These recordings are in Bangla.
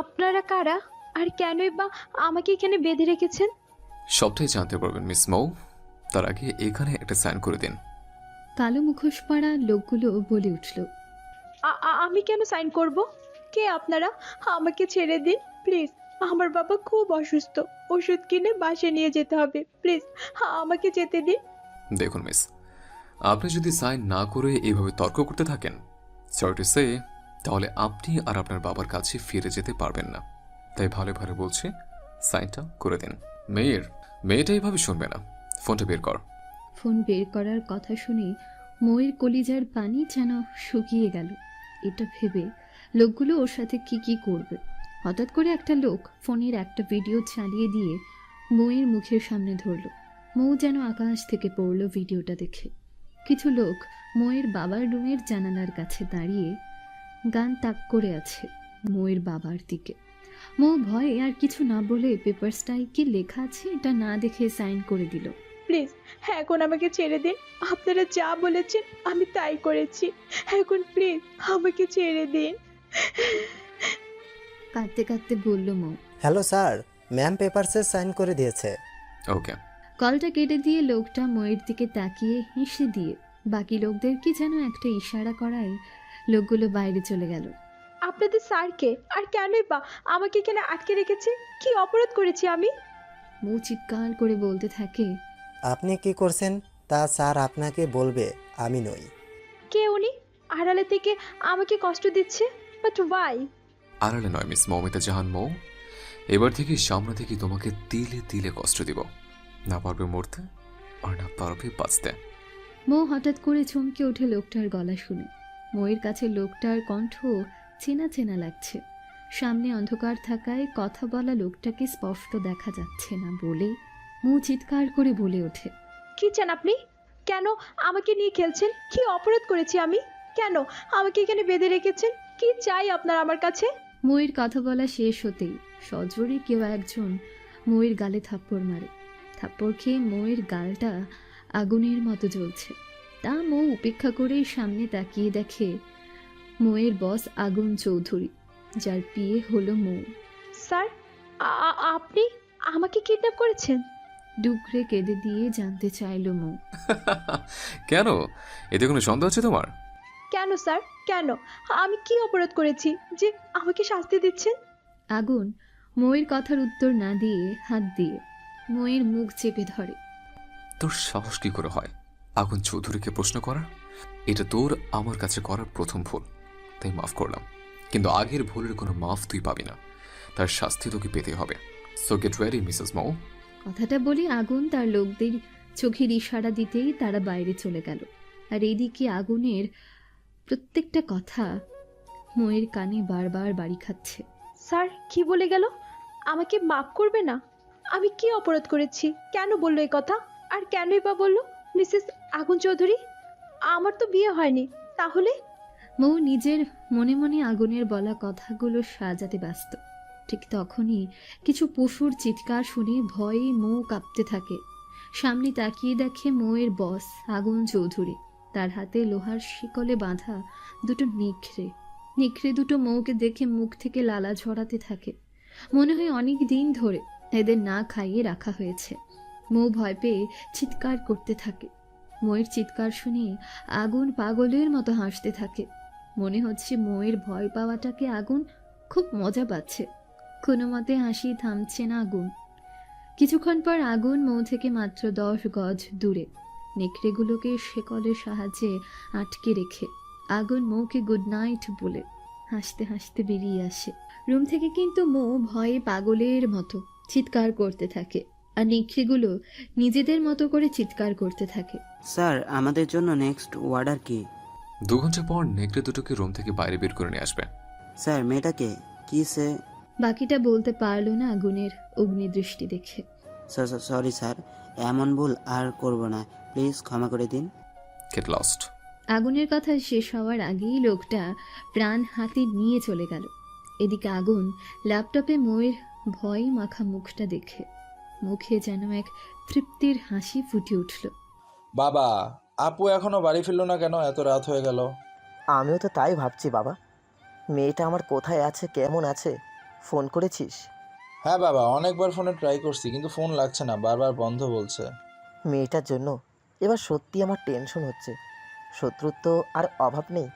আপনারা কারা? আর কেনই বা আমাকে এখানে বেঁধে রেখেছেন? সবটাই জানতে পারবেন মিস মৌ। তার আগে এখানে একটা সাইন করে দিন। কালো মুখোশ পরা লোকগুলো বলে উঠল। আমি কেন সাইন করব? কে আপনারা? আমাকে ছেড়ে দিন প্লিজ। আমার বাবা খুব অসুস্থ, ওষুধ কিনে বাসে নিয়ে যেতে হবে, প্লিজ আমাকে যেতে দিন। দেখুন মিস, আপনি যদি সাইন না করে এইভাবে তর্ক করতে থাকেন, সরি টু সে, তাহলে আপনি আর আপনার বাবার কাছে ফিরে যেতে পারবেন না। তাই ভালো ভালো বলছি, সাইনটা করে দিন। মেয়েটা এইভাবে শুনবে না। ফোনটা বের কর। ফোন বের করার কথা শুনে ময়ের কলিজার পানি যেন শুকিয়ে গেল। এটা ভেবে লোকগুলো ওর সাথে কি করবে। হঠাৎ করে একটা লোক ফোনের একটা ভিডিও চালিয়ে দিয়ে ময়ের মুখের সামনে ধরল। মৌ যেন আকাশ থেকে পড়ল ভিডিওটা দেখে। কিছু লোক ময়ের বাবার রুমের জানালার কাছে দাঁড়িয়ে গান তাক করে আছে ময়ের বাবার দিকে। মৌ ভয়ে আর কিছু না বলে পেপারসটায় কি লেখা আছে এটা না দেখে সাইন করে দিল। প্লিজ এখন আমাকে ছেড়ে দিন। আপনারা যা বলেছেন আমি তাই করেছি, এখন প্লিজ আমাকে ছেড়ে দিন। কাঁদতে কাঁদতে বলল মৌ। হ্যালো স্যার, ম্যাম পেপারসে সাইন করে দিয়েছে। ওকে। কলটা কেটে দিয়ে লোকটা ময়ের দিকে তাকিয়ে হেসে দিয়ে বাকি লোকদেরকে যেন একটা ইশারা করায় লোকগুলো বাইরে চলে গেল। আপনাদের স্যারকে আর কেনই বা আমাকে এখানে আটকে রেখেছে? কি অপরাধ করেছি আমি? মৌ চিৎকার করে বলতে থাকে। আপনি কি করছেন তা স্যার আপনাকে বলবে, আমি নই। কে উনি? আড়ালে থেকে আমাকে কষ্ট দিচ্ছে, বাট ওয়াই? আড়ালে নয় মিস মৌমিতা জাহান মৌ, এবার থেকে সামনে থেকে তোমাকে তিলে তিলে কষ্ট দিব। না পারবে মরতে আর না পারবে বাঁচতে। মৌ হঠাৎ করে চমকে ওঠে লোকটার গলা শুনে। ময়ের কাছে লোকটার কণ্ঠ চেনা চেনা লাগছে। সামনে অন্ধকার থাকায় কথা বলা লোকটাকে স্পষ্ট দেখা যাচ্ছে না বলে মৌ চিৎকার করে বলে ওঠে। কি চান আপনি? কেন আমাকে নিয়ে খেলছেন? কি অপরাধ করেছি আমি? কেন আমাকে এখানে বেঁধে রেখেছেন? কি চাই আপনার আমার কাছে? ময়ের কথা বলা শেষ হতেই সজোরে কেউ একজন ময়ের গালে থাপ্পড় মারে। থাপ্পড় খেয়ে ময়ের গালটা আগুনের মতো জ্বলছে। তা মৌ উপেক্ষা করে সামনে তাকিয়ে দেখে ময়ের বস আগুন চৌধুরী, যার বিয়ে হলো মৌ। স্যার, আপনি আমাকে কিডন্যাপ করেছেন? ডুকরে কেঁদে দিয়ে জানতে চাইল মৌ। কেন? এতে কোনো সন্দেহ আছে তোমার? কেন স্যার, কেন? আমি কি অপরাধ করেছি যে আমাকে শাস্তি দিচ্ছেন? আগুন ময়ের কথার উত্তর না দিয়ে হাত দিয়ে ময়ের মুখ চেপে ধরে। তোর সাহস কি করে হয় আগুন চৌধুরীকে প্রশ্ন করার? এটা তোর আমার কাছে করার প্রথম ভুল, তাই মাফ করলাম। কিন্তু আগের ভুলের কোনো মাফ তুই পাবি না, তার শাস্তি তোকে পেতে হবে। সো গেট রেডি মিসেস মৌ। কথাটা বলে আগুন তার লোকদের চোখের ইশারা দিতেই তারা বাইরে চলে গেল। আর এইদিকে আগুনের প্রত্যেকটা কথা ময়ের কানে বারবার বাড়ি খাচ্ছে। স্যার কি বলে গেল? আমাকে মাফ করবে না? আমি কি অপরাধ করেছি? কেন বললো এই কথা? আর কেনই বা বললো মিসেস আগুন চৌধুরী? আমার তো বিয়ে হয়নি, তাহলে? মৌ নিজের মনে মনে আগুনের বলা কথাগুলো সাজাতে ব্যস্ত। ঠিক তখনই কিছু পশুর চিৎকার শুনে ভয়ে মৌ কাঁপতে থাকে। সামনে তাকিয়ে দেখে মৌয়ের বস আগুন চৌধুরী, তার হাতে লোহার শিকলে বাঁধা দুটো নেকড়ে। নেকড়ে দুটো মৌকে দেখে মুখ থেকে লালা ঝরাতে থাকে। মনে হয় অনেক দিন ধরে এদের না খাইয়ে রাখা হয়েছে। মৌ ভয় পেয়ে চিৎকার করতে থাকে। মৌয়ের চিৎকার শুনে আগুন পাগলের মতো হাসতে থাকে। মনে হচ্ছে মৌয়ের ভয় পাওয়াটাকে আগুন খুব মজা পাচ্ছে। কোনো মতে হাসি থামছে না আগুন। কিছুক্ষণ পর আগুন মৌ থেকে মাত্র 10 গজ দূরে নেকড়েগুলোকে শেকলের সাহায্যে আটকে রেখে আগুন মৌকে গুড নাইট বলে হাসতে হাসতে বেরিয়ে আসে রুম থেকে। কিন্তু মৌ ভয়ে পাগলের মতো চিৎকার করতে থাকে আর নেকড়েগুলো নিজেদের মতো করে চিৎকার করতে থাকে। স্যার, আমাদের জন্য নেক্সট অর্ডার কি? 2 ঘন্টা পর নেকড়ে দুটোকে রুম থেকে বাইরে বের করে নিয়ে আসবে। স্যার, মেয়েটাকে কি সে? বাকিটা বলতে পারলো না আগুনের অগ্নিদৃষ্টি দেখে। সরি স্যার, এমন ভুল আর করব না, প্লিজ ক্ষমা করে দিন। Get lost. আগুনের কথা শেষ হওয়ার আগেই লোকটা প্রাণ হাতে নিয়ে চলে গেল। এদিকে আগুন ল্যাপটপে ময়ের ভয় মাখা মুখটা দেখে মুখে যেন এক তৃপ্তির হাসি ফুটে উঠল। বাবা, আপু এখনো বাড়ি ফিরলো না কেন? এত রাত হয়ে গেল। আমিও তো তাই ভাবছি বাবা। মেয়েটা আমার কোথায় আছে, কেমন আছে, ফোন করেছিস? হ্যাঁ বাবা, অনেকবার ফোনে ট্রাই করছি কিন্তু ফোন লাগছে না, বারবার বন্ধ বলছে। মেয়েটার জন্য এবার সত্যি আমার টেনশন হচ্ছে। শত্রুর তো আর অভাব নেই।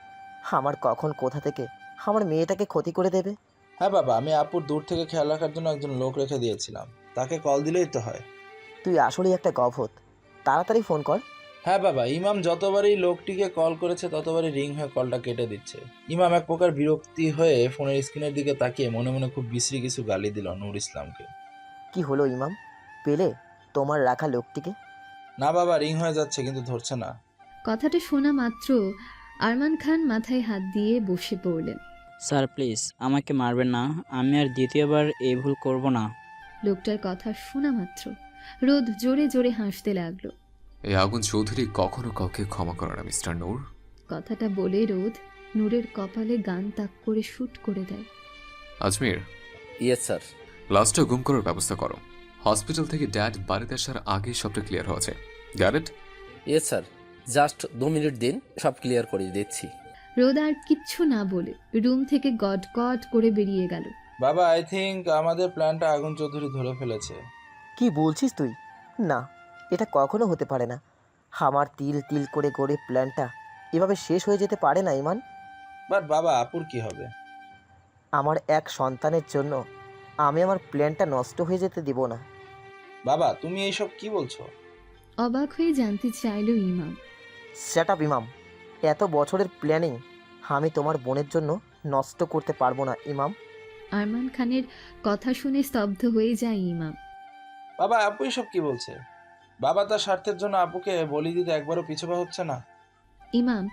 আমার কখন কোথা থেকে আমার মেয়েটাকে ক্ষতি করে দেবে। হ্যাঁ বাবা, আমি আপুর দূর থেকে খেয়াল রাখার জন্য একজন লোক রেখে দিয়েছিলাম, তাকে কল দিলেই তো হয়। তুই আসলেই একটা গভত, তাড়াতাড়ি ফোন কর। হ্যাঁ বাবা, ইমাম যতবারই লোকটিকে কল করেছে ততবারই রিং হয়ে কলটা কেটে দিচ্ছে। ইমাম এক প্রকার বিরক্তি হয়ে ফোনের স্ক্রিনের দিকে তাকিয়ে মনে মনে খুব বিশ্রী কিছু গালি দিল নূর ইসলামকে। কি হলো ইমাম, পেলে তোমার রাখা লোকটিকে? না বাবা, রিং হয়ে যাচ্ছে কিন্তু ধরছে না। কথাটা শোনা মাত্র আরমান খান মাথায় হাত দিয়ে বসে পড়লেন। স্যার প্লিজ আমাকে মারবেন না, আমি আর দ্বিতীয়বার এই ভুল করব না। লোকটার কথা শোনা মাত্র রোদ জোরে জোরে হাসতে লাগলো। এই আগুন চৌধুরী কখনো কাউকে ক্ষমা করে না মিস্টার নূর। কথাটা বলে রোদ নূরের কপালে গান তাক করে শুট করে দেয়। Ajmir, yes sir. লাস্টটা গুম করার ব্যবস্থা করো। হসপিটাল থেকে ড্যাড বাড়িতে আসার আগেই সবটা ক্লিয়ার হয়েছে। গ্যাট ইট? ইয়েস স্যার, জাস্ট 2 মিনিট দিন, সব ক্লিয়ার করে দিচ্ছি। রোদ আর কিচ্ছু না বলে রুম থেকে গট গট করে বেরিয়ে গেল। বাবা, আই থিঙ্ক আমাদের প্ল্যানটা আগুন চৌধুরী ধরে ফেলেছে। কি বলছিস তুই? না, এটা কখনো হতে পারে না। আমার তিল তিল করে গড়ে প্ল্যানটা এভাবে শেষ হয়ে যেতে পারে না ইমান। বাট বাবা, আপুর কি হবে? আমার এক সন্তানের জন্য আমি আমার প্ল্যানটা নষ্ট হয়ে যেতে দিব না। বাবা, তুমি এইসব কি বলছো? অবাক হয়ে জানতে চাইল ইমাম। সেট আপ ইমাম, এত বছরের প্ল্যানিং আমি তোমার বোনের জন্য নষ্ট করতে পারবো না ইমাম। আরমান খানের কথা শুনে স্তব্ধ হয়ে যায় ইমাম। বাবা, আপু এসব কি বলছে? বাবা তার স্বার্থের জন্য আপুকে বলি দিতে একবারও পিছু পা হচ্ছে না। ইমাম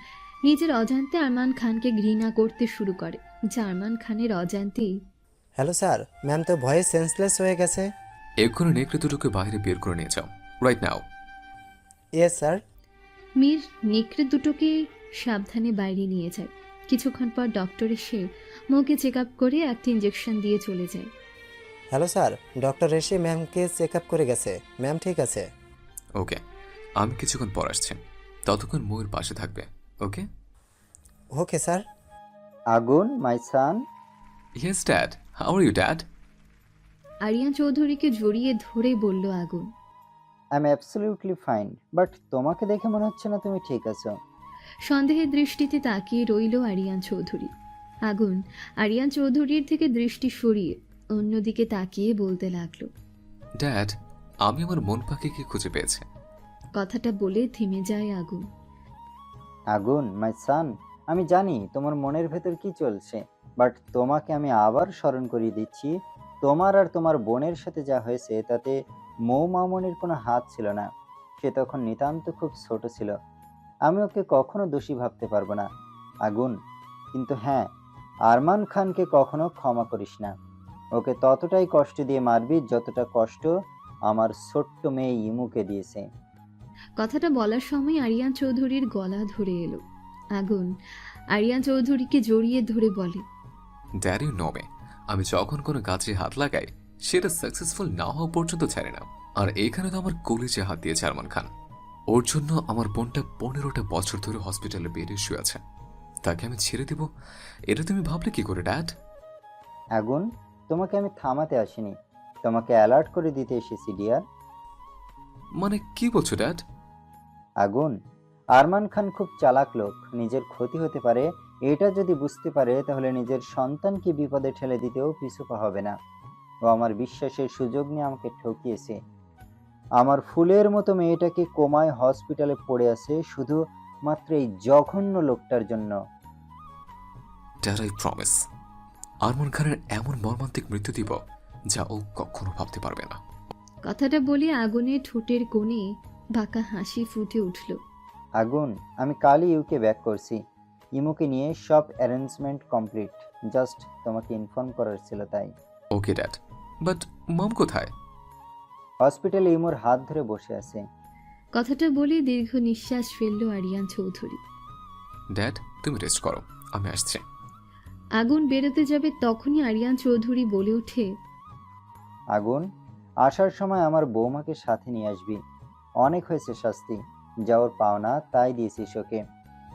নিজের অজান্তে আরমান খানকে ঘৃণা করতে শুরু করে, যা আরমান খানের অজান্তেই। হ্যালো স্যার, ম্যাম তো ভয়ে সেন্সলেস হয়ে গেছে। এক্ষুনি নেকড়ে দুটোকে বাইরে বের করে নিয়ে যাও, right now. Yes sir. Mir নেকড়ে দুটোকে সাবধানে বাইরে নিয়ে যায়। কিছুক্ষণ পর ডক্টর এসে মুখে চেক আপ করে একটা ইঞ্জেকশন দিয়ে চলে যায়। হ্যালো স্যার, ডক্টর এসে ম্যামকে চেক আপ করে গেছে। ম্যাম ঠিক আছে। ওকে, আমি কিছুক্ষণ পর আসছি, ততক্ষণ ময়ূর পাশে থাকবে। Okay? Okay sir. Agun, my son. Yes dad, how are you dad? Ariyan চৌধুরীকে জড়িয়ে ধরে বলল Agun. I am absolutely fine, but তোমাকে দেখে মনে হচ্ছে না তুমি ঠিক আছো। সন্দেহের দৃষ্টিতে তাকিয়ে রইল আরিয়ান চৌধুরী। আগুন আরিয়ান চৌধুরীর থেকে দৃষ্টি সরিয়ে অন্যদিকে তাকিয়ে বলতে লাগলো। ড্যাড, আমি আমার মন পাখিকে খুঁজে পেয়েছি। কথাটা বলে থেমে যায় আগুন। আগুন, মাই সান, আমি জানি তোমার মনের ভেতর কি চলছে, বাট তোমাকে আমি আবার স্মরণ করিয়ে দিচ্ছি, তোমার আর তোমার বোনের সাথে যা হয়েছে তাতে মৌ মামনির কোনো হাত ছিল না। সে তখন নিতান্ত খুব ছোট ছিল। আমি ওকে কখনো দোষী ভাবতে পারবো না আগুন। কিন্তু হ্যাঁ, আরমান খানকে কখনো ক্ষমা করিস না। ওকে ততটাই কষ্ট দিয়ে মারবি যতটা কষ্ট আমার ছোট্ট মেয়ে ইমুকে দিয়েছে। কথাটা বলার সময় আরিয়ান চৌধুরীর গলা ধরে এলো। আগুন আরিয়ান চৌধুরীকে জড়িয়ে ধরে বলে, ড্যাড ইউ নো মে, আমি যখন কোনো কাজে হাত লাগাই সেটা সাকসেসফুল না হওয়া পর্যন্ত ছাড়ে না। আর এইখানে তো আমার কলিজে হাত দিয়েছে আরমান খান। ওর জন্য আমার বোনটা 15টা বছর ধরে হসপিটালে বেডে শুয়ে আছে, তাকে আমি ছেড়ে দিব? এটা তুমি ভাবলে কি করে ড্যাড? আগুন, তোমাকে আমি থামাতে আসিনি, তোমাকে অ্যালার্ট করে দিতে এসেছি ডিয়ার। মানে কি বলছো ড্যাড? আগুন, আরমান খান খুব চালাক লোক। নিজের ক্ষতি হতে পারে এটা যদি বুঝতে পারে তাহলে নিজের সন্তানকে বিপদে ঠেলে দিতেও পিছুপা হবে না। ও আমার বিশ্বাসের সুযোগ নিয়ে আমাকে ঠকিয়েছে। আমার ফুলের মতো মেয়েটাকে কোমায় হসপিটালে পড়ে আছে শুধু মাত্র এই জঘন্য লোকটার জন্য। ড্যাড আই প্রমিস, আরমান খানের এমন মর্মান্তিক মৃত্যু দিব যা ও কখনো ভাবতে পারবে না। কথাটা বলে আগুনের ঠোঁটের কোণে বাঁকা হাসি ফুটে উঠল। আগুন, আমি কালই ইউকে ব্যাক করছি। ইমুকে নিয়ে সব অ্যারেঞ্জমেন্ট কমপ্লিট, জাস্ট তোমাকে ইনফর্ম করার ছিল তাই। ওকে ড্যাড, বাট মম কোথায়? হসপিটালে ইমুর হাত ধরে বসে আছে। কথাটা বলে দীর্ঘ নিঃশ্বাস ফেলল আরিয়ান চৌধুরী। ড্যাড তুমি রেস্ট করো, আমি আসছি। আগুন বেরোতে যাবে তখনই আরিয়ান চৌধুরী বলে ওঠে, আগুন, আসার সময় আমার বৌমাকে সাথে নিয়ে আসবি। অনেক হয়েছে শাস্তি, যা ওর পাওনা তাই দিয়েছিস ওকে।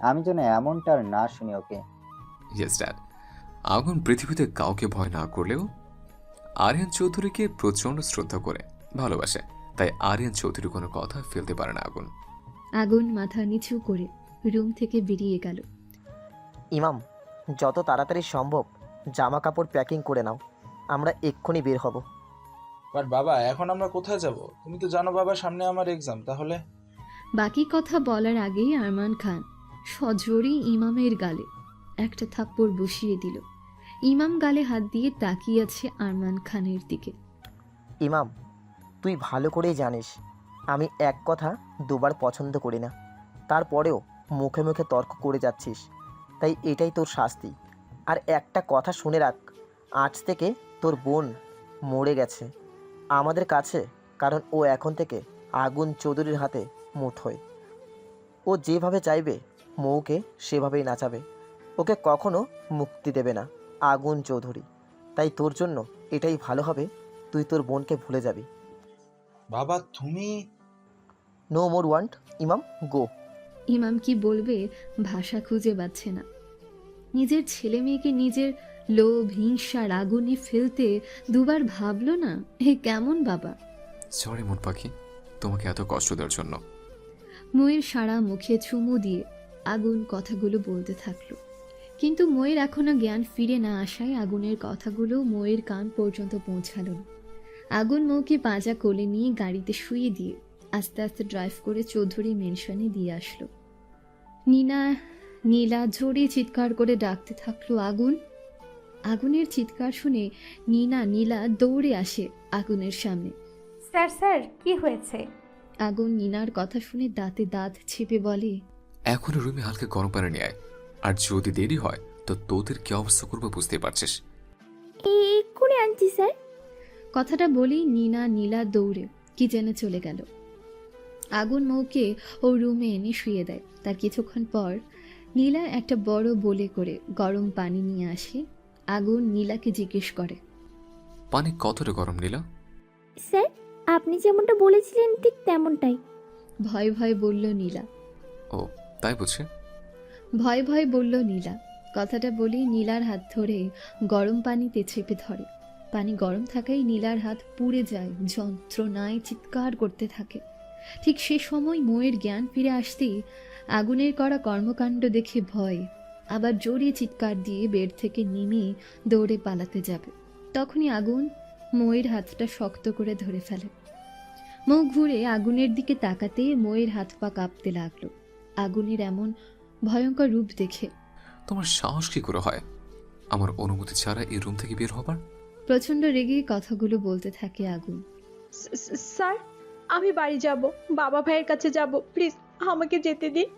আমি যেন এমনটা আর না শুনি ওকে। Yes dad. আগুন পৃথিবীতে কাউকে ভয় না করলেও আরিয়ান চৌধুরীকে প্রচণ্ড শ্রদ্ধা করে ভালোবাসে, তাই আরিয়ান চৌধুরী কোনো কথা ফেলতে পারে না আগুন। আগুন মাথা নিচু করে রুম থেকে বেরিয়ে গেল। ইমাম, যত তাড়াতাড়ি সম্ভব জামা কাপড় প্যাকিং করে নাও, আমরা এক্ষুনি বের হব। বাট বাবা, এখন আমরা কোথায় যাব? তুমি তো জানো বাবা, সামনে আমার এক্সাম। তাহলে বাকি কথা বলার আগেই আরমান খান সজোরে ইমামের গালে একটা থাপ্পড় বসিয়ে দিল। ইমাম গালে হাত দিয়ে তাকিয়ে আছে আরমান খানের দিকে। ইমাম, তুই ভালো করেই জানিস আমি এক কথা দুবার পছন্দ করি না, তারপরেও মুখে মুখে তর্ক করে যাচ্ছিস, তাই এটাই তোর শাস্তি। আর একটা কথা শুনে রাখ, আজ থেকে তোর বোন মরে গেছে আমাদের কাছে, কারণ ও এখন থেকে আগুন চৌধুরীর হাতে মুঠোয়। ও যেভাবে চাইবে মৌকে সেভাবেই নাচাবে, ওকে কখনো মুক্তি দেবে না আগুন চৌধুরী। তাই তোর জন্য এটাই ভালো হবে, তুই তোর বোনকে ভুলে যাবি। বাবা তুমি নো মোর ওয়ান্ট, ইমাম গো। ইমাম কি বলবে ভাষা খুঁজে পাচ্ছে না। নিজের ছেলে মেয়েকে নিজের লোভ হিংসার আগুনে ফেলতে দুবার ভাবলো না? এ কেমন বাবা? সরি মন পাখি, তোমাকে এত কষ্ট দেওয়ার জন্য। ময়ের সারা মুখে চুমু দিয়ে আগুন কথাগুলো বলতে থাকলো, কিন্তু ময়ের এখনো জ্ঞান ফিরে না আসায় আগুনের কথাগুলো ময়ের কান পর্যন্ত পৌঁছালো না। আগুন মৌকে পাঁজা কোলে নিয়ে গাড়িতে শুয়ে দিয়ে আস্তে আস্তে ড্রাইভ করে চৌধুরী মেনশনে দিয়ে আসলো। নীলা জোরে চিৎকার করে ডাকতে থাকলো আগুন। আগুনের চিৎকার শুনে নীলা দৌড়ে আসে আগুনের সামনে। স্যার স্যার কি হয়েছে? আগুন নীনার কথা শুনে দাঁতে দাঁত চেপে বলে, এখন রুমে হালকা গরম পানি নিয়ে আয়, আর যদি দেরি হয় তো তোদের কি অবস্থা করবো বুঝতে পারছিস। এক্ষুনি আনছি স্যার। কথাটা বলেই নীলা দৌড়ে কিচেনে চলে গেল। আগুন মৌকে ও রুমে এনে শুয়ে দেয়। তার কিছুক্ষণ পর নীলা একটা বড় বোলে করে গরম পানি নিয়ে আসে। আগুন নীলাকে জিজ্ঞেস করে, পানি কতটা গরম নীলা? স্যার আপনি যেমনটা বলেছিলেন ঠিক তেমনটাই। ভয় ভয় বলল নীলা। ও তাই বুঝছি। ভয় বলল নীলা। কথাটা বলেই নীলার হাত ধরে গরম পানিতে চেপে ধরে। পানি গরম থাকায় নীলার হাত পুড়ে যায়, যন্ত্রণায় চিৎকার করতে থাকে। ঠিক সে সময় ময়ের জ্ঞান ফিরে আসতেই আগুনের করা কর্মকাণ্ড দেখে ভয় আবার জোরে চিৎকার দিয়ে বেড থেকে নেমে দৌড়ে পালাতে যাবে। তখনই আগুন ময়ের হাতটা শক্ত করে ধরে ফেলে। মৌ ঘুরে আগুনের দিকে তাকাতে ময়ের হাত পা কাঁপতে লাগলো। আগুনের এমন ভয়ঙ্কর রূপ দেখে তোমার সাহস কি করে হয় আমার অনুমতি ছাড়া এই রুম থেকে বের হবার? প্রচন্ড রেগে কথাগুলো বলতে থাকে আগুন। স্যার, আমি বাড়ি যাব, বাবা ভাইয়ের কাছে যাব, প্লিজ আমাকে যেতে দিন।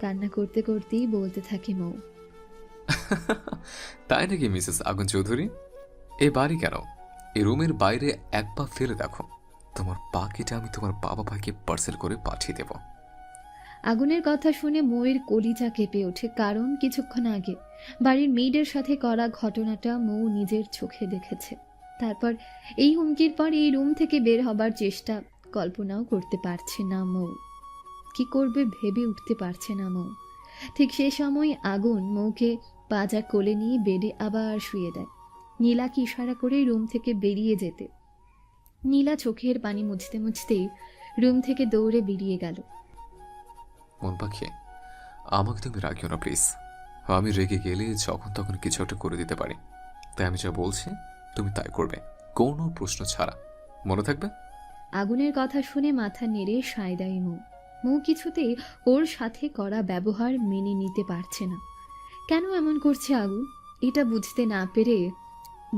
কান্না করতে করতেই বলতে থাকে মৌ। তাই নাকি মিসেস আগুন চৌধুরী? এই বাড়ি কেন, এই রুমের বাইরে এক পা ফেলে দেখো, তোমার পাখিটা আমি তোমার বাবা ভাইকে পার্সেল করে পাঠিয়ে দেব। আগুনের কথা শুনে মৌয়ের কলিজা কেঁপে ওঠে, কারণ কিছুক্ষণ আগে বাড়ির মেয়েদের সাথে করা ঘটনাটা মৌ নিজের চোখে দেখেছে। তারপর এই হুমকির পর এই রুম থেকে বের হবার চেষ্টা কল্পনাও করতে পারছে না মৌ। কি করবে ভেবে উঠতে পারছে না মৌ। ঠিক সেই সময় আগুন মৌকে পাজা কোলে নিয়ে বেডে আবার শুয়ে দেয়। নীলাকে ইশারা করে রুম থেকে বেরিয়ে যেতে নীলা চোখের পানি মুছতে মুছতেই রুম থেকে দৌড়ে বেরিয়ে গেল। মন পাখি, আমাকে তুমি রাখিও না প্লিজ। আমি রেগে গেলে যখন তখন কিছু একটা করে দিতে পারি, তাই আমি যা বলছি তুমি তাই করবে, কোনো প্রশ্ন ছাড়া, মনে থাকবে? আগুনের কথা শুনে মাথা নেড়ে সায় দেয় মৌ। মৌ কিছুতেই ওর সাথে করা ব্যবহার মেনে নিতে পারছে না। কেন এমন করছে আগুন, এটা বুঝতে না পেরে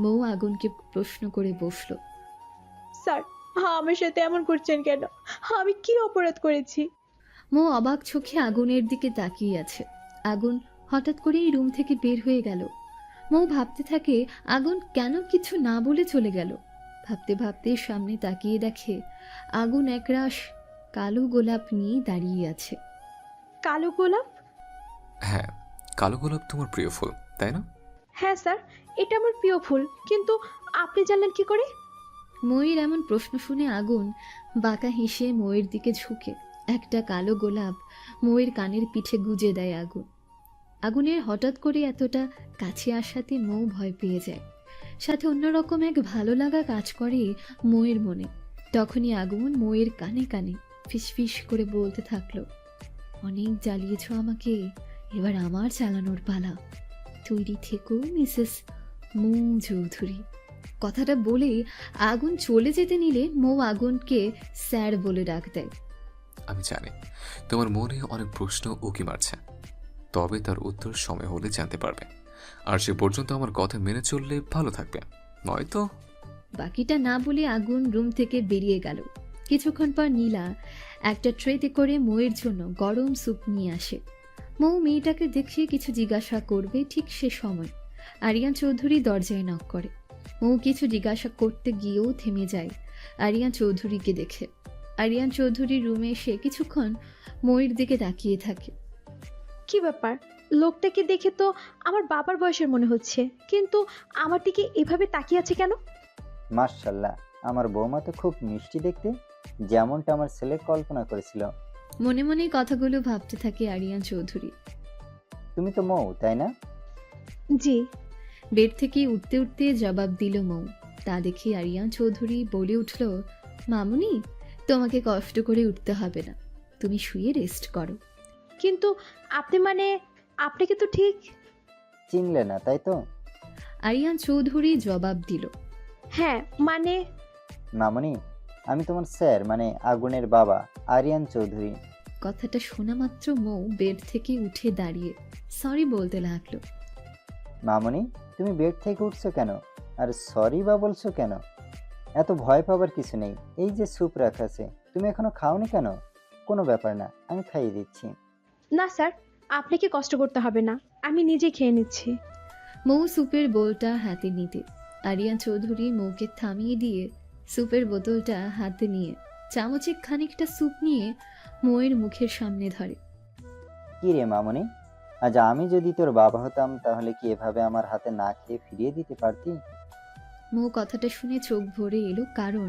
মৌ আগুনকে প্রশ্ন করে বসল। স্যার, আমার সাথে এমন করছেন কেন? আমি কি অপরাধ করেছি? মৌ অবাক চোখে আগুনের দিকে তাকিয়ে আছে। আগুন হঠাৎ করেই রুম থেকে বের হয়ে গেল। মৌ ভাবতে থাকে আগুন কেন কিছু না বলে চলে গেল। ভাবতে ভাবতে সামনে তাকিয়ে দেখে আগুন একরাশ কালো গোলাপ নিয়ে দাঁড়িয়ে আছে। কালো গোলাপ? হ্যাঁ, কালো গোলাপ তোমার প্রিয় ফুল তাই না? হ্যাঁ স্যার, এটা আমার প্রিয় ফুল, কিন্তু আপনি জানলেন কি করে? ময়ের এমন প্রশ্ন শুনে আগুন বাঁকা হেসে ময়ের দিকে ঝুঁকে একটা কালো গোলাপ মৌয়ের কানের পিঠে গুজে দেয় আগুন। আগুনের হঠাৎ করে এতটা কাছে আসাতে মৌ ভয় পেয়ে যায়, সাথে অন্যরকম এক ভালো লাগা কাজ করে মৌয়ের মনে। তখনই আগুন মৌয়ের কানে কানে ফিসফিস করে বলতে থাকলো, অনেক জ্বালিয়েছ আমাকে, এবার আমার চালানোর পালা। তৈরি থেকো মিসেস মৌ চৌধুরী। কথাটা বলে আগুন চলে যেতে নিলে মৌ আগুনকে স্যার বলে ডাক দেয়। আমি জানি তোমার মনে অনেক প্রশ্ন উকি মারছে, তবে তার উত্তর সময় হলে জানতে পারবে। আর সে পর্যন্ত আমার কথা মেনে চললে ভালো থাকবে, নয়তো। বাকিটা না বলে আগুন রুম থেকে বেরিয়ে গেল। কিছুক্ষণ পর নীলা একটা ট্রেতে করে মৌয়ের জন্য গরম স্যুপ নিয়ে আসে। মৌ মেয়েটাকে দেখে কিছু জিজ্ঞাসা করবে, ঠিক সে সময় আরিয়ান চৌধুরী দরজায় নক করে। মৌ কিছু জিজ্ঞাসা করতে গিয়েও থেমে যায় আরিয়ান চৌধুরীকে দেখে। আরিয়ান চৌধুরী রুমে এসে কিছুক্ষণ মৌয়ের দিকে তাকিয়ে থাকে। কি ব্যাপার, লোকটাকে দেখে তো আমার বাবার বয়সের মনে হচ্ছে, কিন্তু আমার দিকে এভাবে তাকিয়ে আছে কেন? মাশাল্লাহ, আমার বৌমা তো খুব মিষ্টি দেখতে, যেমনটা আমার ছেলে কল্পনা করেছিল। মনে মনে কথাগুলো ভাবতে থাকে আরিয়ান চৌধুরী। তুমি তো মৌ, তাই না? জি। বেড থেকে উঠতে উঠতে জবাব দিল মৌ। তা দেখে আরিয়ান চৌধুরী বলে উঠল, মামুনি, তোমাকে কষ্ট করে উঠতে হবে না, তুমি শুয়ে রেস্ট করো। কিন্তু আপনি মানে, আপনাকে তো ঠিক। চিনলে না, তাই তো? আরিয়ান চৌধুরী জবাব দিল, হ্যাঁ মানে। মামনি, আমি তোমার স্যার, মানে আগুনের বাবা, আরিয়ান চৌধুরী। কথাটা শোনা মাত্র মৌ বেড থেকে উঠে দাঁড়িয়ে সরি বলতে লাগলো। মামনি, তুমি বেড থেকে উঠছো কেন? আর সরি বা বলছো কেন? এত ভয় পাবার কিছু নেই, এই যে স্যুপ রাখা আছে, তুমি এখনো খাওনি কেন? কোনো ব্যাপার না, আমি খাইয়ে দিচ্ছি। না স্যার, আপনাকে কষ্ট করতে হবে না, আমি নিজে খেয়ে নিচ্ছি। মৌ স্যুপের বোলটা হাতে নিতে আরিয়ান চৌধুরী মৌকে থামিয়ে দিয়ে স্যুপের বোতলটা হাতে নিয়ে চামচে খানিকটা স্যুপ নিয়ে মৌয়ের মুখের সামনে ধরে। কি রে মামনি, আজ আমি যদি তোর বাবা হতাম তাহলে কি এভাবে আমার হাতে না খেয়ে ফিরিয়ে দিতে পারতি? মৌ কথাটা শুনে চোখ ভরে এলো, কারণ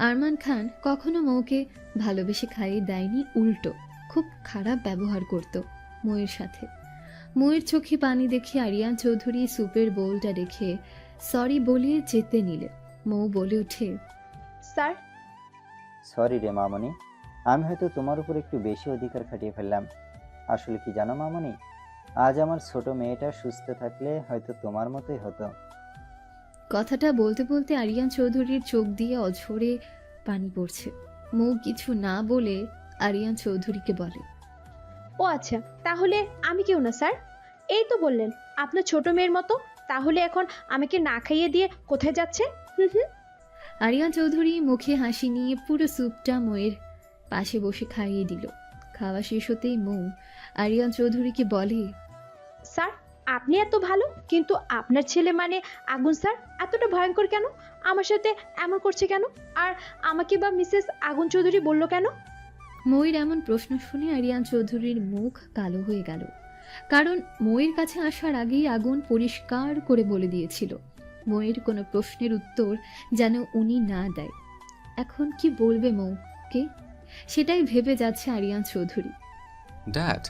আরমান খান কখনো মৌকে ভালোবেসে খাইয়ে দেয়নি, উল্টো খুব খারাপ ব্যবহার করত মৌয়ের সাথে। মৌয়ের চোখে পানি দেখে আরিয়ান চৌধুরী স্যুপের বোলটা রেখে সরি বলে যেতে নিলে মৌ বলে ওঠে, স্যার। সরি রে মামনি, আমি হয়তো তোমার উপর একটু বেশি অধিকার খাটিয়ে ফেললাম। আসলে কি জানো মামনি, আজ আমার ছোট মেয়েটা সুস্থ থাকলে হয়তো তোমার মতোই হতো। কথাটা বলতে বলতে আরিয়ান চৌধুরীর চোখ দিয়ে অঝরে পানি পড়ছে। মৌ কিছু না বলে আরিয়ান চৌধুরীকে বলে, ও আচ্ছা, তাহলে আমি কেউ না স্যার। এই তো বললেন আপনার ছোট মেয়ের মতো, তাহলে এখন আমাকে না খাইয়ে দিয়ে কোথায় যাচ্ছে? হুম হুম। আরিয়ান চৌধুরী মুখে হাসি নিয়ে পুরো স্যুপটা মৌয়ের পাশে বসে খাইয়ে দিল। খাওয়া শেষ হতেই মৌ আরিয়ান চৌধুরীকে বলে, স্যার, আপনি এত ভালো, কিন্তু আপনার ছেলে মানে আগুন স্যার এতটা ভয়ঙ্কর কেন? আমার সাথে এমন করছে কেন? আর আমাকে বা মিসেস আগুন চৌধুরী বললো কেন? মৌয়ের এমন প্রশ্ন শুনে আরিয়ান চৌধুরীর মুখ কালো হয়ে গেল, কারণ মৌয়ের কাছে আসার আগেই আগুন পরিষ্কার করে বলে দিয়েছিল মৌয়ের কোনো প্রশ্নের উত্তর যেন উনি না দেয়। এখন কি বলবে মৌকে, সেটাই ভেবে যাচ্ছে আরিয়ান চৌধুরী। ড্যাড।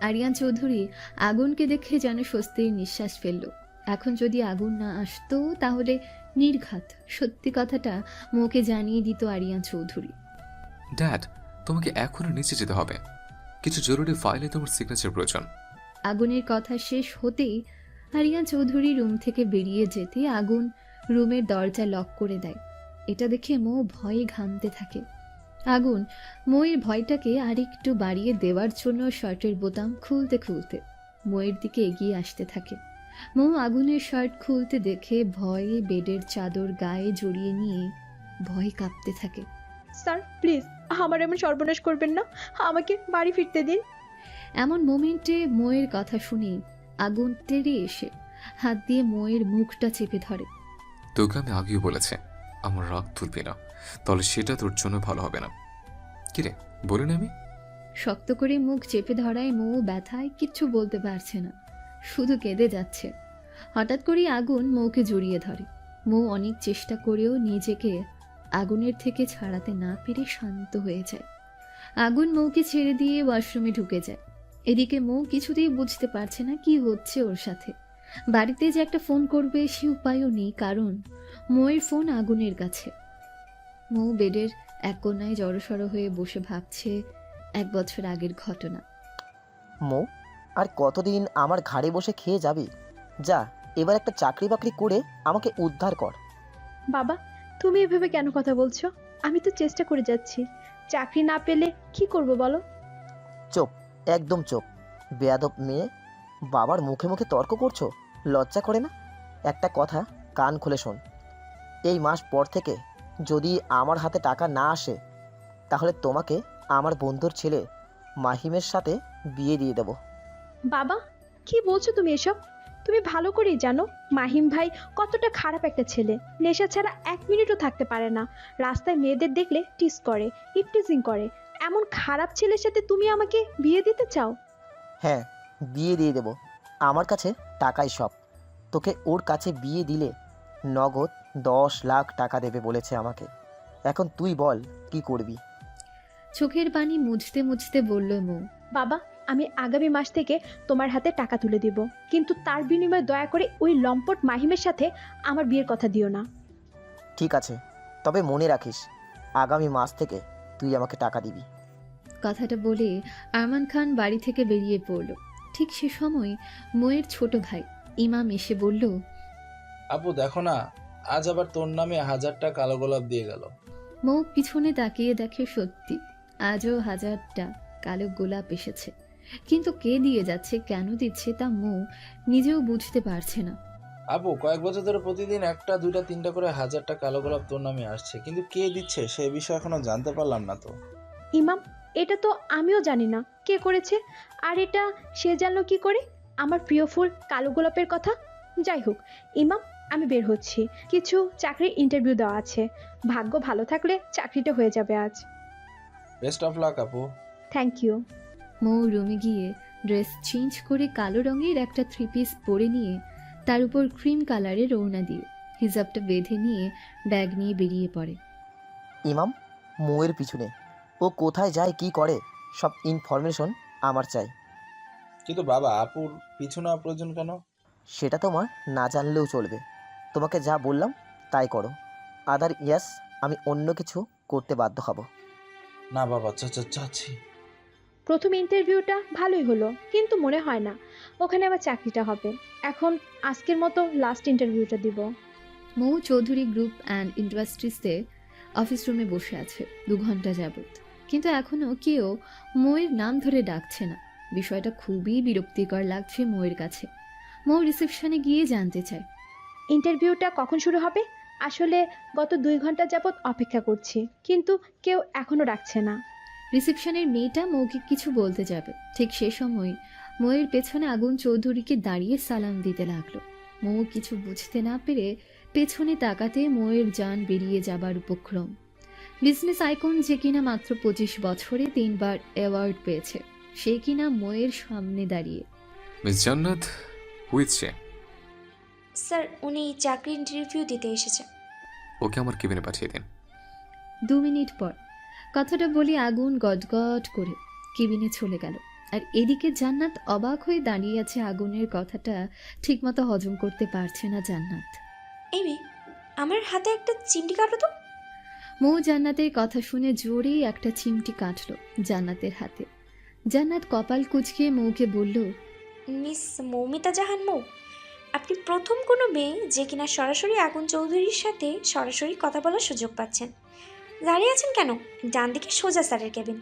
আরিয়ান চৌধুরী আগুনকে দেখে যেন স্বস্তির নিঃশ্বাস ফেলল। এখন যদি আগুন না আসতো তাহলে নির্ঘাত সত্যি কথাটা মৌকে জানিয়ে দিত আরিয়ান চৌধুরী। ড্যাড, তোমাকে এখনই নিচে যেতে হবে, কিছু জরুরি ফাইলে তোমার সিগনেচার প্রয়োজন। আগুনের কথা শেষ হতেই আরিয়ান চৌধুরী রুম থেকে বেরিয়ে যেতে আগুন রুমের দরজা লক করে দেয়। এটা দেখে মৌ ভয়ে ঘামতে থাকে। আগুন মৌয়ের ভয়টাকে আরেকটু বাড়িয়ে দেওয়ার জন্য শার্টের বোতাম খুলতে খুলতে মৌয়ের দিকে এগিয়ে আসতে থাকে। মৌ আগুনের শার্ট খুলতে দেখে ভয়ে বেডের চাদর গায়ে জড়িয়ে নিয়ে ভয় কাঁপতে থাকে। স্যার প্লিজ, আমার এমন সর্বনাশ করবেন না, আমাকে বাড়ি ফিরতে দিন। এমন মোমেন্টে মৌয়ের কথা শুনে আগুন তেড়ে এসে হাত দিয়ে মৌয়ের মুখটা চেপে ধরে। তোকে আমি আগেও বলেছি আমার রাগ তুলবি না, তাহলে সেটা তোর জন্য ভালো হবে না। কিরে বলিনি আমি? শক্ত করে মুখ চেপে ধরায় মৌ ব্যথায় কিচ্ছু বলতে পারছে না, শুধু কেঁদে যাচ্ছে। হঠাৎ করেই আগুন মৌকে জড়িয়ে ধরে। মৌ অনেক চেষ্টা করেও নিজেকে আগুনের থেকে ছাড়াতে না পেরে শান্ত হয়ে যায়। আগুন মৌকে ছেড়ে দিয়ে ওয়াশরুমে ঢুকে যায়। এদিকে মৌ কিছুতেই বুঝতে পারছে না কি হচ্ছে ওর সাথে। বাড়িতে যে একটা ফোন করবে সে উপায়ও নেই, কারণ মৌয়ের ফোন আগুনের কাছে। মৌ বেডের এক কোণায় জড়সড় হয়ে বসে ভাবছে 1 বছর আগের ঘটনা। মৌ, আর কতদিন আমার ঘাড়ে বসে খেয়ে যাবি? যা, এবার একটা চাকরি বাকরি করে আমাকে উদ্ধার কর। বাবা, তুমি এভাবে কেন কথা বলছো? আমি তো চেষ্টা করে যাচ্ছি। চাকরি না পেলে কি করব বলো? চুপ, একদম চুপ। বেয়াদব মেয়ে, বাবার মুখে মুখে তর্ক করছো, লজ্জা করে না? একটা কথা কান খুলে শোন, এই মাস পর থেকে যদি আমার হাতে টাকা না আসে তাহলে তোমাকে আমার বন্ধুর ছেলে মাহিমের সাথে বিয়ে দিয়ে দেব। বাবা, কি বলছো তুমি এসব? তুমি ভালো করেই জানো মাহিম ভাই কতটা খারাপ একটা ছেলে। নেশা ছাড়া 1 মিনিটও থাকতে পারে না। রাস্তায় মেয়েদের দেখলে টিস করে, ইপটিজিং করে। এমন খারাপ ছেলের সাথে তুমি আমাকে বিয়ে দিতে চাও? হ্যাঁ, বিয়ে দিয়ে দেব। আমার কাছে টাকাই সব। তোকে ওর কাছে বিয়ে দিলে নগদ 10 লাখ টাকা দেবে বলেছে আমাকে। এখন তুই বল কি করবি? চোখের পানি মুছতে মুছতে বলল মৌ। বাবা, আমি আগামী মাস থেকে তোমার হাতে টাকা তুলে দিব, কিন্তু তার বিনিময়ে দয়া করে ওই লম্পট মাহিমের সাথে আমার বিয়ের কথা দিও না। ঠিক আছে, তবে মনে রাখিস আগামী মাস থেকে তুই আমাকে টাকা দিবি। কথাটা বলে আরমান খান বাড়ি থেকে বেরিয়ে পড়ল। ঠিক সে সময় মৌয়ের ছোট ভাই ইমাম এসে বলল, আপু দেখো না, আজ আবার তোর নামে 1000টা কালো গোলাপ দিয়ে গেল। মৌ পিছনে তাকিয়ে দেখে সত্যি আজও 1000টা কালো গোলাপ এসেছে, কিন্তু কে দিয়ে যাচ্ছে, কেন দিচ্ছে তা মৌ নিজেও বুঝতে পারছে না। আপু, কয়েক বছর ধরে প্রতিদিন 1টা 2টা 3টা করে 1000টা কালো গোলাপ তোর নামে আসছে, কিন্তু কে দিচ্ছে সে বিষয়ে এখনো জানতে পারলাম না তো। ইমাম, এটা তো আমিও জানি না কে করেছে। আর এটা সে জানলো কি করে, আমার প্রিয় ফুল কালো গোলাপের কথা? যাই হোক ইমাম, আমি বের হচ্ছি। কিছু চাকরির ইন্টারভিউ দেওয়া আছে। ভাগ্য ভালো থাকলে চাকরিটা হয়ে যাবে আজ। বেস্ট অফ লাক আপু। Thank you. মৌ রুমে গিয়ে ড্রেস চেঞ্জ করে কালো রঙের একটা 3 পিস পরে নিয়ে তার উপর ক্রিম কালারের ওড়না দিয়ে হিজাবটা বেঁধে নিয়ে ব্যাগ নিয়ে বেরিয়ে পড়ে। ইমাম, মৌয়ের পিছনে ও কোথায় যায় কি করে সব ইনফরমেশন আমার চাই। কিন্তু বাবা, আপুর পিছু নেওয়া প্রয়োজন কেন? সেটা তোমার না জানলেও চলবে। তোমাকে যা বললাম তাই করো। আদার ইয়াস, আমি অন্য কিছু করতে বাধ্য হব। না বাবা, চাচ্ছি। প্রথম ইন্টারভিউটা ভালোই হলো, কিন্তু মনে হয় না ওখানে আবার চাকরিটা হবে। এখন আজকের মতো লাস্ট ইন্টারভিউটা দিব। মৌ চৌধুরী গ্রুপ অ্যান্ড ইন্ডাস্ট্রিজে অফিস রুমে বসে আছে 2 ঘন্টা যাবত, কিন্তু এখনও কেউ মৌয়ের নাম ধরে ডাকছে না। বিষয়টা খুবই বিরক্তিকর লাগছে মৌয়ের কাছে। মৌ রিসেপশনে গিয়ে জানতে চায়, ইন্টারভিউটা কখন শুরু হবে? আসলে গত 2 ঘন্টা যাবত অপেক্ষা করছি, কিন্তু কেউ এখনো ডাকছে না। রিসেপশনের মেয়েটা মৌকে কিছু বলতে যাবে, ঠিক সে সময় মৌয়ের পেছনে আগুন চৌধুরীকে দাঁড়িয়ে সালাম দিতে লাগলো। মৌ কিছু বুঝতে না পেরে পেছনে তাকাতে মৌয়ের জান বেরিয়ে যাবার উপক্রম। বিজনেস আইকন যে কিনা মাত্র 25 বছরে 3 বার অ্যাওয়ার্ড পেয়েছে, সে কিনা মৌয়ের সামনে দাঁড়িয়ে। মিস জান্নাত, হুইচ সে? স্যার, উনি চাকরির ইন্টারভিউ দিতে এসেছে। ওকে আমার কেবিনে পাঠিয়ে দিন। 2 মিনিট পর কথাটা বলে আগুন গটগট করে কেবিনে চলে গেল। আর এদিকে জান্নাত অবাক হয়ে দাঁড়িয়ে আছে। আগুনের কথাটা ঠিকমতো হজম করতে পারছে না জান্নাত। এই মেয়ে, আমার হাতে একটা চিমটি কাটো তো। মৌ জান্নাতের কথা শুনে জোরেই একটা চিমটি কাটলো জান্নাতের হাতে। জান্নাত কপাল কুঁচকে মৌকে বলল, মিস মৌমিতা জাহান মৌ, আপনি প্রথম কোনো মেয়ে যে কিনা সরাসরি আগুন চৌধুরীর সাথে সরাসরি কথা বলার সুযোগ পাচ্ছেন। দাঁড়িয়ে আছেন কেন? ডান দিকে সোজা স্যারের কেবিন।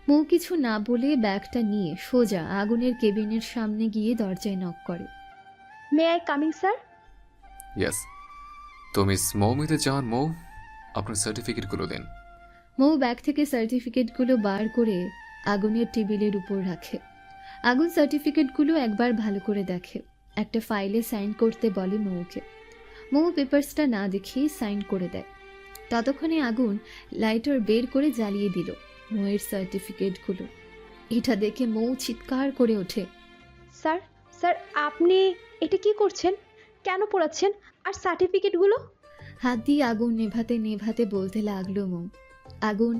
মৌ কিছু না বলে ব্যাগটা নিয়ে সোজা আগুনের কেবিনের সামনে গিয়ে দরজায় নক করে। May I coming sir? Yes. তো মিস মৌমিতা জাহান মৌ, আপনার সার্টিফিকেটগুলো দিন। মৌ ব্যাগ থেকে সার্টিফিকেটগুলো বার করে আগুনের টেবিলের উপর রাখে। আগুন সার্টিফিকেটগুলো একবার ভালো করে দেখে, একটা ফাইলে সাইন করতে বলে মৌকে। মৌ পেপারসটা না দেখেই সাইন করে দেয়। ততক্ষণে আগুন লাইটার বের করে জ্বালিয়ে দিল মৌয়ের সার্টিফিকেটগুলো। এটা দেখে মৌ চিৎকার করে ওঠে, স্যার, স্যার আপনি এটা কি করছেন? কেন পোড়াচ্ছেন? আর সার্টিফিকেটগুলো? হাত দিয়ে আগুন নেভাতে নেভাতে বলতে লাগলো মৌ। আগুন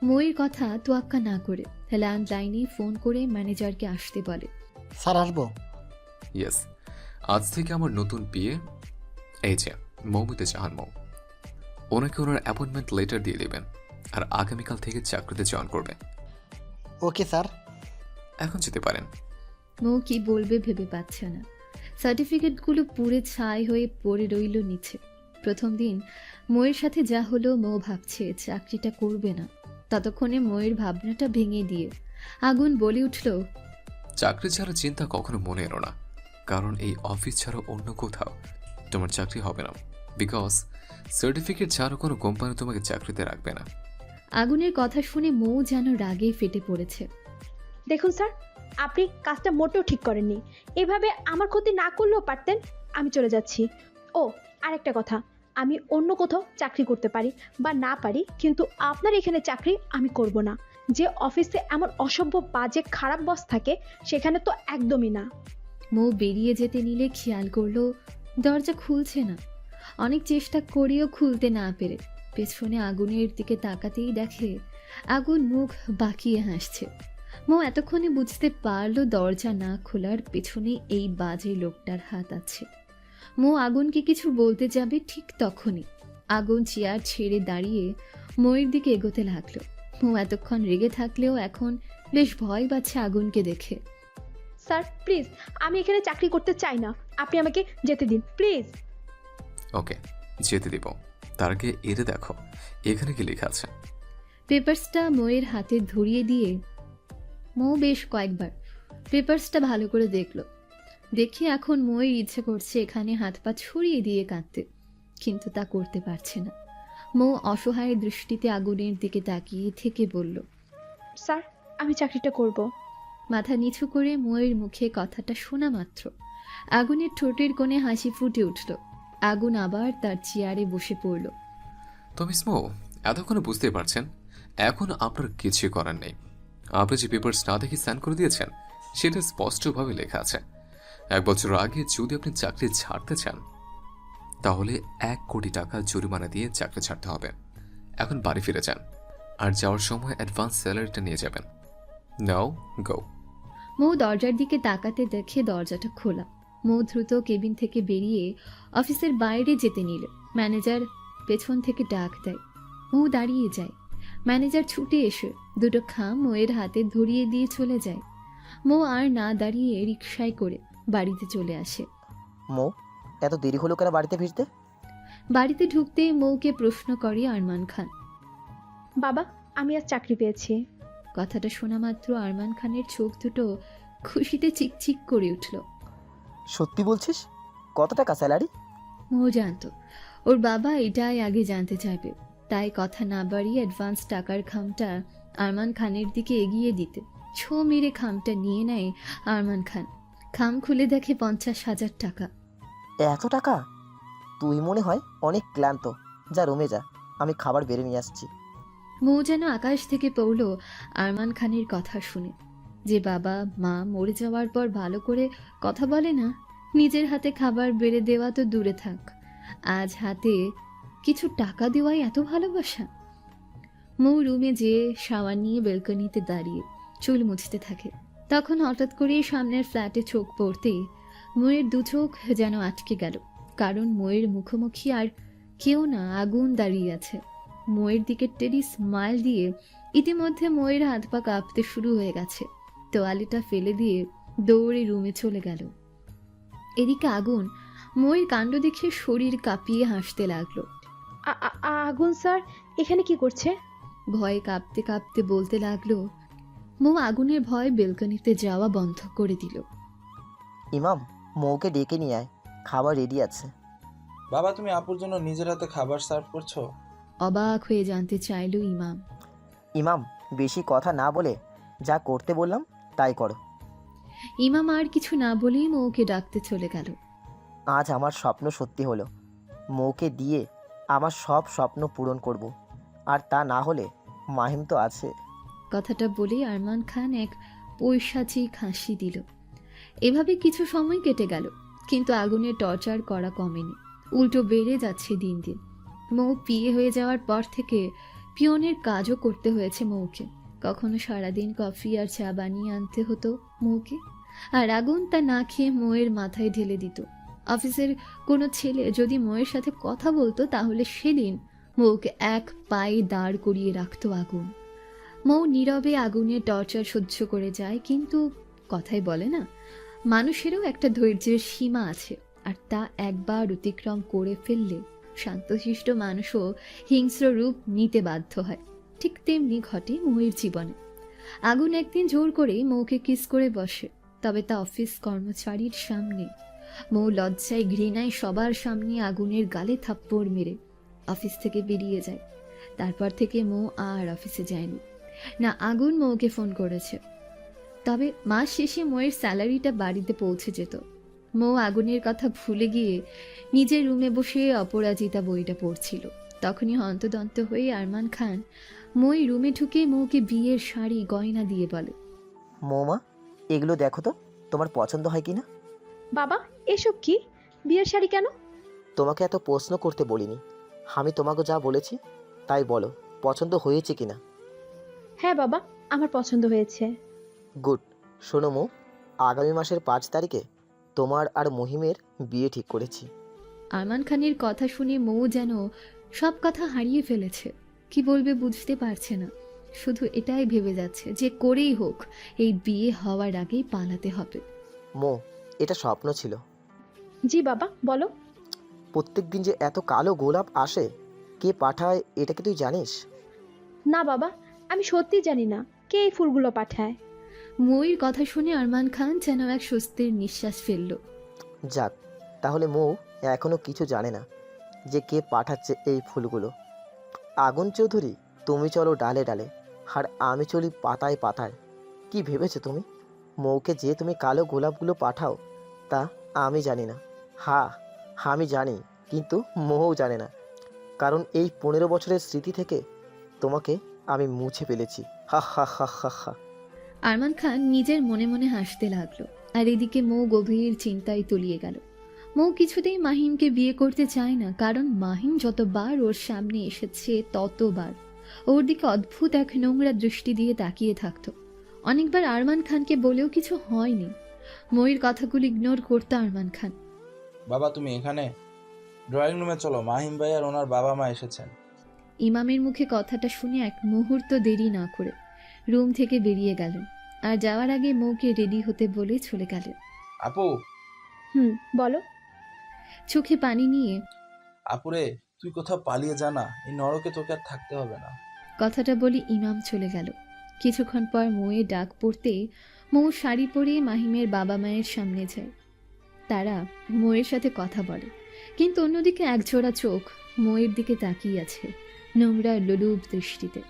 মৌয়ের কথা তোয়াক্কা না করে ল্যান্ডলাইনে ফোন করে ম্যানেজারকে আসতে বলে। স্যার আসবো? ইয়েস, আজ থেকে আমার নতুন বিয়ে এই যে মৌমিতা জাহান মৌ। ওনাকে ওনার অ্যাপয়েন্টমেন্ট লেটার দিয়ে দেবেন আর আগামীকাল থেকে চাকরিতে জয়েন করবে। Okay sir. এখন যেতে পারেন। মৌ কি বলবে ভেবে পাচ্ছে না। সার্টিফিকেটগুলো পুড়ে ছাই হয়ে পড়ে রইল নিচে। প্রথম দিন মৌয়ের সাথে যা হলো, মৌ ভাবছে চাকরিটা করবে না। ততক্ষণে মৌয়ের ভাবনাটা ভেঙে দিয়ে আগুন বলে উঠল, চাকরি ছাড়া চিন্তা কখনো মনে এলো না, কারণ এই অফিস ছাড়া অন্য কোথাও তোমার চাকরি হবে না, বিকজ সার্টিফিকেট ছাড়া কোনো কোম্পানি তোমাকে চাকরিতে রাখবে না। আগুনের কথা শুনে মৌ যেন রাগে ফেটে পড়েছে। দেখুন স্যার, আপনি কাজটা মোটেও ঠিক করেননি। এভাবে আমার ক্ষতি না করলেও পারতেন। আমি চলে যাচ্ছি। ও, আরেকটা কথা, আমি অন্য কোথাও চাকরি করতে পারি বা না পারি, কিন্তু আপনার এখানে চাকরি আমি করব না। যে অফিসে এমন অসভ্য বাজে খারাপ বস থাকে সেখানে তো একদমই না। মৌ বেরিয়ে যেতে নিলে খেয়াল করলো দরজা খুলছে না। অনেক চেষ্টা করেও খুলতে না পেরে পেছনে আগুনের দিকে তাকাতেই দেখে আগুন মুখ বাঁকিয়ে হাসছে। মৌ এতক্ষণে বুঝতে পারলো দরজা না খোলার পেছনে এই বাজে লোকটার হাত আছে। মৌ আগুনকে কিছু বলতে যাবে, ঠিক তখনই আগুন চেয়ার ছেড়ে দাঁড়িয়ে মৌয়ের দিকে এগোতে লাগলো। মৌ এতক্ষণ রেগে থাকলেও এখন বেশ ভয় পাচ্ছে আগুনকে দেখে। স্যার প্লিজ, আমি এখানে চাকরি করতে চাই না। আপনি আমাকে যেতে দিন প্লিজ। ওকে, যেতে দিব। তার আগে এতে দেখো এখানে কি লেখা আছে। পেপারসটা মৌয়ের হাতে ধরিয়ে দিয়ে মৌ বেশ কয়েকবার পেপারসটা ভালো করে দেখলো। দেখে এখন মৌয়ের ইচ্ছে করছে এখানে হাত পা ছড়িয়ে দিয়ে কাঁদতে, কিন্তু তা করতে পারছে না। মৌ অসহায় দৃষ্টিতে আগুনের দিকে তাকিয়ে থেকে বলল, স্যার আমি চাকরিটা করব। মাথা নিচু করে মৌয়ের মুখে কথাটা শোনা মাত্র আগুনের ঠোঁটের কোণে হাসি ফুটে উঠল। আগুন আবার তার চেয়ারে বসে পড়ল। তো মিস মৌ, এতক্ষণে বুঝতে পারছেন এখন আপনার কিছু করার নেই। আপনি যে পেপারস না দেখে সাইন করে দিয়েছেন সেটা স্পষ্টভাবে লেখা আছে 1 বছর আগে যদি আপনি চাকরি ছাড়তে চান তাহলে 1 কোটি টাকা জরিমানা দিয়ে চাকরি ছাড়তে হবে। এখন বাড়ি ফিরে যান আর যাওয়ার সময় অ্যাডভান্স স্যালারিটা নিয়ে যাবেন। নাও গো। মৌ দরজার দিকে তাকাতে দেখে দরজাটা খোলা। মৌ দ্রুত কেবিন থেকে বেরিয়ে অফিসের বাইরে যেতে নিল। ম্যানেজার পেছন থেকে ডাক দেয়। মৌ দাঁড়িয়ে যায়। ম্যানেজার ছুটে এসে দুটো খাম মৌয়ের হাতে ধরিয়ে দিয়ে চলে যায়। মৌ আর না দাঁড়িয়ে রিকশায় করে বাড়িতে চলে আসে। মৌ, এত দেরি হলো কেন বাড়িতে ফিরতে? বাড়িতে ঢুকতে মৌকে প্রশ্ন করে আরমান খান। বাবা, আমি আজ চাকরি পেয়েছি। কথাটা শোনা মাত্র আরমান খানের চোখ দুটো খুশিতে চিকচিক করে উঠল। সত্যি বলছিস? কত টাকা স্যালারি? মৌ জানতো ওর বাবা এটাই আগে জানতে চাইবে, তাই কথা না বাড়িয়ে অ্যাডভান্স টাকার খামটা আরমান খানের দিকে এগিয়ে দিতে ছো মেরে খামটা নিয়ে নেয় আরমান খান। খাম খুলে দেখে 50,000 টাকা। এত টাকা? তুই মনে হয় অনেক ক্লান্ত। যা রুমে যা, আমি খাবার বেড়ে নিয়ে আসছি। মৌ যেন আকাশ থেকে পড়ল আরমান খানের কথা শুনে। যে বাবা মা মরে যাওয়ার পর ভালো করে কথা বলে না, নিজের হাতে খাবার বেড়ে দেওয়া তো দূরে থাক, আজ হাতে কিছু টাকা দেওয়াই এত ভালোবাসা। মৌ রুমে যেয়ে শাওয়ার নিয়ে বেলকনিতে দাঁড়িয়ে চুল মুছতে থাকে। তখন হঠাৎ করে সামনের ফ্ল্যাটে চোখ পড়তেই মৌয়ের 2 চোখ যেন আটকে গেল, কারণ মৌয়ের মুখোমুখি আর কেউ না, আগুন দাঁড়িয়ে আছে। মৌয়ের দিকে টেরি স্মাইল দিয়ে ইতিমধ্যে মৌয়ের হাত পা কাঁপতে শুরু হয়ে গেছে। তোয়ালিটা ফেলে দিয়ে দৌড়ে রুমে চলে গেল। এদিকে আগুন মৌয়ের কাণ্ড দেখে শরীর কাঁপিয়ে হাসতে লাগলো। আগুন স্যার এখানে কি করছে? ভয়ে কাঁপতে কাঁপতে বলতে লাগলো। মৌ আগুনের ভয় বেলকনিতে যাওয়া বন্ধ করে দিল। ইমাম, মৌকে ডেকে নিয়ে আয়, খাবার রেডি আছে। বাবা, তুমি আপুর জন্য নিজের হাতে খাবার সার্ভ করছো? অবাক হয়ে জানতে চাইল ইমাম। ইমাম, বেশি কথা না বলে যা করতে বললাম তাই করো। ইমাম আর কিছু না বলেই মৌকে ডাকতে চলে গেল। আজ আমার স্বপ্ন সত্যি হলো। মৌকে দিয়ে আমার সব স্বপ্ন পূরণ করব, আর তা না হলে মাহিম তো আছে। কথাটা বলে আরমান খান এক পৈশাচিক হাসি দিল। এভাবে কিছু সময় কেটে গেল, কিন্তু আগুনের টর্চার করা কমেনি, উল্টো বেড়ে যাচ্ছে দিন দিন। মৌ বিয়ে হয়ে যাওয়ার পর থেকে পিয়নের কাজও করতে হয়েছে মৌকে। কখনো সারাদিন কফি আর চা বানিয়ে আনতে হতো মৌকে, আর আগুন তা না খেয়ে মৌয়ের মাথায় ঢেলে দিত। অফিসের কোনো ছেলে যদি মৌয়ের সাথে কথা বলতো তাহলে সেদিন মৌকে এক পায়ে দাঁড় করিয়ে রাখতো আগুন। মৌ নীরবে আগুনের টর্চার সহ্য করে যায়, কিন্তু কথাই বলে না, মানুষেরও একটা ধৈর্যের সীমা আছে, আর তা একবার অতিক্রম করে ফেললে শান্তশিষ্ট মানুষও হিংস্র রূপ নিতে বাধ্য হয়। ঠিক তেমনি ঘটে মৌয়ের জীবনে। আগুন একদিন জোর করে মৌকে কিস করে বসে, তবে তা অফিস কর্মচারীর সামনে। মৌ লজ্জায় ঘৃণায় সবার সামনে আগুনের গালে থাপ্পড় মেরে অফিস থেকে বেরিয়ে যায়। তারপর থেকে মৌ আর অফিসে যায়নি, না আগুন মৌকে ফোন করেছে। তবে মাস শেষে মৌয়ের স্যালারিটা বাড়িতে পৌঁছে যেত। মৌ আগুনের কথা ভুলে গিয়ে নিজের রুমে বসে অপরাজিতা বইটা পড়ছিল। তখনই হন্তদন্ত হয়ে আরমান খান মই রুমে ঢুকে মৌকে বিয়ের শাড়ি গয়না দিয়ে বলে, মৌমা, এগুলো দেখো তো তোমার পছন্দ হয় কি না। বাবা, এসব কি? বিয়ের শাড়ি কেন? তোমাকে এত প্রশ্ন করতে বলিনি, আমি তোমাকে যা বলেছি তাই বলো, পছন্দ হয়েছে কিনা। হ্যাঁ বাবা, আমার পছন্দ হয়েছে। গুড। শোনো মৌ, আগামী মাসের 5 তারিখে তোমার আর মহিমের বিয়ে ঠিক করেছি। আরমান খানের কথা শুনে মৌ যেন সব কথা হারিয়ে ফেলেছে। কি বলবে বুঝতে পারছে না, শুধু এটাই ভেবে যাচ্ছে যে করেই হোক এই বিয়ে হওয়ার আগেই পালাতে হবে। মৌ, এটা স্বপ্ন ছিল। জি বাবা, বলো। প্রত্যেক দিন যে এত কালো গোলাপ আসে, কে পাঠায় এটা কি তুই জানিস? না বাবা, আমি সত্যি জানি না কে এই ফুলগুলো পাঠায়। মৌয়ের কথা শুনে আরমান খান যেন এক স্বস্তির নিঃশ্বাস ফেলল। যাক, তাহলে মৌ এখনো কিছু জানে না যে কে পাঠাচ্ছে এই ফুলগুলো। আগুন চৌধুরী, তুমি চলো ডালে ডালে, আর আমি চলি পাতায় পাতায়। কি ভেবেছো তুমি? মৌকে যে তুমি কালো গোলাপগুলো পাঠাও তা আমি জানি না। হ্যাঁ, আমি জানি, কিন্তু মৌ জানে না, কারণ এই 15 বছরের স্মৃতি থেকে তোমাকে আমি মুছে ফেলেছি। হা হা হা হা হা। আরমান খান নিজের মনে মনে হাসতে লাগলো, আর এদিকে মৌ গভীর চিন্তায় তলিয়ে গেল। মৌ কিছুতেই মাহিমকে বিয়ে করতে চায় না, কারণ মাহিম যতবার ওর সামনে এসেছে ততবার ওর দিকে অদ্ভুত এক নোংরা দৃষ্টি দিয়ে তাকিয়ে থাকতো। অনেকবার আরমান খানকে বলেও কিছু হয়নি। মৌয়ের কথাগুলো ইগনোর করতো আরমান খান। বাবা তুমি এখানে? ড্রয়িং রুমে চলো, মাহিম ভাই আর ওনার বাবা মা এসেছেন। ইমামের মুখে কথাটা শুনে এক মুহূর্ত দেরি না করে রুম থেকে বেরিয়ে গেলেন, আর যাওয়ার আগে মৌকে রেডি হতে বলে চলে গেলেন। আপু। বলো। চোখে পানি নিয়ে, আপুরে, তুই কোথাও পালিয়ে যা না, এই নরকে তোকে আর থাকতে হবে না। কথাটা বলে ইমাম চলে গেল। কিছুক্ষণ পর মৌয়ের ডাক পড়তে মৌ শাড়ি পরে মাহিমের বাবা মায়ের সামনে যায়। তারা মৌয়ের সাথে কথা বলে, কিন্তু অন্যদিকে একজোড়া চোখ মৌয়ের দিকে তাকিয়ে আছে নোংরা লোলুপ দৃষ্টিতে।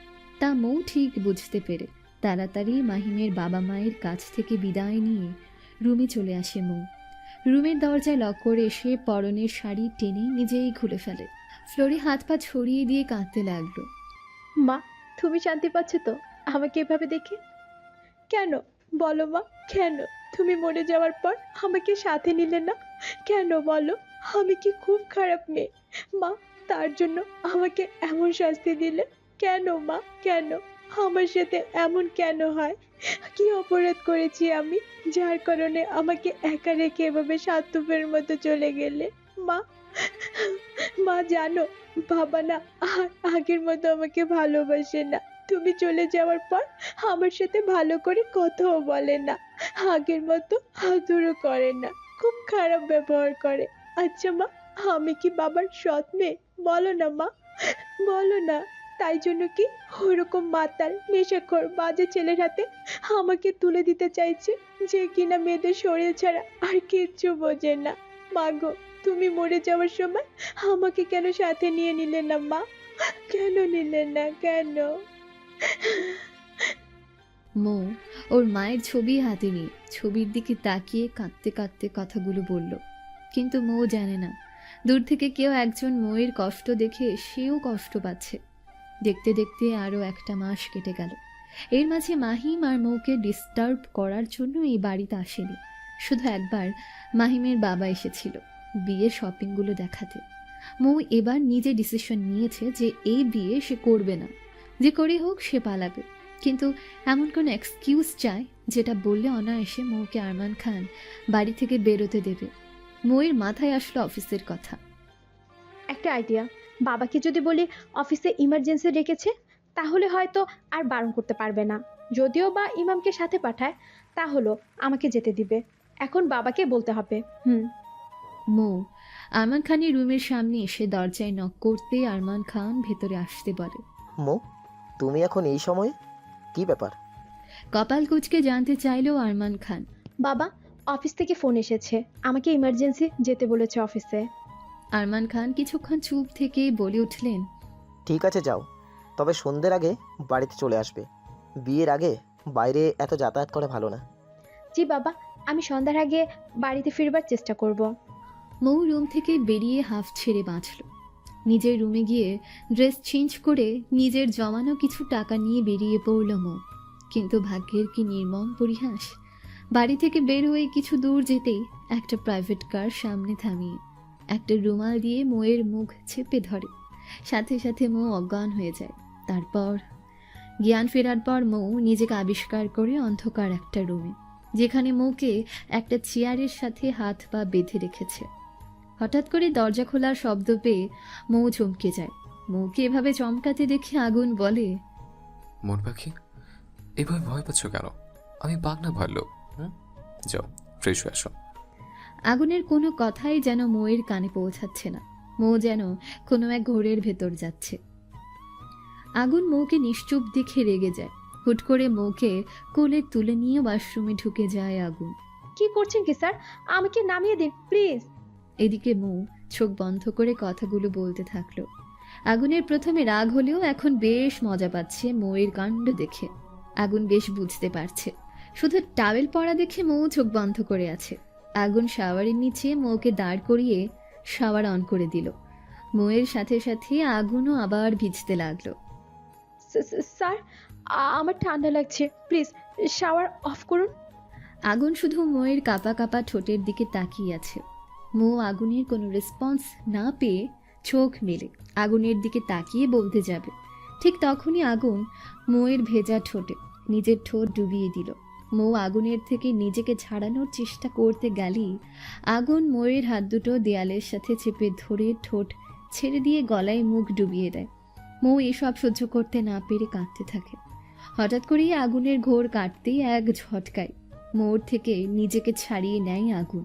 তা মৌ ঠিক বুঝতে পেরে তাড়াতাড়ি মাহিমের বাবা মায়ের কাছ থেকে বিদায় নিয়ে রুমে চলে আসে মৌ। রুমের দরজায় লক করে এসে পরনের শাড়ি টেনে নিজেই খুলে ফেলে। ফ্লোরে হাত পা ছড়িয়ে দিয়ে কাঁদতে লাগলো। মা, তুমি শান্তি পাচ্ছ তো আমাকে এভাবে দেখে? কেন বলো মা, কেন তুমি মরে যাওয়ার পর আমাকে সাথে নিলে না? কেন বলো? আমি কি খুব খারাপ মেয়ে মা? তার জন্য আমাকে এমন শাস্তি দিলে কেন মা? কেন আমার সাথে এমন কেন হয়? কি অপরাধ করেছি আমি, যার কারণে আমাকে একা রেখে এভাবে স্বার্থপরের মতো চলে গেলে? মা, মা জানো, বাবা না আর আগের মতো আমাকে ভালোবাসে না। তুমি চলে যাওয়ার পর আমার সাথে ভালো করে কথাও বলে না, আগের মতো আদরও করে না, খুব খারাপ ব্যবহার করে। আচ্ছা মা, আমি কি বাবার সৎ মেয়ে? বলো না মা, বলো না। তাই জন্য কি ওরকম মাতাল নেশাখোর বাজে ছেলের হাতে আমাকে তুলে দিতে চাইছে, যে কিনা মেয়েদের শরীর ছাড়া আর কিচ্ছু বোঝে না? মা গো, তুমি মরে যাওয়ার সময় আমাকে কেন সাথে নিয়ে নিলে না মা? কেন নিলে না, কেন? মৌ ওর মায়ের ছবি হাতে নিয়ে ছবির দিকে তাকিয়ে কাঁদতে কাঁদতে কথাগুলো বলল। কিন্তু মৌ জানে না, দূর থেকে কেউ একজন মৌয়ের কষ্ট দেখে সেও কষ্ট পাচ্ছে। দেখতে দেখতে আরও একটা মাস কেটে গেল। এর মাঝে মাহিম আর মৌকে ডিস্টার্ব করার জন্য এই বাড়িতে আসেনি। শুধু একবার মাহিমের বাবা এসেছিল বিয়ের শপিংগুলো দেখাতে। মৌ এবার নিজে ডিসিশন নিয়েছে যে এই বিয়ে সে করবে না, যে করে হোক সে পালাবে, কিন্তু এমন কোনো এক্সকিউজ চায় যেটা বললে অনায়াসে মৌকে আরমান খান বাড়ি থেকে বেরোতে দেবে। মৌয়ের মাথায় আসলো অফিসের কথা। একটা আইডিয়া, বাবাকে যদি বলি অফিসে ইমার্জেন্সি রেখেছে, তাহলে হয়তো আর বারণ করতে পারবে না। যদিও বা ইমামকে সাথে পাঠায়, তাহলে আমাকে যেতে দিবে। এখন বাবাকে বলতে হবে। মৌ আরমান খানের রুমের সামনে এসে দরজায় নক করতে আরমান খান ভেতরে আসতে বলে। মৌ, তুমি এখন এই সময়ে? কি ব্যাপার? কপাল কুঁচকে জানতে চাইলেও আরমান খান। বাবা, অফিস থেকে ফোন এসেছে, আমাকে ইমার্জেন্সি যেতে বলেছে অফিসে। আরমান খান কিছুক্ষণ চুপ থেকে বলে উঠলেন, ঠিক আছে যাও, তবে সন্ধ্যের আগে বাড়িতে চলে আসবে। বিয়ের আগে বাইরে এত যাতায়াত করা ভালো না। জি বাবা, আমি সন্ধ্যার আগে বাড়িতে ফিরবার চেষ্টা করব। মৌ রুম থেকে বেরিয়ে হাফ ছেড়ে বাঁচল। নিজের রুমে গিয়ে ড্রেস চেঞ্জ করে নিজের জমানো কিছু টাকা নিয়ে বেরিয়ে পড়ল মৌ। কিন্তু ভাগ্যের কি নির্মম পরিহাস, বাড়ি থেকে বের হয়ে কিছু দূর যেতেই একটা প্রাইভেট কার সামনে থামিয়ে একটা রুমাল দিয়ে মৌয়ের মুখ চেপে ধরে। সাথে সাথে মৌ অজ্ঞান হয়ে যায়। তারপর জ্ঞান ফেরার পর মৌ নিজেকে আবিষ্কার করে অন্ধকার একটা রুমে, যেখানে মৌকে একটা চেয়ারের সাথে হাত পা বেঁধে রেখেছে। হঠাৎ করে দরজা খোলার শব্দ পেয়ে মৌ চমকে যায়। মৌকে এভাবে চমকাতে দেখে আগুন বলে, মন পাখি, এভাবে ভয় পাচ্ছ কেন? আমি বাঘ না ভাল্লুক? যাও ফ্রেশ হয়ে আসো। আগুনের কোনো কথাই যেন মৌয়ের কানে পৌঁছাচ্ছে না। মৌ যেন কোনো এক ঘোরের ভেতর যাচ্ছে। আগুন মৌকে নিশ্চুপ দেখে রেগে যায়। হুট করে মৌকে কোলে তুলে নিয়ে ওয়াশরুমে ঢুকে যায় আগুন। কি করছেন কি স্যার? আমাকে নামিয়ে দিন প্লিজ। এদিকে মৌ চোখ বন্ধ করে কথাগুলো বলতে থাকলো। আগুনের প্রথমে রাগ হলেও এখন বেশ মজা পাচ্ছে মৌয়ের কাণ্ড দেখে। আগুন বেশ বুঝতে পারছে, শুধু টাওয়েল পরা দেখে মৌ চোখ বন্ধ করে আছে। আগুন শাওয়ারের নিচে মৌকে দাঁড় করিয়ে শাওয়ার অন করে দিল। মৌয়ের সাথে সাথে আগুনও আবার ভিজতে লাগলো। স্যার, আমার ঠান্ডা লাগছে, প্লিজ শাওয়ার অফ করুন। আগুন শুধু মৌয়ের কাঁপা কাঁপা ঠোঁটের দিকে তাকিয়ে আছে। মৌ আগুনের কোনো রেসপন্স না পেয়ে চোখ মেলে আগুনের দিকে তাকিয়ে বলতে যাবে, ঠিক তখনই আগুন মৌয়ের ভেজা ঠোঁটে নিজের ঠোঁট ডুবিয়ে দিল। মৌ আগুনের থেকে নিজেকে ছাড়ানোর চেষ্টা করতে গেলেই আগুন মৌয়ের হাত দুটো দেয়ালের সাথে চেপে ধরে ঠোঁট ছেড়ে দিয়ে গলায় মুখ ডুবিয়ে দেয়। মৌ এসব সহ্য করতে না পেরে কাঁদতে থাকে। হঠাৎ করেই আগুনের ঘোর কাটতেই এক ঝটকায় মৌর থেকে নিজেকে ছাড়িয়ে নেয় আগুন।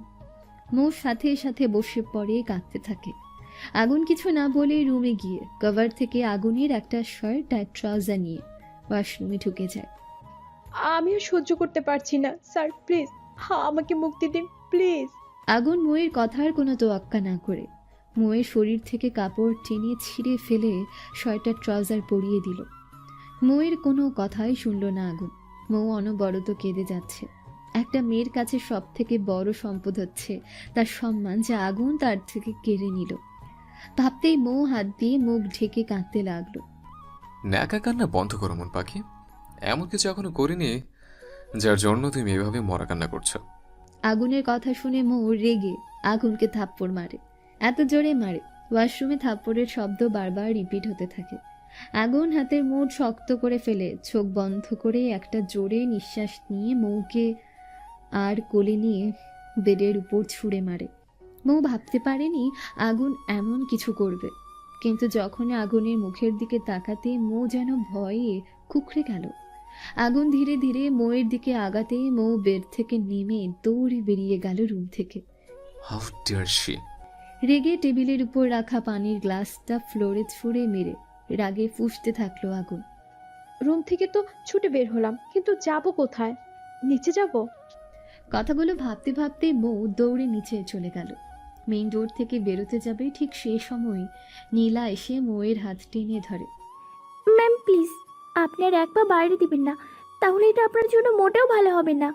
মৌর সাথে সাথে বসে পড়ে কাঁদতে থাকে। আগুন কিছু না বলে রুমে গিয়ে কভার থেকে আগুনের একটা শার্ট আর ট্রাউজার নিয়ে ওয়াশরুমে ঢুকে যায়। আমিও সহ্য করতে পারছি না স্যার, প্লিজ আমাকে মুক্তি দিন প্লিজ। আগুন মৌয়ের কথার কোনো তোয়াক্কা না করে মৌয়ের শরীর থেকে কাপড় টেনে ছিঁড়ে ফেলে শার্ট আর ট্রাউজার পরিয়ে দিল। মৌয়ের কোনো কথাই শুনল না আগুন। মৌ অনবরত কেঁদে যাচ্ছে। একটা মেয়ের কাছে সব থেকে বড় সম্পদ হচ্ছে তার সম্মান, যা আগুন তার থেকে কেড়ে নিল। ভাবতেই মৌ হাত দিয়ে মুখ ঢেকে কাঁদতে লাগলো। ন্যাকা কান্না বন্ধ করো মন পাখি, এমন কিছু এখনো করিনি যার জন্য তুমি এভাবে মরা কান্না করছো। আগুনের কথা শুনে মৌ রেগে আগুনকে থাপ্পড় মারে, এত জোরে মারে ওয়াশরুমে থাপ্পড়ের শব্দ বারবার রিপিট হতে থাকে। আগুন হাতের মুঠ শক্ত করে ফেলে চোখ বন্ধ করে একটা জোরে নিঃশ্বাস নিয়ে মৌকে আর কোলে নিয়ে বেডের উপর ছুঁড়ে মারে। মৌ ভাবতে পারেনি আগুন এমন কিছু করবে, কিন্তু যখন আগুনের মুখের দিকে তাকাতে মৌ যেন ভয়ে কুঁকড়ে গেল। আগুন ধীরে ধীরে মৌয়ের দিকে আগাতে মৌ বেড থেকে নেমে দৌড়ে বেরিয়ে গেল রুম থেকে। How dare she! রেগে টেবিলের উপর রাখা পানির গ্লাসটা ফ্লোরে ছুঁড়ে মেরে রাগে ফুঁসতে থাকলো আগুন। রুম থেকে তো ছুটে বের হলাম, কিন্তু যাব কোথায়? নিচে যাব? কথাগুলো ভাবতে ভাবতে মৌ দৌড়ে নিচে চলে গেল। মেইন ডোর থেকে বেরোতে যাবে, ঠিক সেই সময় নীলা এসে মৌয়ের হাত টেনে ধরে। ম্যাম প্লিজ, আপনি আর এক পা বাইরে দিবেন না, তাহলে এটা আপনার জন্য মোটেও ভালো হবে না।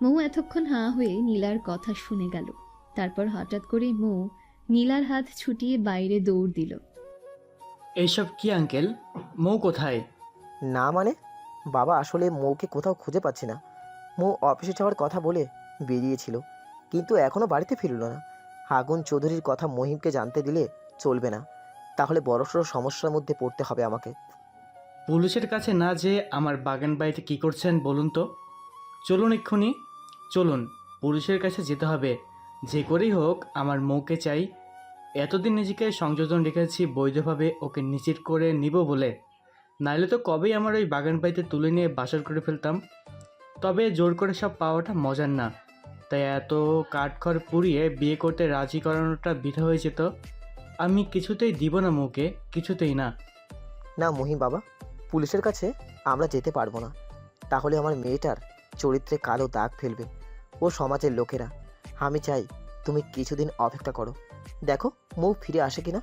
মৌ এতক্ষণ হাঁ হয়ে নীলার কথা শুনে গেল। তারপর হঠাৎ করে মৌ নীলার হাত ছুটিয়ে বাইরে দৌড় দিল। এইসব কি আঙ্কেল? মৌ কোথায়? না মানে, বাবা আসলে মৌকে কোথাও খুঁজে পাচ্ছি না। মৌ অফিসে যাওয়ার কথা বলে বেরিয়েছিল, কিন্তু এখনও বাড়িতে ফিরল না। আগুন চৌধুরীর কথা মহিমকে জানতে দিলে চলবে না, তাহলে বড়সড় সমস্যার মধ্যে পড়তে হবে আমাকে। পুলিশের কাছে না যে আমার বাগান বাড়িতে কী করছেন বলুন তো। চলুন এক্ষুনি, চলুন, পুলিশের কাছে যেতে হবে। যে করেই হোক আমার মৌকে চাই। এতদিন নিজেকে সংযোজন রেখেছি বৈধভাবে ওকে নিশ্চিত করে নিব বলে, নাইলে তো কবেই আমার ওই বাগান বাড়িতে তুলে নিয়ে বাসর করে ফেলতাম। তবে জোর করে সব পাওয়াটা মজার না, তাই এত কাঠখড় পুড়িয়ে বিয়ে করতে রাজি করানোটা বৃথা হয়ে যেত। আমি কিছুতেই দিব না মৌকে, কিছুতেই না। না মহিম বাবা, পুলিশের কাছে আমরা যেতে পারবো না। তাহলে আমার মেয়েটার চরিত্রে কালো দাগ ফেলবে ও সমাজের লোকেরা। আমি চাই তুমি কিছুদিন অপেক্ষা করো, দেখো মৌ ফিরে আসে কিনা।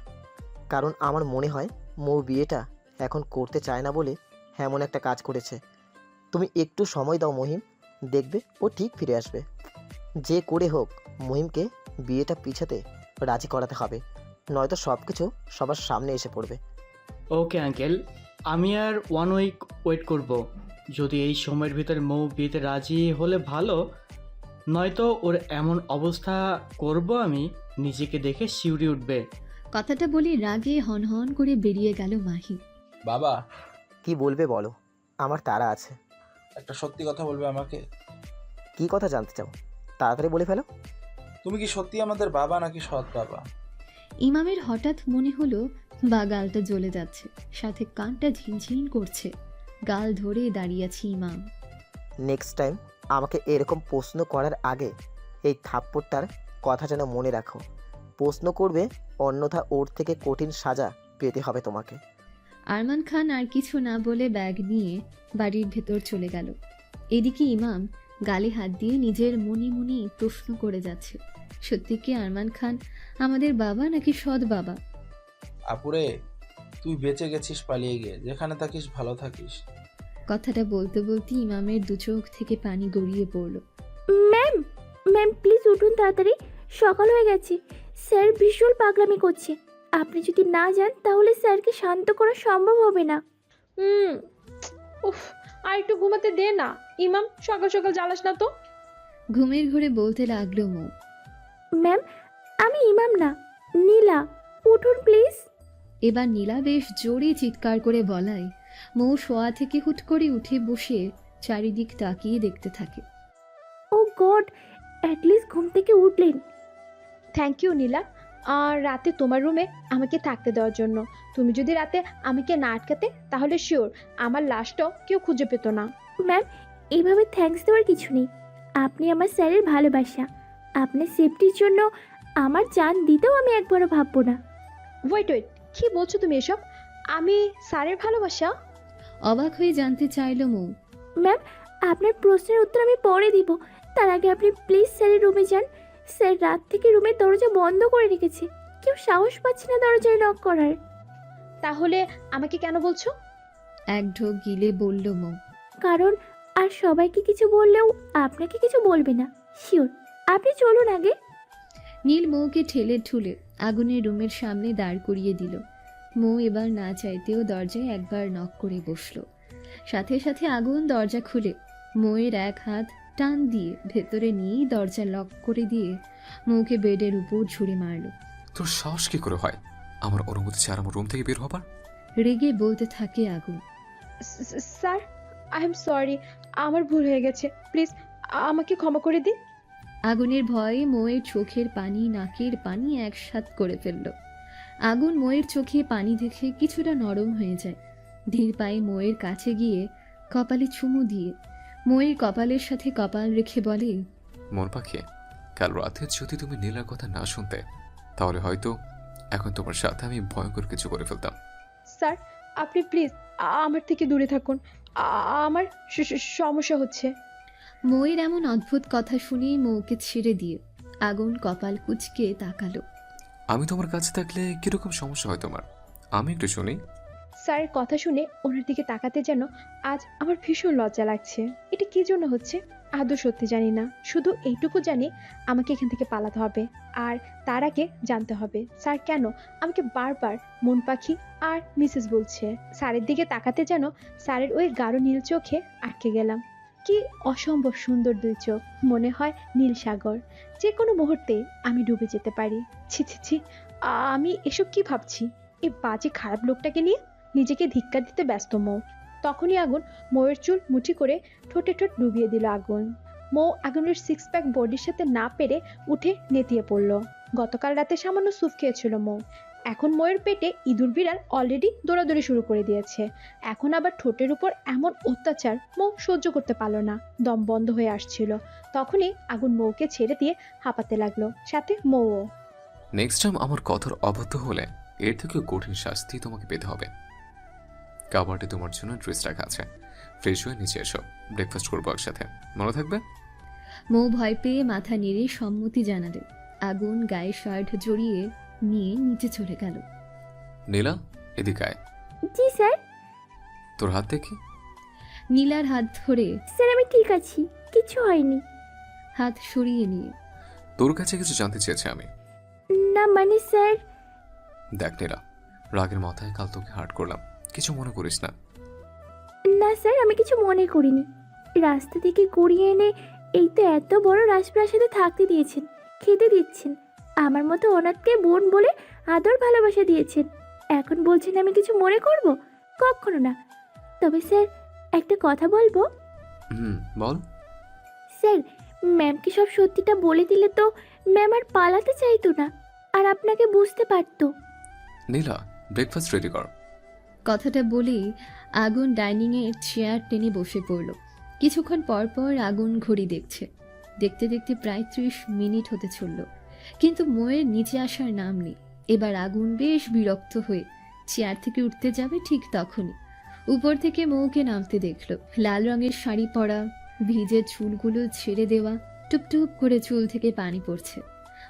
কারণ আমার মনে হয় মৌ বিয়েটা এখন করতে চায় না বলে এমন একটা কাজ করেছে। তুমি একটু সময় দাও মহিম, দেখবে ও ঠিক ফিরে আসবে। যে করে হোক মহিমকে বিয়েটা পিছাতে রাজি করাতে হবে, নয়তো সব কিছু সবার সামনে এসে পড়বে। ওকে আঙ্কেল, আমি আর 1 উইক ওয়েট করব। যদি এই সময়ের ভিতরে মৌ বিয়েতে রাজি হলে ভালো, নয়তো ওর এমন অবস্থা করব আমি নিজেকে দেখে শিউরে উঠবে। কথাটা বলে রাগে হনহন করে বেরিয়ে গেল মাহি। বাবা, কি বলবে বলো, আমার তাড়া আছে। একটা সত্যি কথা বলবে আমাকে? কি কথা জানতে চাও, তাড়াতাড়ি বলে ফেলো। তুমি কি সত্যি আমাদের বাবা নাকি সৎ বাবা? ইমামের হঠাৎ মনে হলো বা গালটা জ্বলে যাচ্ছে, সাথে কানটা ঝিনঝিন করছে। গাল ধরে দাঁড়িয়ে আছে ইমাম। নেক্সট টাইম আমাকে এরকম প্রশ্ন করার আগে এই থাপ্পড়টার কথা যেন মনে রাখো। প্রশ্ন করবে, অন্যথা ওর থেকে কঠিন সাজা পেতে হবে তোমাকে। আরমান খান আর কিছু না বলে ব্যাগ নিয়ে বাড়ির ভেতর চলে গেল। এদিকে ইমাম গালে হাত দিয়ে নিজের মনে মনে প্রশ্ন করে যাচ্ছে, সত্যি কি আরমান খান আমাদের বাবা নাকি সৎ বাবা? আপুরে, তুই বেঁচে গেছিস পালিয়ে গিয়ে, যেখানে থাকিস ভালো থাকিস। কথাটা বলতে বলতে ইমামের দু চোখ থেকে পানি গড়িয়ে পড়ল। ম্যাম, ম্যাম প্লিজ উঠুন তাড়াতাড়ি, সকাল হয়ে গেছে। স্যার ভীষণ পাগলামি করছে। আপনি যদি না যান তাহলে স্যারকে শান্ত করা সম্ভব হবে না। উফ, আর একটু ঘুমাতে দে না ইমাম, সকাল সকাল জ্বালাস না তো। ঘুমের ঘরে বলতে লাগলো মৌ। ম্যাম, আমি ইমাম না, নীলা, উঠুন প্লিজ। এবার নীলা বেশ জোরে চিৎকার করে বলায় মৌ শোয়া থেকে হুট করে উঠে বসে চারিদিক তাকিয়ে দেখতে থাকে। ও গড, অ্যাটলিস্ট ঘুম থেকে উঠলেন। থ্যাংক ইউ নীলা, আর রাতে তোমার রুমে আমাকে থাকতে দেওয়ার জন্য। তুমি যদি রাতে আমাকে না আটকাতে তাহলে শিওর আমার লাশটাও কেউ খুঁজে পেত না। ম্যাম, এইভাবে থ্যাঙ্কস দেওয়ার কিছু নেই। আপনি আমার স্যারের ভালোবাসা। আপনার সেফটির জন্য আমার জান দিতেও আমি একবারও ভাববো না। ওয়েট, কি বলছো তুমি এসব? আমি স্যারের ভালোবাসা? অবাক হয়ে জানতে চাইল মৌ। ম্যাম, আপনার প্রশ্নের উত্তর আমি পরে দিব, তার আগে আপনি প্লিজ স্যারের রুমে যান। স্যার রাত থেকে রুমের দরজা বন্ধ করে রেখেছে, কেউ সাহস পাচ্ছে না দরজায় নক করার। তাহলে আমাকে কেন বলছো? এক ঢোক গিলে বলল মৌ। কারণ আর সবাইকে কিছু বললেও আপনাকে কিছু বলবে না, শিওর। আপনি চলুন আগে। নীল মৌকে ঠেলে ঠুলে আগুনের রুমের সামনে দাঁড় করিয়ে দিল। মৌ এবার না চাইতেও দরজায় একবার নক করে বসলো। সাথে সাথে আগুন দরজা খুলে মৌয়ের এক হাত টান দিয়ে ভেতরে নিয়েই দরজা লক করে দিয়ে মৌকে বেডের উপর ঝুড়ে মারল। তোর সাহস কি করে হয় আমার অনুমতি ছাড়া আমার রুম থেকে বের হবার? রেগে বলতে থাকে আগুন। স্যার, আই এম সরি, আমার ভুল হয়ে গেছে, প্লিজ আমাকে ক্ষমা করে দিন। আগুনের ভয়ে মৌয়ের চোখের পানি নাকের পানি একসাথ করে ফেলল। আগুন মৌয়ের চোখে পানি দেখে কিছুটা নরম হয়ে যায়। ধীর পায়ে মৌয়ের কাছে গিয়ে কপালে চুমু দিয়ে মৌয়ের কপালের সাথে কপাল রেখে বলে, মন পাখি, কাল রাতে যদি তুমি নীলার কথা না শুনতে তাহলে হয়তো এখন তোমার সাথে আমি ভয়ঙ্কর কিছু করে ফেলতাম। স্যার, আপনি প্লিজ আমার থেকে দূরে থাকুন, আমার সমস্যা হচ্ছে। মৌয়ের এমন অদ্ভুত কথা শুনে মৌকে ছেড়ে দিয়ে আগুন কপাল কুঁচকে তাকালো। আমি তোমার কাছে থাকলে কিরকম সমস্যা হয় তোমার, আমি একটু শুনি। স্যারের কথা শুনে ওনার দিকে তাকাতে যেন আজ আমার ভীষণ লজ্জা লাগছে। এটা কি জন্য হচ্ছে আদৌ সত্যি জানি না, শুধু এইটুকু জানি আমাকে এখান থেকে পালাতে হবে। আর তার আগে জানতে হবে স্যার কেন আমাকে বারবার মন পাখি আর মিসেস বলছে। স্যারের দিকে তাকাতে যেন স্যারের ওই গাঢ় নীল চোখে আটকে গেলাম। কি অসম্ভব সুন্দর দুই চোখ, মনে হয় নীল সাগর, যে কোনো মুহূর্তে আমি ডুবে যেতে পারি। ছি ছি ছি, আমি এসব কি ভাবছি? এই বাজে খারাপ লোকটাকে নিয়ে নিজেকে ধিক্কার দিতে ব্যস্ত মৌ। তখনই আগুন মৌয়ের চুল মুঠি করে ঠোঁটে ঠোঁট ডুবিয়ে দিল আগুন। মৌ আগুনের সিক্স প্যাক বডির সাথে না পেরে উঠে নেতিয়ে পড়ল। গতকাল রাতে সামান্য স্যুপ খেয়েছিল মৌ, এখন মৌয়ের পেটে ইঁদুর বিড়াল অলরেডি দৌড়াদৌড়ি শুরু করে দিয়েছে। এখন আবার ঠোঁটের উপর এমন অত্যাচার মৌ সহ্য করতে পারল না, দম বন্ধ হয়ে আসছিল। তখনই আগুন মৌকে ছেড়ে দিয়ে হাঁপাতে লাগলো, সাথে মৌও। নেক্সট টাইম আমার কথার অবাধ্য হলে এর থেকেও কঠিন শাস্তি তোমাকে পেতে হবে। কাবার্ডে তোমার জন্য ড্রেস রাখা আছে, ফ্রেশ হয়ে নিচে এসো, ব্রেকফাস্ট করবো একসাথে, মনে থাকবে? মৌ ভয় পেয়ে মাথা নেড়ে সম্মতি জানালে। আগুন গায়ে শার্ট জড়িয়ে নিয়ে নিচে চলে গেল। নীলা, এদিকে আয়। জি স্যার। তোর হাত দেখি। নীলার হাত ধরে স্যার আমি ঠিক আছি, কিছু হয়নি। হাত সরিয়ে নিয়ে তোর কাছে কিছু জানতে চেয়েছি আমি। না মানে স্যার। দেখ নীলা, রাগের মাথায় কাল তোকে হার্ট করলাম, কিছু মনে করিস না। না স্যার, আমি কিছু মনে করিনি। রাস্তা থেকে কুড়িয়ে এনে এই তো এত বড় রাজপ্রাসাদে থাকতে দিয়েছেন, খেতে দিচ্ছেন, আমার মতো অনাথকে বোন বলে আদর ভালোবাসা দিয়েছেন। এখন বলছেন আমি কিছু মনে করব? কখনো না। তবে স্যার একটা কথা বলবো। বল। স্যার, ম্যামকে সব সত্যিটা বলে দিলে তো ম্যাম আর পালাতে চাইতো না, আর আপনাকে বুঝতে পারতো। নীলা, ব্রেকফাস্ট রেডি কর। কথাটা বলেই আগুন ডাইনিংয়ের চেয়ার টেনে বসে পড়ল। কিছুক্ষণ পর পর আগুন ঘড়ি দেখছে। দেখতে দেখতে প্রায় 30 মিনিট হতে চলল, কিন্তু মৌয়ের নিচে আসার নাম নেই। এবার আগুন বেশ বিরক্ত হয়ে চেয়ার থেকে উঠতে যাবে, ঠিক তখনই উপর থেকে মৌকে নামতে দেখল। লাল রঙের শাড়ি পরা, ভিজে চুলগুলো ছেড়ে দেওয়া, টুপটুপ করে চুল থেকে পানি পড়ছে।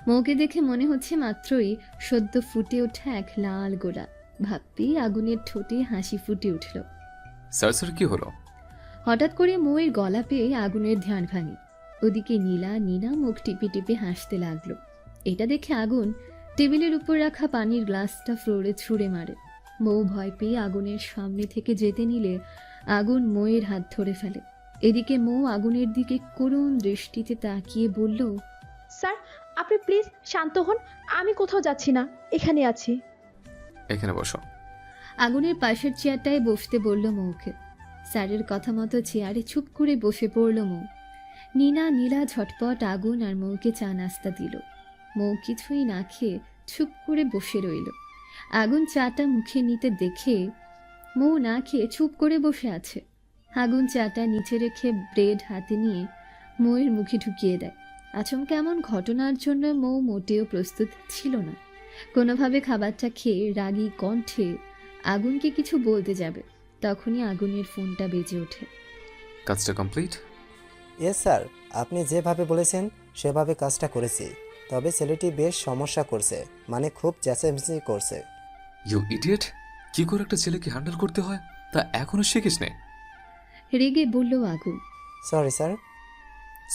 মৌকে দেখে মনে হচ্ছে মাত্রই সদ্য ফুটে ওঠা এক লাল গোলাপ। ভাবতেই আগুনের ঠোঁটে হাসি ফুটে উঠল। স্যার কি হলো? হঠাৎ করে মৌয়ের গলা পেয়ে আগুনের ধ্যান ভাঙে। ওদিকে নীনা মুখ টিপে টিপে হাসতে লাগলো। এটা দেখে আগুন টেবিলের উপর রাখা পানির গ্লাসটা ফ্লোরে ছুঁড়ে মারে। মৌ ভয় পেয়ে আগুনের সামনে থেকে যেতে নিলে আগুন মৌয়ের হাত ধরে ফেলে। এদিকে মৌ আগুনের দিকে করুণ দৃষ্টিতে তাকিয়ে বলল, স্যার আপনি প্লিজ শান্ত হন, আমি কোথাও যাচ্ছি না, এখানে আছি। এখানে বসো। আগুনের পাশের চেয়ারটায় বসতে বলল মৌকে। স্যারের কথা মতো চেয়ারে চুপ করে বসে পড়ল মৌ। নীলা ঝটপট আগুন আর মৌকে চা নাস্তা দিল। মৌ কিছুই না খেয়ে চুপ করে বসে রইল। আগুন চাটা মুখে নিতে দেখে মৌ না খেয়ে চুপ করে বসে আছে। আগুন চাটা নিচে রেখে ব্রেড হাতে নিয়ে মৌয়ের মুখে ঢুকিয়ে দেয়। আচমকা এমন ঘটনার জন্য মৌ মোটেও প্রস্তুত ছিল না। কোনোভাবে খাবারটা খেয়ে রাগী কণ্ঠে আগুনকে কিছু বলতে যাবে, তখনই আগুনের ফোনটা বেজে ওঠে। কাজটা কমপ্লিট? ইয়েস স্যার, আপনি যেভাবে বলেছেন সেভাবে কাজটা করেছি। তবে ছেলেটি বেশ সমস্যা করছে, মানে খুব চেঁচামেচি করছে। ইউ ইডিয়েট, কি করে একটা ছেলেকে হ্যান্ডেল করতে হয় তা এখনো শিখিস নে? রেগে বলল আগুন। Sorry sir.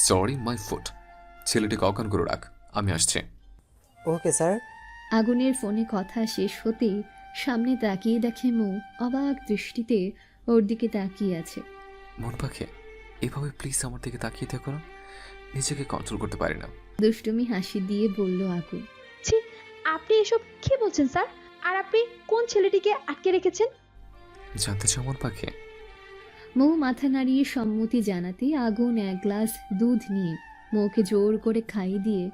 Sorry my foot. ছেলেটিকে অজ্ঞান করে রাখ, আমি আসছি। Okay sir. আগুনের ফোনে কথা শেষ হতেই সামনে তাকিয়ে দেখে মৌ অবাক দৃষ্টিতে ওর দিকে তাকিয়ে আছে। মন পাখি, এভাবে প্লিজ আমার দিকে তাকিয়ে দেখো না, নিজেকে কন্ট্রোল করতে পারি না। দুষ্টুমি হাসি দিয়ে বলল আগুন। ছি, আপনি এসব কি বলছেন স্যার? আর আপনি কোন ছেলেটিকে আটকে রেখেছেন? জানতে চাও মন পাখি? মৌ মাথা নাড়িয়ে সম্মতি জানাতে আগুন এক গ্লাস দুধ নিয়ে মৌকে জোর করে খাইয়ে দিয়ে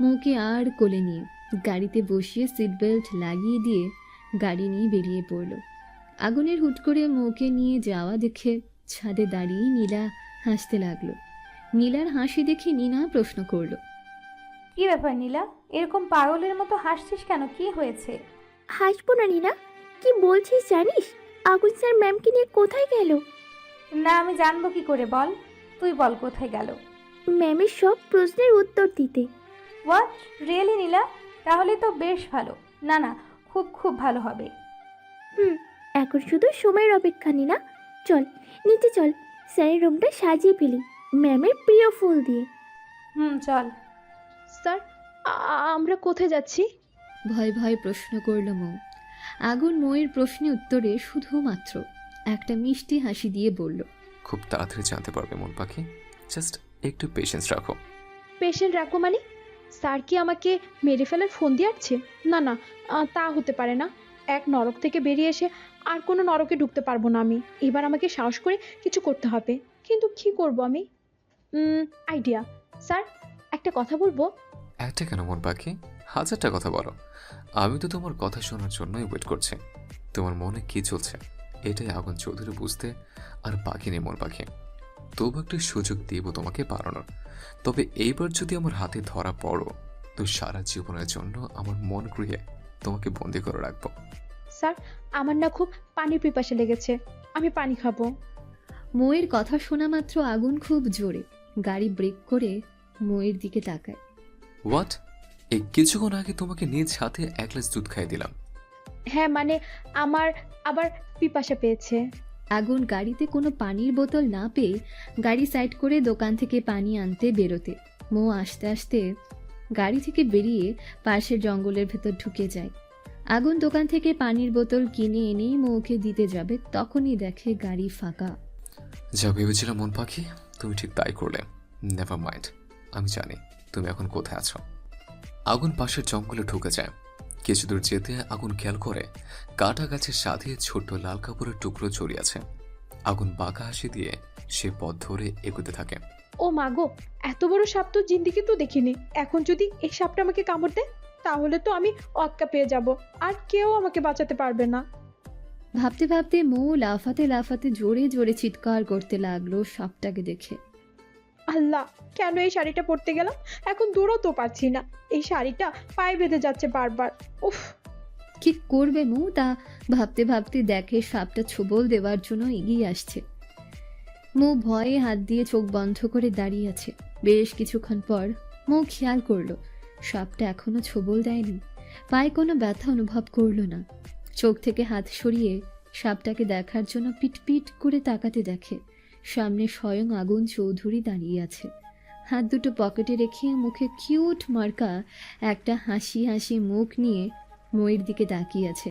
মৌকে আর কোলে নিয়ে গাড়িতে বসিয়ে সিট বেল্ট লাগিয়ে দিয়ে গাড়ি নিয়ে বেরিয়ে পড়ল। আগুনের হুট করে মৌকে নিয়ে যাওয়া দেখে ছাদে দাঁড়িয়ে নীলা হাসতে লাগলো। নীলার হাসি দেখে নীনা প্রশ্ন করলো, কি ব্যাপার নীলা, এরকম পাগলের মতো হাসছিস কেন, কি হয়েছে? হাসবো না নীনা, কি বলছিস জানিস? আগুন স্যার ম্যামকে নিয়ে কোথায় গেল? না আমি জানবো কি করে, বল, তুই বল কোথায় গেল। ম্যামের সব প্রশ্নের উত্তর দিতে। হোয়াট, রিয়েলি নীলা? তাহলে তো বেশ ভালো। না না, খুব খুব ভালো হবে। এখন শুধু সময়ের অপেক্ষা নীনা। চল নিচে চল, স্যারের রুমটা সাজিয়ে ফেলি ম্যামের প্রিয় ফুল দিয়ে। চল। স্যার আমরা কোথায় যাচ্ছি? ভয় ভয় প্রশ্ন করল মৌ। আগুন মৌয়ের প্রশ্নে উত্তরে শুধুমাত্র একটা মিষ্টি হাসি দিয়ে বলল, খুব তাড়াতাড়ি জানতে পারবে মন পাখি, জাস্ট একটু পেশেন্স রাখো। পেশেন্ট রাখো মানে? স্যার কি আমাকে মেরে ফেলার ফোন দিয়ে আসছে? না না, তা হতে পারে না। এক নরক থেকে বেরিয়ে এসে আর কোনো নরকে ঢুকতে পারবো না আমি। এবার আমাকে সাহস করে কিছু করতে হবে। কিন্তু কি করব আমি? আইডিয়া। স্যার, একটা কথা বলবো। একটা কেন মন পাখি, হাজারটা কথা বলো। আমি তো তোমার কথা শোনার জন্যই ওয়েট করছি। তোমার মনে কি চলছে এটাই আগুন চৌধুরী বুঝতে আর বাকি নেই মন পাখি। তবু একটা সুযোগ দিব তোমাকে পারানোর। তবে এইবার যদি আমার হাতে ধরা পড়ো তো সারা জীবনের জন্য আমার মন গৃহে তোমাকে বন্দি করে রাখবো। স্যার, আমার না খুব পানির পিপাসা লেগেছে, আমি পানি খাবো। মৌয়ের কথা শোনা মাত্র আগুন খুব জোরে গাড়ি ব্রেক করে মৌয়ের দিকে তাকায়। হোয়াট? এই কিছুক্ষণ আগে তোমাকে নিজ হাতে এক গ্লাস দুধ খাইয়ে দিলাম। হ্যাঁ মানে আমার আবার পিপাসা পেয়েছে। আগুন গাড়িতে কোনো পানির বোতল না পেয়ে গাড়ি সাইড করে দোকান থেকে পানি আনতে বেরোতে মৌ আস্তে আস্তে গাড়ি থেকে বেরিয়ে পাশের জঙ্গলের ভেতর ঢুকে যায়। আগুন দোকান থেকে পানির বোতল কিনে এনে মৌকে দিতে যাবে, তখনই দেখে গাড়ি ফাঁকা। যা ভেবেছিলাম মন পাখি তুমি ঠিক তাই করলে। নেভার মাইন্ড, আমি জানি তুমি এখন কোথায় আছো। আগুন পাশের জঙ্গলে ঢুকে যায়। কিছু দূর যেতে আগুন খেয়াল করে কাটা গাছের সাথে ছোট্ট লাল কাপড়ের টুকরো জড়িয়ে আছে। আগুন বাঁকা হাসি দিয়ে সে পথ ধরে এগোতে থাকে। ও মাগো, এত বড় সাপ তো জিন্দিগি তো দেখিনি। এখন যদি এই সাপটা আমাকে কামড় দেয় তাহলে তো আমি অক্কা পেয়ে যাব, আর কেউ আমাকে বাঁচাতে পারবে না। ভাবতে ভাবতে মৌ লাফাতে লাফাতে জোরে জোরে চিৎকার করতে লাগলো সাপটাকে দেখে। আল্লাহ, কেন এই শাড়িটা পরতে গেলাম? এখন দৌড়াতেও পারছি না, এই শাড়িটা পায়ে বেঁধে যাচ্ছে বারবার। উফ, কি করবে মৌ তা ভাবতে ভাবতে দেখে সাপটা ছোবল দেওয়ার জন্য এগিয়ে আসছে। মৌ ভয়ে হাত দিয়ে চোখ বন্ধ করে দাঁড়িয়ে আছে। বেশ কিছুক্ষণ পর মৌ খেয়াল করলো সাপটা এখনো ছোবল দেয়নি। পায়ে কোনো ব্যথা অনুভব করলো না। চোখ থেকে হাত সরিয়ে সাপটাকে দেখার জন্য পিটপিট করে তাকাতে দেখে সামনে স্বয়ং আগুন চৌধুরী দাঁড়িয়ে আছে। হাত দুটো পকেটে রেখে মুখে কিউট মার্কা একটা হাসি হাসি মুখ নিয়ে মৌয়ের দিকে তাকিয়ে আছে।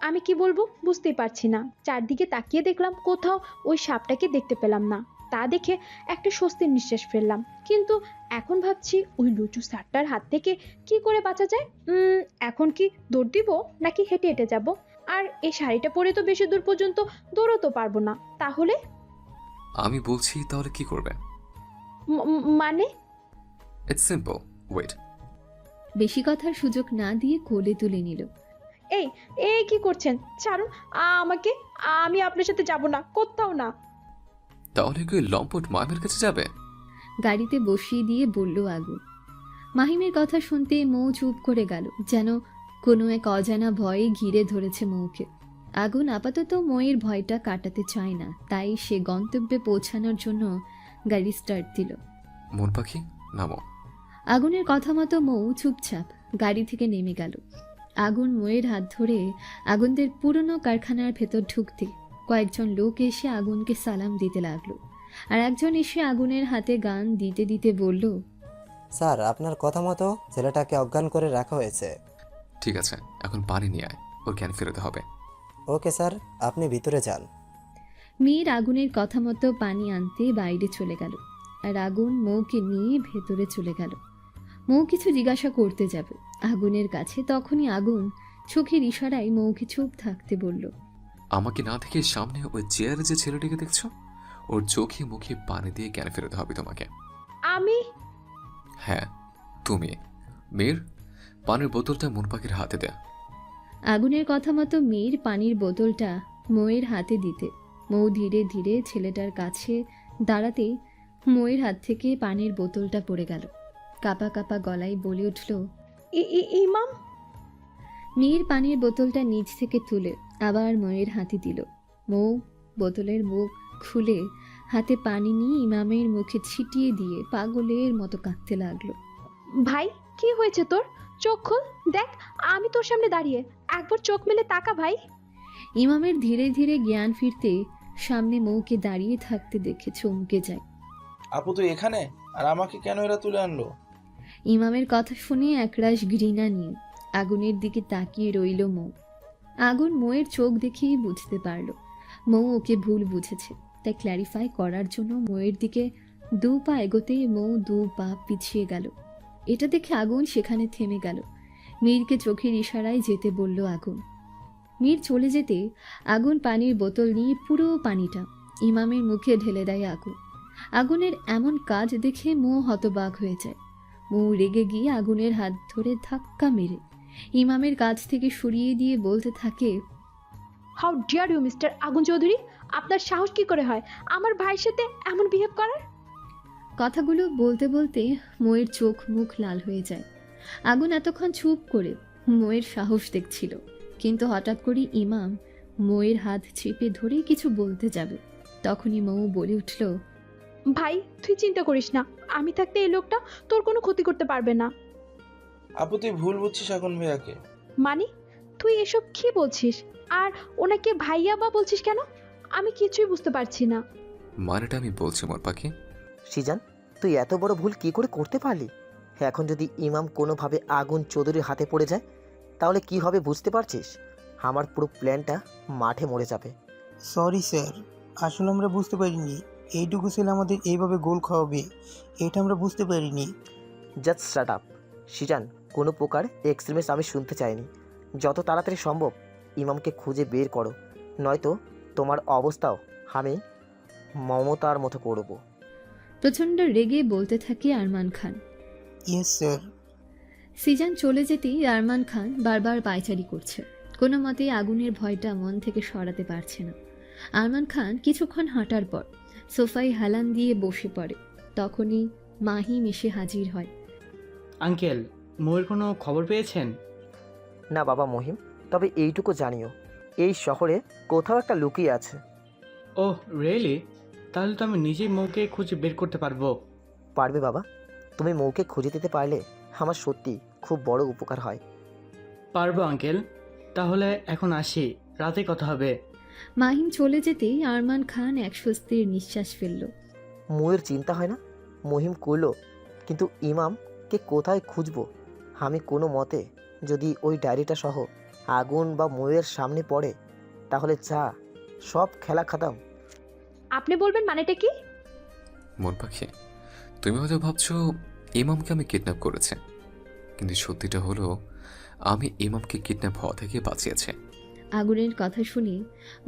আমি কি বলবো বুঝতেই পারছি না। চারদিকে তাকিয়ে দেখলাম, কোথাও ওই সাপটাকে দেখতে পেলাম না। তা দেখে একটা স্বস্তির নিঃশ্বাস ফেললাম। কিন্তু এখন ভাবছি ওই লুচু সাপটার হাত থেকে কি করে বাঁচা যায়। এখন কি দৌড় দিব নাকি হেঁটে হেঁটে যাব? আর এই শাড়িটা পরে তো বেশি দূর পর্যন্ত দৌড়াতে পারবো না। তাহলে আমি বলছি তাহলে কি করবে? মানে ইটস সিম্পল, ওয়েট। বেশি কথার সুযোগ না দিয়ে কোলে তুলে নিল। এই এই কি করছেন? ছাড়ুন আমাকে, আমি আপনার সাথে যাব না, কোথাও না। তাহলে কি লম্পট মায়ের কাছে যাবে? গাড়িতে বসিয়ে দিয়ে বলল আগুন। মাহিমের কথা শুনতে মৌ চুপ করে গেল, যেন কোনো এক অজানা ভয়ে ঘিরে ধরেছে মৌকে। আগুন আপাতত মৌয়ের ভয়টা কাটাতে চায় না, তাই সে গন্তব্যে পৌঁছানোর জন্য গাড়ি স্টার্ট দিল। মন পাখি নামো। আগুনের কথা মতো মৌ চুপচাপ গাড়ি থেকে নেমে গেল। আগুন মৌয়ের হাত ধরে আগুনদের পুরনো কারখানার ভেতর ঢুকতে কয়েকজন লোক এসে আগুনকে সালাম দিতে লাগলো। আর একজন এসে আগুনের হাতে গান দিতে দিতে বলল, স্যার, আপনার কথা মতো ছেলেটাকে অজ্ঞান করে রাখা হয়েছে। ঠিক আছে, এখন পানি নিয়ে আয়, ওর জ্ঞান ফেরাতে হবে। ওকে স্যার, আপনি ভিতরে যান। মীর আগুনের কথা মতো পানি আনতে বাইরে চলে গেল, আর আগুন মৌকে নিয়ে ভেতরে চলে গেল। মৌ কিছু জিজ্ঞাসা করতে যাবে আগুনের কাছে, তখনই আগুন চোখের ইশারায় মৌকে চুপ থাকতে বলল। আমাকে না দেখে সামনে ওই চেয়ারে যে ছেলেটিকে দেখছো, ওর চোখে মুখে পানি দিয়ে জ্ঞান ফেরাতে হবে তোমাকে। আমি? হ্যাঁ তুমি। মীর, পানির বোতলটা মন পাখির হাতে দে। আগুনের কথা মতো মীর পানির বোতলটা মৌয়ের হাতে দিতে মৌ ধীরে ধীরে ছেলেটার কাছে দাঁড়াতেই মৌয়ের হাত থেকে পানির বোতলটা পড়ে গেল। কাপা কাপা গলায় বলে উঠল, ইমাম। মীর পানির বোতলটা নিচ থেকে তুলে আবার মৌয়ের হাতে দিল। মৌ বোতলের মুখ খুলে হাতে পানি নিয়ে ইমামের মুখে ছিটিয়ে দিয়ে পাগলের মতো কাঁদতে লাগলো। ভাই, কি হয়েছে তোর? চোখ খোল, দেখ আমি তোর সামনে দাঁড়িয়ে, একবার চোখ মেলে তাকা ভাই। ইমামের ধীরে ধীরে জ্ঞান ফিরতে সামনে মৌকে দাঁড়িয়ে থাকতে দেখে চমকে যায়। আপু তুই এখানে? আর আমাকে কেন এরা তুলে আনলো? ইমামের কথা শুনে একরাশ ঘৃণা নিয়ে আগুনের দিকে তাকিয়ে রইল মৌ। আগুন মৌয়ের চোখ দেখেই বুঝতে পারল মৌ ওকে ভুল বুঝেছে, তাই ক্ল্যারিফাই করার জন্য মৌয়ের দিকে 2 পা এগোতেই মৌ 2 পা পিছিয়ে গেল। এটা দেখে আগুন সেখানে থেমে গেল। মীরকে চোখের ইশারায় যেতে বলল আগুন। মীর চলে যেতে আগুন পানির বোতল নিয়ে পুরো পানিটা ইমামের মুখে ঢেলে দেয় আগুন। আগুনের এমন কাজ দেখে মৌ হতবাক হয়ে যায়। মৌ রেগে গিয়ে আগুনের হাত ধরে ধাক্কা মেরে ইমামের কাছ থেকে সরিয়ে দিয়ে বলতে থাকে, হাউ ডিয়ার ইউ মিস্টার আগুন চৌধুরী, আপনার সাহস কি করে হয় আমার ভাইয়ের সাথে এমন বিহেভ করার? কথাগুলো বলতে বলতে মৌয়ের চোখ মুখ লাল হয়ে যায়। আগুন এতক্ষণ চুপ করে মৌয়ের সাহস দেখছিল, কিন্তু হঠাৎ করে ইমাম মৌয়ের হাত চেপে ধরে কিছু বলতে যাবে, তখনই মৌ বলে উঠল, ভাই তুই চিন্তা করিস না, আমি থাকতে এই লোকটা তোর কোনো ক্ষতি করতে পারবে না। আপু তুই ভুল বুঝছিস আগুন ভাইয়াকে। মানে তুই এসব কি বলছিস? আর ওনাকে ভাইয়া বা বলছিস কেন? আমি কিছুই বুঝতে পারছি না। মানেটা আমি বলছি মোর পাখি। সিজান, তুই এত বড় ভুল কি করে করতে পারলি? এখন যদি ইমাম কোনোভাবে আগুন চৌধুরীর হাতে পড়ে যায় তাহলে কি হবে বুঝতে পারছিস? আমার পুরো প্ল্যানটা মাঠে মরে যাবে। সরি স্যার, আসলে আমরা বুঝতে পারিনি এইটুকু ছেলে আমাদের এইভাবে গোল খাওয়াবে, এটা আমরা বুঝতে পারিনি। Just shut up. সিজান, কোনো প্রকার এক্সট্রিমিস্ট আমি শুনতে চাইনি। যত তাড়াতাড়ি সম্ভব ইমামকে খুঁজে বের করো, নয়তো তোমার অবস্থাও আমি মমতার মতো করব। প্রচণ্ড রেগে বলতে থাকে আরমান খান। Yes sir. সিজান চলে যেতেই আরমান খান বারবার পায়চারি করছে, কোনো মতেই আগুনের ভয়টা মন থেকে সরাতে পারছে না। আরমান খান কিছুক্ষণ হাঁটার পর সোফায় হেলান দিয়ে বসে পড়ে, তখনই মাহিম এসে হাজির হয়। আঙ্কেল, মৌয়ের কোনো খবর পেয়েছেন? না বাবা মহিম, তবে এইটুকু জানিও এই শহরে কোথাও একটা লুকিয়ে আছে। Oh really? তাহলে তো আমি নিজেই মৌকে খুঁজে বের করতে পারবো। পারবে বাবা, তুমি মৌকে খুঁজে দিতে পারলে আমার সত্যি খুব বড় উপকার হয়। পারবো আঙ্কেল, তাহলে এখন আসি, রাতে কথা হবে। মাহিম চলে যেতেই আরমান খান এক স্বস্তির নিঃশ্বাস ফেলল। মৌয়ের চিন্তা হয় না? মহিম করলো, কিন্তু ইমামকে কোথায় খুঁজবো? আমি কোনো মতে যদি ওই ডায়েরিটা সহ আগুন বা মৌয়ের সামনে পড়ে তাহলে যা, সব খেলা খাতাম। আপনি বলবেন মানেটা কি? মোর পাখি, তুমি হয়তো ভাবছো ইমামকে আমি কিডন্যাপ করেছি, কিন্তু সত্যিটা হলো আমি ইমামকে কিডন্যাপ হওয়া থেকে বাঁচিয়েছি। আগুনের কথা শুনে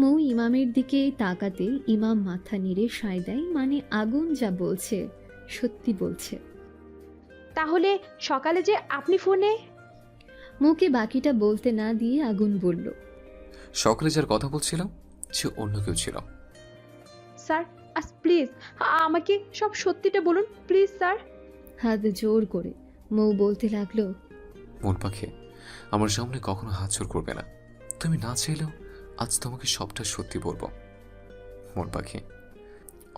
মৌ ইমামের দিকে তাকাতে ইমাম মাথা নেড়ে সায় দেয়, মানে আগুন যা বলছে সত্যি বলছে। তাহলে সকালে যে আপনি ফোনে... মৌকে বাকিটা বলতে না দিয়ে আগুন বলল, সকালে যার কথা বলছিলাম সে অন্য কেউ ছিল। স্যার আজ প্লিজ আমাকে সব সত্যিটা বলুন প্লিজ স্যার। হাত জোর করে মৌ বলতে লাগলো, মন পাখি, আমার সামনে কখনো হাত জোর করবে না। তুমি না চাইলেও আজ তোমাকে সবটা সত্যি বলবো। মন পাখি,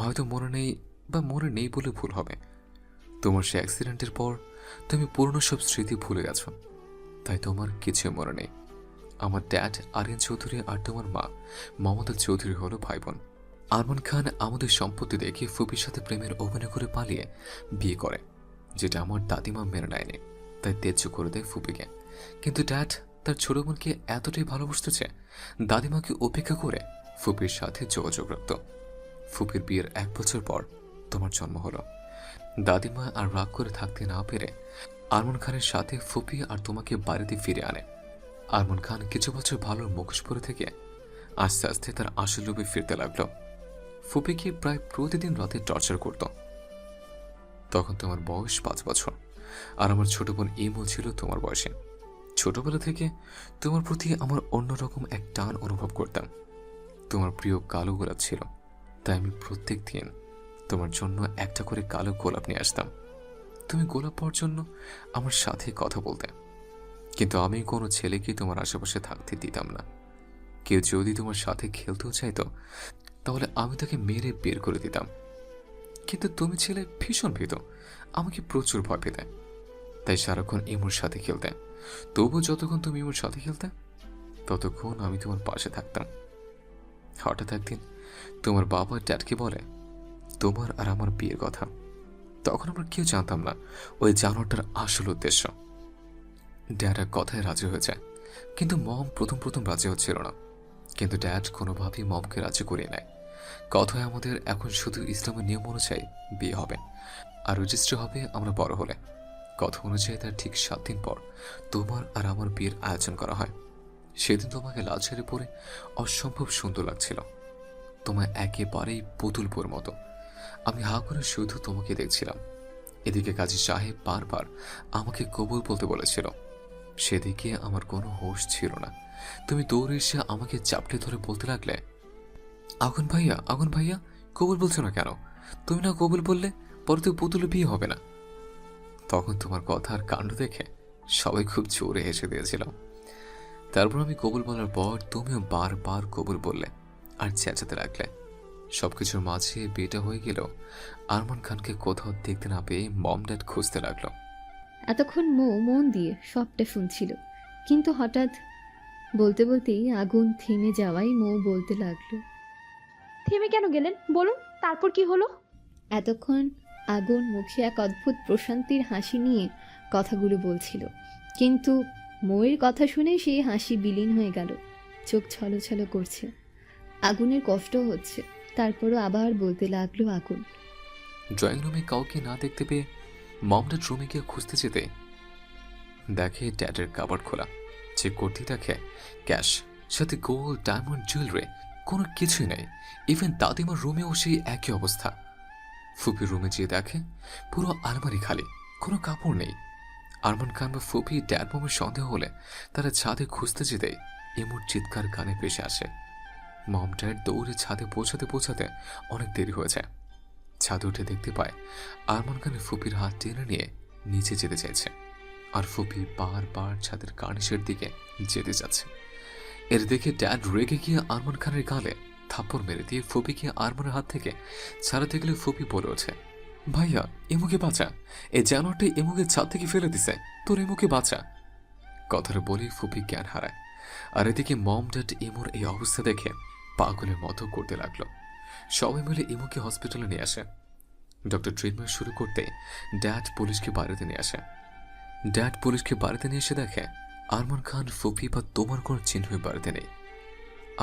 হয়তো মনে নেই বা মনে নেই বলে ভুল হবে, তোমার সে অ্যাক্সিডেন্টের পর তুমি পুরনো সব স্মৃতি ভুলে গেছো, তাই তোমার কিছু মনে নেই। আমার ড্যাড আরিয়ান চৌধুরী আর তোমার মা মমতা চৌধুরী হলো ভাই বোন। আরমান খান আমাদের সম্পত্তি দেখে ফুপির সাথে প্রেমের অভিনয় করে পালিয়ে বিয়ে করে, যেটা আমার দাদিমা মেনে নেয়নি, তাই তেজ্য করে দেয় ফুপিকে। কিন্তু ড্যাড তার ছোট বোনকে এতটাই ভালোবাসতো যে দাদিমাকে উপেক্ষা করে ফুপির সাথে যোগাযোগ রাখত। ফুপির বিয়ের 1 বছর পর তোমার জন্ম হলো। দাদিমা আর রাগ করে থাকতে না পেরে আরমান খানের সাথে ফুপি আর তোমাকে বাড়িতে ফিরে আনে। আরমান খান কিছু বছর ভালো মুখোশ পরে থেকে আস্তে আস্তে তার আসল রূপে ফিরতে লাগলো। ফুপিকে প্রায় প্রতিদিন রাতে টর্চার করত। তখন তোমার বয়স 5 বছর, আর আমার ছোট বোন ইমো ছিল তোমার বয়সে। ছোটবেলা থেকে তোমার প্রতি আমার অন্যরকম এক টান অনুভব করতাম। তোমার প্রিয় কালো গোলাপ ছিল, তাই আমি প্রত্যেক দিন তোমার জন্য একটা করে কালো গোলাপ নিয়ে আসতাম। তুমি গোলাপ পাওয়ার জন্য আমার সাথে কথা বলতে, কিন্তু আমি কোনো ছেলেকে তোমার আশেপাশে থাকতে দিতাম না। কেউ যদি তোমার সাথে খেলতেও চাইতো তাহলে আমি তাকে মেরে বের করে দিতাম। কিন্তু তুমি ছেলে ভীষণ ভীত, আমাকে প্রচুর ভয় পেতে, তাই সারাক্ষণ ইমোর সাথে খেলতে। তবু যতক্ষণ তুমি ইমোর সাথে খেলতে ততক্ষণ আমি তোমার পাশে থাকতাম। হঠাৎ একদিন তোমার বাবা ড্যাডকে বলে তোমার আর আমার বিয়ের কথা। তখন আমরা কেউ জানতাম না ওই জানোয়ারটার আসল উদ্দেশ্য। ড্যাড এক কথায় রাজি হয়ে যায়, কিন্তু মম প্রথম রাজি হচ্ছিল না। কিন্তু ড্যাড কোনোভাবেই মমকে রাজি করিয়ে নেয়। কথায় আমাদের এখন শুধু ইসলামের নিয়ম অনুযায়ী বিয়ে হবে, আর রেজিস্ট্রি হবে আমরা বড় হলে। কথা অনুযায়ী তার ঠিক 7 দিন পর তোমার আর আমার বিয়ের আয়োজন করা হয়। সেদিন তোমাকে লাল শাড়ি পরে অসম্ভব সুন্দর লাগছিল। তোমায় একেবারেই পুতুলপুর মতো। আমি হা করে শুধু তোমাকে দেখছিলাম। এদিকে কাজী সাহেব বারবার আমাকে কবুল বলতে বলেছিল। সেদিকে আমার কোনো হোশ ছিল না। তুমি দৌড়ে এসে আমাকে চাপটে ধরে বলতে লাগলে, আগুন ভাইয়া কবুল বলছো না কেন? তুমি না কবুল বললে পরে তো পুতুলে বিয়ে হবে না। তখন তোমার কথা আর কাণ্ড দেখে সবাই খুব জোরে হেসে দিয়েছিল। তারপর আমি কবুল বলার পর তুমিও বারবার কবুল বললে আর চেঁচাতে লাগলে। সবকিছুর মাঝে বিয়েটা হয়ে গেল। আরমান খানকে কোথাও দেখতে না পেয়ে মম ড্যাড খুঁজতে লাগলো। এতক্ষণ মন দিয়ে সবটা শুনছিল, কিন্তু হঠাৎ বলতে বলতেই আগুন থেমে যাওয়ায় বলতে লাগলো, থেমে কেন গেলেন বলুন, তারপর কি হলো? এতক্ষণ আগুন মুখে এক অদ্ভুত প্রশান্তির হাসি নিয়ে কথাগুলো বলছিল, কিন্তু মৌয়ের কথা শুনে সেই হাসি বিলীন হয়ে গেল। চোখ ছলছল করছে, আগুনের কষ্ট হচ্ছে। তারপরও আবার বলতে লাগলো আগুন। ড্রয়িং রুমে কাউকে না দেখতে পেয়ে মম ড্যাড রুমে গিয়ে খুঁজতে যেতে দেখে ড্যাডের কাবার্ড খোলা। চেক করতে দেখে ক্যাশ, সাথে গোল্ড ডায়মন্ড জুয়েলারি, কোনো কিছুই নেই। ইভেন দাদিমার রুমেও সেই একই অবস্থা। ফুপির রুমে যেয়ে দেখে পুরো আলমারি খালি, কোনো কাপড় নেই। আরমান খান বা ফুপি ড্যাড মমের সন্দেহ হলে তারা ছাদে খুঁজতে যেতে এমন চিৎকার কানে ভেসে আসে। মম ড্যাড দৌড়ে ছাদে পৌঁছাতে অনেক দেরি হয়ে যায়। ছাদে উঠে দেখতে পায় আরমান খানের ফুপির হাত টেনে নিয়ে নিচে যেতে চাইছে, আর ফুপি বারবার ছাদের কার্নিশের দিকে যেতে যাচ্ছে। এর দেখে ড্যাড রেগে গিয়ে আরমান খানের গালে থাপ্পড় মেরে দিয়ে ফুপিকে আরমানের হাত থেকে ছাড়াতে গেলে ফুপি বলে ওঠে, ভাইয়া এমুকে বাঁচা, এই জানোয়ারটা এমুকে ছাদ থেকে ফেলে দিছে, তোর এমুকে বাঁচা। কথাটা বলেই ফুপি জ্ঞান হারায়। আর এদিকে মম ড্যাড এমুর এই অবস্থা দেখে পাগলের মতো করতে লাগলো। সবাই মিলে ইমুকে হসপিটালে নিয়ে আসে। ডক্টর ট্রিটমেন্ট শুরু করতে ড্যাড পুলিশকে বাড়িতে নিয়ে এসে দেখে আরমান খান, ফুপি বা তোমার কোনো চিহ্নই বাড়িতে নেই।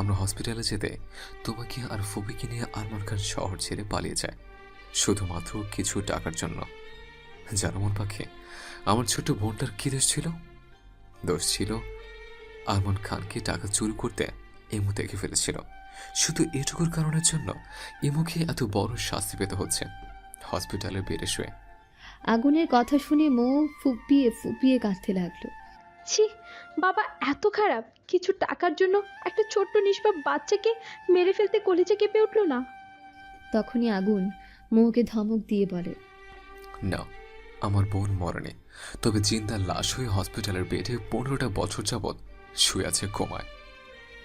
আমরা হসপিটালে যেতে তোমাকে আর ফুপিকে নিয়ে আরমান খান শহর ছেড়ে পালিয়ে যায়, শুধুমাত্র কিছু টাকার জন্য। জানো মন পাখি, আমার ছোট বোনটার কি দোষ ছিল আরমান খানকে টাকা চুরি করতে এমু দেখে ফেলেছিল। শুধু এটুকুর কারণের জন্য ইমুকে এত বড় শাস্তি পেতে হচ্ছে হসপিটালের বেডে শুয়ে। আগুনের কথা শুনে ফুপিয়ে ফুপিয়ে কাঁদতে লাগলো। ছি, বাবা এত খারাপ? কিছু টাকার জন্য একটা ছোট্ট নিষ্পাপ বাচ্চাকে মেরে ফেলতে কলিজা কেঁপে উঠলো না? তখনই আগুন মৌকে ধমক দিয়ে বলে, না, আমার বোন মরেনি, তবে জিন্দা লাশ হয়ে হসপিটালের বেডে 15টা বছর যাবৎ শুয়ে আছে কোমায়।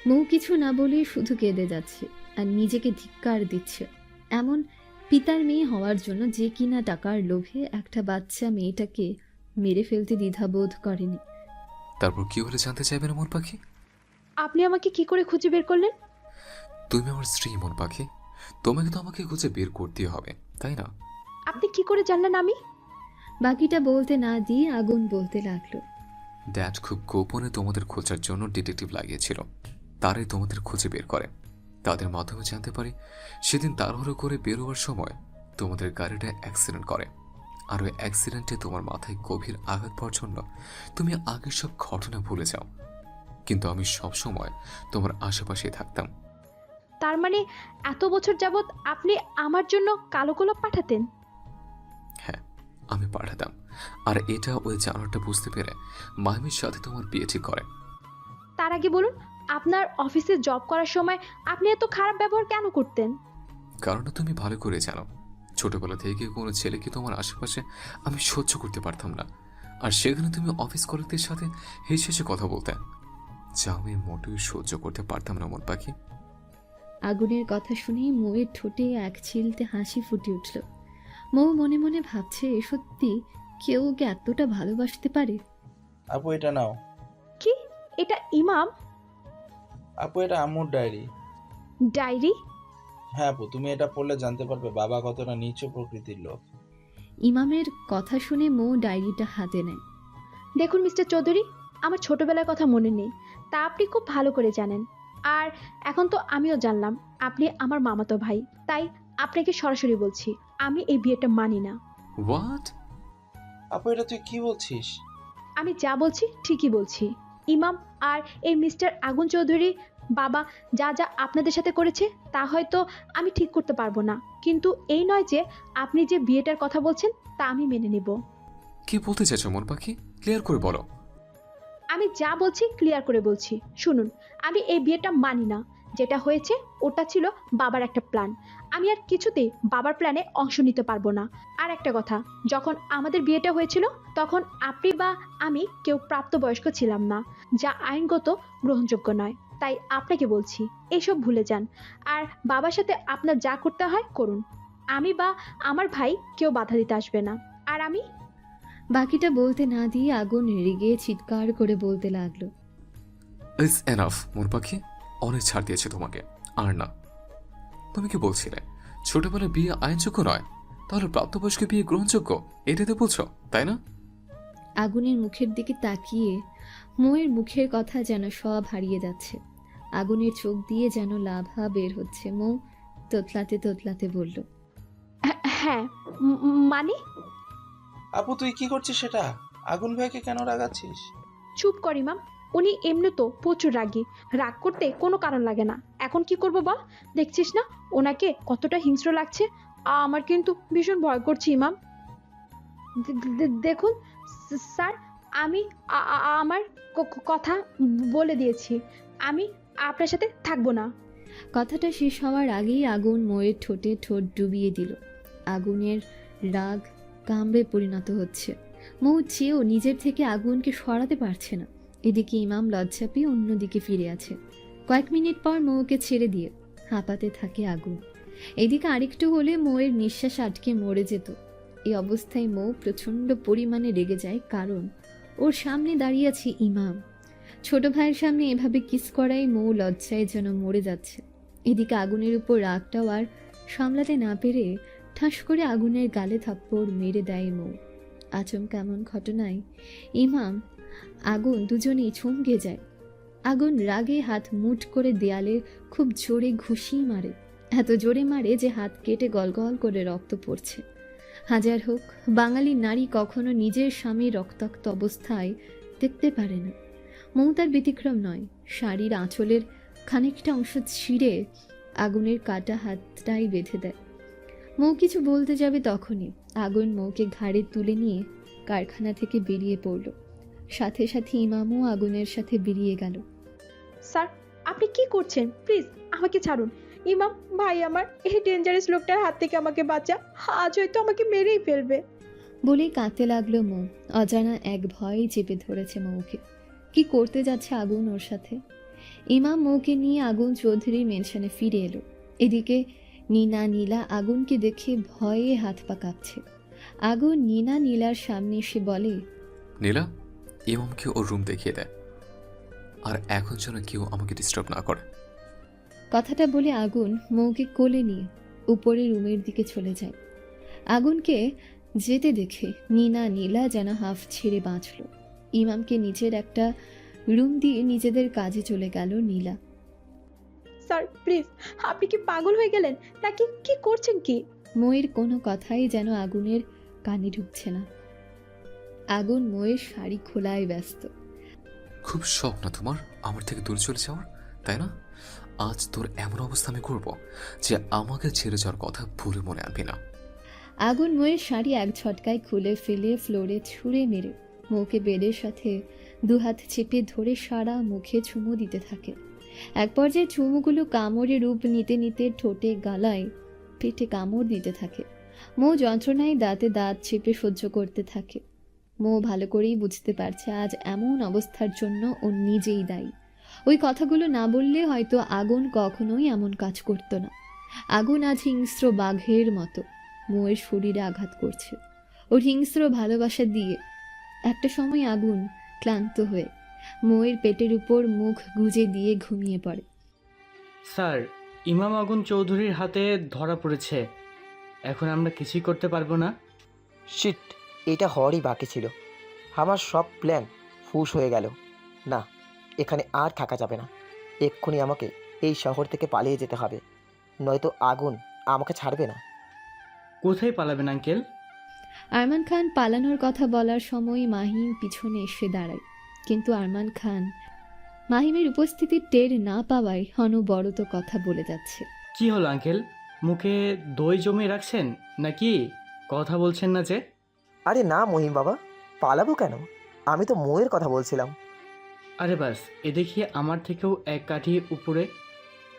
মৌ কিছু না বলে শুধু কেঁদে যাচ্ছে আর নিজেকে ধিক্কার দিচ্ছে এমন পিতার মেয়ে হওয়ার জন্য, যে কিনা টাকার লোভে একটা বাচ্চা মেয়েটাকে মেরে ফেলতে দ্বিধাবোধ করেনি। তারপর কি হলে জানতে চাইবে না মন পাখি? আপনি আমাকে কি করে খুঁজে বের করলেন? তুমি আমার স্ত্রী মন পাখি, তোমাকে তো আমাকে খুঁজে বের করতেই হবে, তাই না? আপনি কি করে জানলেন আমি? বাকিটা বলতে না দিয়ে আগুন বলতে লাগলো, ড্যাড খুব গোপনে তোমাদের খোঁজার জন্য ডিটেকটিভ লাগিয়েছিল, তারাই তোমাদের খুঁজে বের করে। তাদের মাধ্যমে জানতে পারি সেদিন তাড়াহুড়ো করে বেরোবার সময় তোমাদের গাড়িটা অ্যাক্সিডেন্ট করে, আর ওই অ্যাক্সিডেন্টে তোমার মাথায় গভীর আঘাত পাওয়ার জন্য তুমি আগের সব ঘটনা ভুলে যাও। কিন্তু আমি সব সময় তোমার আশেপাশেই থাকতাম। তার মানে এত বছর যাবৎ আপনি আমার জন্য কালো গোলাপ পাঠাতেন? হ্যাঁ, আমি পাঠাতাম, আর এটা ওই জানোয়ারটা বুঝতে পেরে মাহিমের সাথে তোমার বিয়ে ঠিক করে। তার আগে বলুন, আপনার অফিসে জব করার সময় আপনি এত খারাপ ব্যবহার কেন করতেন? কারণ তুমি ভালো করে জানো, ছোটবেলা থেকে কোনো ছেলেকে তোমার আশেপাশে আমি সহ্য করতে পারতাম না, আর সেখানে তুমি অফিস কলিগদের সাথে হেসে হেসে কথা বলতে, যা আমি মোটেও সহ্য করতে পারতাম না মন পাখি। আগুনের কথা শুনে মৌয়ের ঠোঁটে এক ছিলতে হাসি ফুটে উঠল। মৌ মনে মনে ভাবছে, সত্যি কেউ ওকে এতটা ভালোবাসতে পারে। আপু এটা নাও। কি? এটা ইমাম? আপু এটা আম্মুর ডায়েরি। ডায়েরি? হ্যাঁ আপু, তুমি এটা পড়লে জানতে পারবে বাবা কতটা নীচ প্রকৃতির লোক। ইমামের কথা শুনে মৌ ডায়েরিটা হাতে নেয়। দেখুন মিস্টার চৌধুরী, আমার ছোটবেলার কথা মনে নেই, তা আপনি খুব ভালো করে জানেন। আর এখন তো আমিও জানলাম আপনি আমার মামাতো ভাই, তাই আপনাকে সরাসরি বলছি, আমি এই বিয়েটা মানি না। হোয়াট? আপু এটা তুই কি বলছিস? আমি যা বলছি ঠিকই বলছি। ইমাম আর এই মিস্টার আগুন চৌধুরী বাবা যা যা আপনাদের সাথে করেছে তা হয়তো আমি ঠিক করতে পারবো না, কিন্তু এই নয় যে আপনি যে বিয়েটার কথা বলছেন তা আমি মেনে নেব। কি বলতে চাইছো মন পাখি? ক্লিয়ার করে বলো। আমি যা বলছি ক্লিয়ার করে বলছি, শুনুন। আমি এই বিয়েটা মানি না। যেটা হয়েছে ওটা ছিল বাবার একটা প্ল্যান। আমি আর কিছুতেই বাবার প্ল্যানে অংশ নিতে পারবো না। আর একটা কথা, যখন আমাদের বিয়েটা হয়েছিল তখন আপনি বা আমি কেউ প্রাপ্তবয়স্ক ছিলাম না, যা আইনগত গ্রহণযোগ্য নয়। তাই আপনাকে বলছি এসব ভুলে যান, আর বাবার সাথে আপনার যা করতে হয় করুন। আমি বা আমার ভাই কেউ বাধা দিতে আসবে না। আর আমি বাকিটা বলতে না দিয়ে আগুন রেগে চিৎকার করে বলতে লাগলো। ইটস এনাফ মন পাখি, অনেক ছাড় দিয়েছে তোমাকে। আর না, তুমি কি বলছিলে ছোটবেলায় বিয়ে আইনযোগ্য নয়? তাহলে প্রাপ্তবয়স্ক বিয়ে গ্রহণযোগ্য, এটাই তো বলছো, তাই না? আগুনের মুখের দিকে তাকিয়ে মোয়ের মুখের কথা যেন সব হারিয়ে যাচ্ছে। আগুনের চোখ দিয়ে যেন লাভা বের হচ্ছে। মো তোতলাতে তোতলাতে বলল, হ্যাঁ, মানে আপু তুই কি করছিস সেটা? আগুন ভাইকে কেন রাগাচ্ছিস? চুপ কর ইমাম। উনি এমনি তো প্রচুর রাগী, রাগ করতে কোনো কারণ লাগে না। এখন কি করব বল? দেখছিস না ওনাকে কতটা হিংস্র লাগছে। আমার কিন্তু ভীষণ ভয় করছে ইমাম। দেখুন স্যার, আমি আমার কথা বলে দিয়েছি, আমি আপনার সাথে থাকবো না। কথাটা শেষ হওয়ার আগেই আগুন মোয়ের ঠোঁটে ঠোঁট ডুবিয়ে দিল। আগুনের রাগ কামড়ে পরিণত হচ্ছে। মৌ চেয়েও নিজের থেকে আগুনকে সরাতে পারছে না। এদিকে ইমাম লজ্জা পেয়ে অন্যদিকে ফিরে আছে। কয়েক মিনিট পর মৌকে ছেড়ে দিয়ে হাঁপাতে থাকে আগুন। এদিকে আরেকটু হলে মৌয়ের নিঃশ্বাস আটকে মরে যেত। এই অবস্থায় মৌ প্রচণ্ড পরিমাণে রেগে যায়, কারণ ওর সামনে দাঁড়িয়ে আছে ইমাম। ছোট ভাইয়ের সামনে এভাবে কিস করাই মৌ লজ্জায় যেন মরে যাচ্ছে। এদিকে আগুনের উপর রাগটাও আর সামলাতে না পেরে ঠাস করে আগুনের গালে থাপ্পড় মেরে দেয় মৌ। আচমকা এমন ঘটনায় ইমাম আগুন দুজনেই চমকে যায়। আগুন রাগে হাত মুঠ করে দেয়ালে খুব জোরে ঘুষি মারে, এত জোরে মারে যে হাত কেটে গলগল করে রক্ত পড়ছে। হাজার হোক, বাঙালি নারী কখনো নিজের স্বামীর রক্তাক্ত অবস্থায় দেখতে পারে না। মৌ তার ব্যতিক্রম নয়। শাড়ির আঁচলের খানিকটা অংশ ছিঁড়ে আগুনের কাটা হাতটাই বেঁধে দেয়। মৌ কিছু বলতে যাবে তখনই আগুন মৌকে ঘাড়ে তুলে নিয়ে কারখানা থেকে বেরিয়ে পড়ল। সাথে সাথে ইমামও আগুনের সাথে বেরিয়ে গেল। স্যার, আপনি কি করছেন? প্লিজ আমাকে ছাড়ুন। ইমাম ভাই, আমার এই ডেঞ্জারাস লোকটার হাত থেকে আমাকে বাঁচা, আজ হয়তো আমাকে মেরেই ফেলবে। বলেই কাঁদতে লাগলো মৌ। অজানা এক ভয় চেপে ধরেছে মৌকে। কি করতে যাচ্ছে আগুন ওর সাথে? ইমাম মৌকে নিয়ে আগুন চৌধুরীর মেনশনে ফিরে এলো। এদিকে নীনা নীলা আগুনকে দেখে ভয়ে হাত পা কাঁপছে। আগুন নীনা নীলার সামনে এসে বলে, নীলা, ইমামকে ওর রুম দেখিয়ে দেয়, আর এখন যেন কেউ আমাকে ডিস্টার্ব না করে। কথাটা বলে আগুন মৌকে কোলে নিয়ে উপরে রুমের দিকে চলে যায়। আগুনকে যেতে দেখে নীনা নীলা যেন হাফ ছেড়ে বাঁচল। ইমামকে নিচের একটা রুম দিয়ে নিজেদের কাজে চলে গেল নীলা। স্যার প্লিজ, আপনি কি পাগল হয়ে গেলেন নাকি? কি করছেন কি? ময়ের কোনো কথাই যেন আগুনের কানে ঢুকছে না। আগুন ময়ের শাড়ি খোলায় ব্যস্ত। খুব শখ না তোমার আমার থেকে দূরে চলে যাওয়ার, তাই না? আজ তোর এমন অবস্থা আমি করব যে আমাকে ছেড়ে যাওয়ার কথা ভুলে মনে আনবি না। আগুন ময়ের শাড়ি এক ঝটকায় খুলে ফেলে ফ্লোরে ছুঁড়ে মেরে মৌকে বেডের সাথে দুহাত চেপে ধরে সারা মুখে চুমু দিতে থাকে। এক পর্যায়ে চুমুগুলো কামড়ে রূপ নিতে নিতে ঠোঁটে গালায় পেটে কামড় দিতে থাকে। মৌ যন্ত্রণায় দাঁতে দাঁত চেপে সহ্য করতে থাকে। মৌ ভালো করেই বুঝতে পারছে আজ এমন অবস্থার জন্য ও নিজেই দায়ী। ওই কথাগুলো না বললে হয়তো আগুন কখনোই এমন কাজ করতো না। আগুন আজ হিংস্র বাঘের মতো মৌয়ের শরীরে আঘাত করছে, ওর হিংস্র ভালোবাসা দিয়ে। একটা সময় আগুন ক্লান্ত হয়ে মৌয়ের পেটের উপর মুখ গুজে দিয়ে ঘুমিয়ে পড়ে। স্যার, ইমাম আগুন চৌধুরীর হাতে ধরা পড়েছে। এখন আমরা কিছুই করতে পারবো না। শিট, এটা হওয়ারই বাকি ছিল। আমার সব প্ল্যান ফুস হয়ে গেল। না, এখানে আর থাকা যাবে না। এক্ষুনি আমাকে এই শহর থেকে পালিয়ে যেতে হবে, নয়তো আগুন আমাকে ছাড়বে না। কোথায় পালাবেন আঙ্কেল? আরমান খান পালানোর কথা বলার সময় মাহিন পিছনে এসে দাঁড়ায়। কিন্তু আরমান খান মাহিমের উপস্থিতির টের না পাওয়ায় অনবরত কথা বলে যাচ্ছে। কি হলো আঙ্কেল, মুখে দই জমিয়ে রাখছেন নাকি? কথা বলছেন না যে? আরে না মহিম বাবা, পালাবো কেন? আমি তো মৌয়ের কথা বলছিলাম। আরে বাস, এ দেখি আমার থেকেও এক কাঠি উপরে।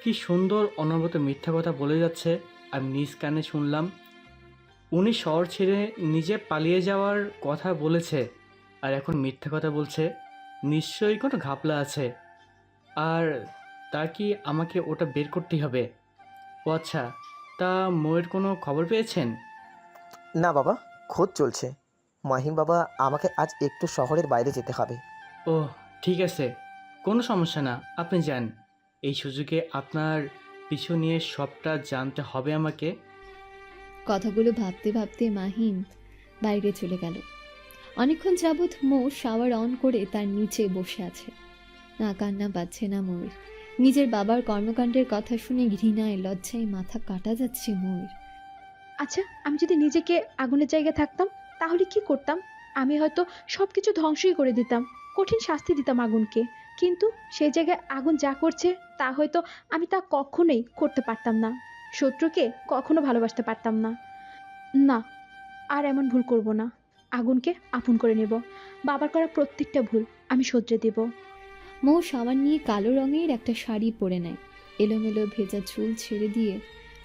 কি সুন্দর অনবরত মিথ্যা কথা বলে যাচ্ছে, আমি নিজ কানে শুনলাম। উনি শহর ছেড়ে নিজে পালিয়ে যাওয়ার কথা বলেছে, আর এখন মিথ্যা কথা বলছে। নিশ্চয়ই কোনো ঘাপলা আছে। আর তা কি আমাকে ওটা বের করতেই হবে? ও আচ্ছা, তা ময়ের কোনো খবর পেয়েছেন? না বাবা, খোঁজ চলছে। মহিম বাবা, আমাকে আজ একটু শহরের বাইরে যেতে হবে। ও ঠিক আছে, কোনো সমস্যা না, আপনি যান। এই সুযোগে আপনার পিছু নিয়ে সবটা জানতে হবে আমাকে। কথাগুলো ভাবতে ভাবতে মাহিম বাইরে চলে গেল। অনেকক্ষণ যাবৎ মো শাওয়ার অন করে তার নিচে বসে আছে। না কান্না পাচ্ছে না ময়ূর। নিজের বাবার কর্মকাণ্ডের কথা শুনে ঘৃণায় লজ্জায় মাথা কাটা যাচ্ছে ময়ূর। আচ্ছা, আমি যদি নিজেকে আগুনের জায়গায় থাকতাম তাহলে কি করতাম? আমি হয়তো সব কিছু ধ্বংসই করে দিতাম, কঠিন শাস্তি দিতাম আগুনকে। কিন্তু সেই জায়গায় আগুন যা করছে তা হয়তো আমি তা কখনোই করতে পারতাম না। শত্রুকে কখনো ভালোবাসতে পারতাম না। না, আর এমন ভুল করব না। আগুনকে আপন করে নেব। বাবার করা প্রত্যেকটা ভুল আমি শুধরে দেব। মো সাবান নিয়ে কালো রঙের একটা শাড়ি পরে নেয়। এলোমেলো ভেজা চুল ছেড়ে দিয়ে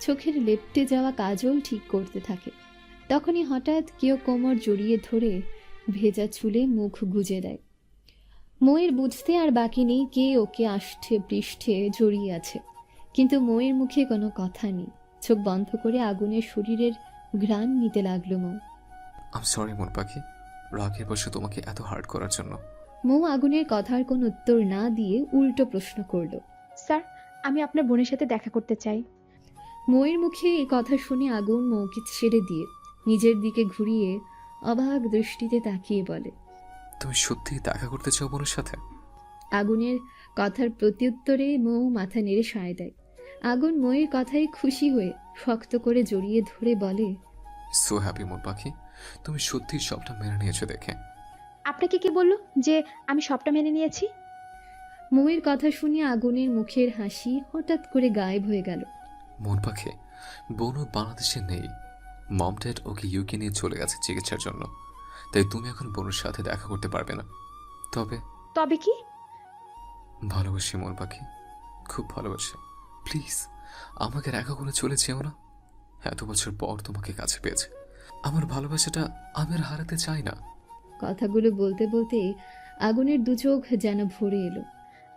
চোখের লেপ্টে যাওয়া কাজল ঠিক করতে থাকে। তখনই হঠাৎ কেউ কোমর জড়িয়ে ধরে ভেজা চুলে মুখ গুজে দেয়। ময়ের বুঝতে আর বাকি নেই কে ওকে আষ্টে পৃষ্ঠে জড়িয়ে আছে, কিন্তু ময়ের মুখে কোনো কথা নেই। চোখ বন্ধ করে আগুনের শরীরের ঘ্রাণ নিতে লাগলো মৌ। আম সরি মন পাখি, রাগের বসে তোমাকে এত হার্ট করার জন্য। মৌ আগুনের কথার কোনো উত্তর না দিয়ে উল্টো প্রশ্ন করলো। স্যার, আমি আপনার বোনের সাথে দেখা করতে চাই। মৌয়ের মুখে এই কথা শুনে আগুন মৌকে ছেড়ে দিয়ে নিজের দিকে ঘুরিয়ে অবাক দৃষ্টিতে তাকিয়ে বলে, তুমি সত্যি দেখা করতে চাও বোনের সাথে? আগুনের কথার প্রত্যুত্তরে মৌ মাথা নেড়ে সায় দেয়। আগুন মৌয়ের কথায় খুশি হয়ে শক্ত করে জড়িয়ে ধরে বলে, সো হ্যাপি মন পাখি, তুমি সত্যি সবটা মেনে নিয়েছো দেখে। আপনাকে কি বললো যে আমি সবটা মেনে নিয়েছি? মৌয়ের কথা শুনে আগুনের মুখের হাসি হঠাৎ করে গায়েব হয়ে গেল। মন পাখি, বোনও বাংলাদেশে নেই। মম ড্যাড ওকে ইউকে নিয়ে চলে গেছে চিকিৎসার জন্য, তাই তুমি এখন বোনের সাথে দেখা করতে পারবে না। তবে তবে কি? ভালোবাসি মন পাখি, খুব ভালোবাসি। প্লিজ আমাকে দেখা করে চলে যেও না। এত বছর পর তোমাকে কাছে পেয়েছে, আমার ভালোবাসাটা আমি আর হারাতে চাই না। কথাগুলো বলতে বলতে আগুনের দু চোখ যেন ভরে এলো।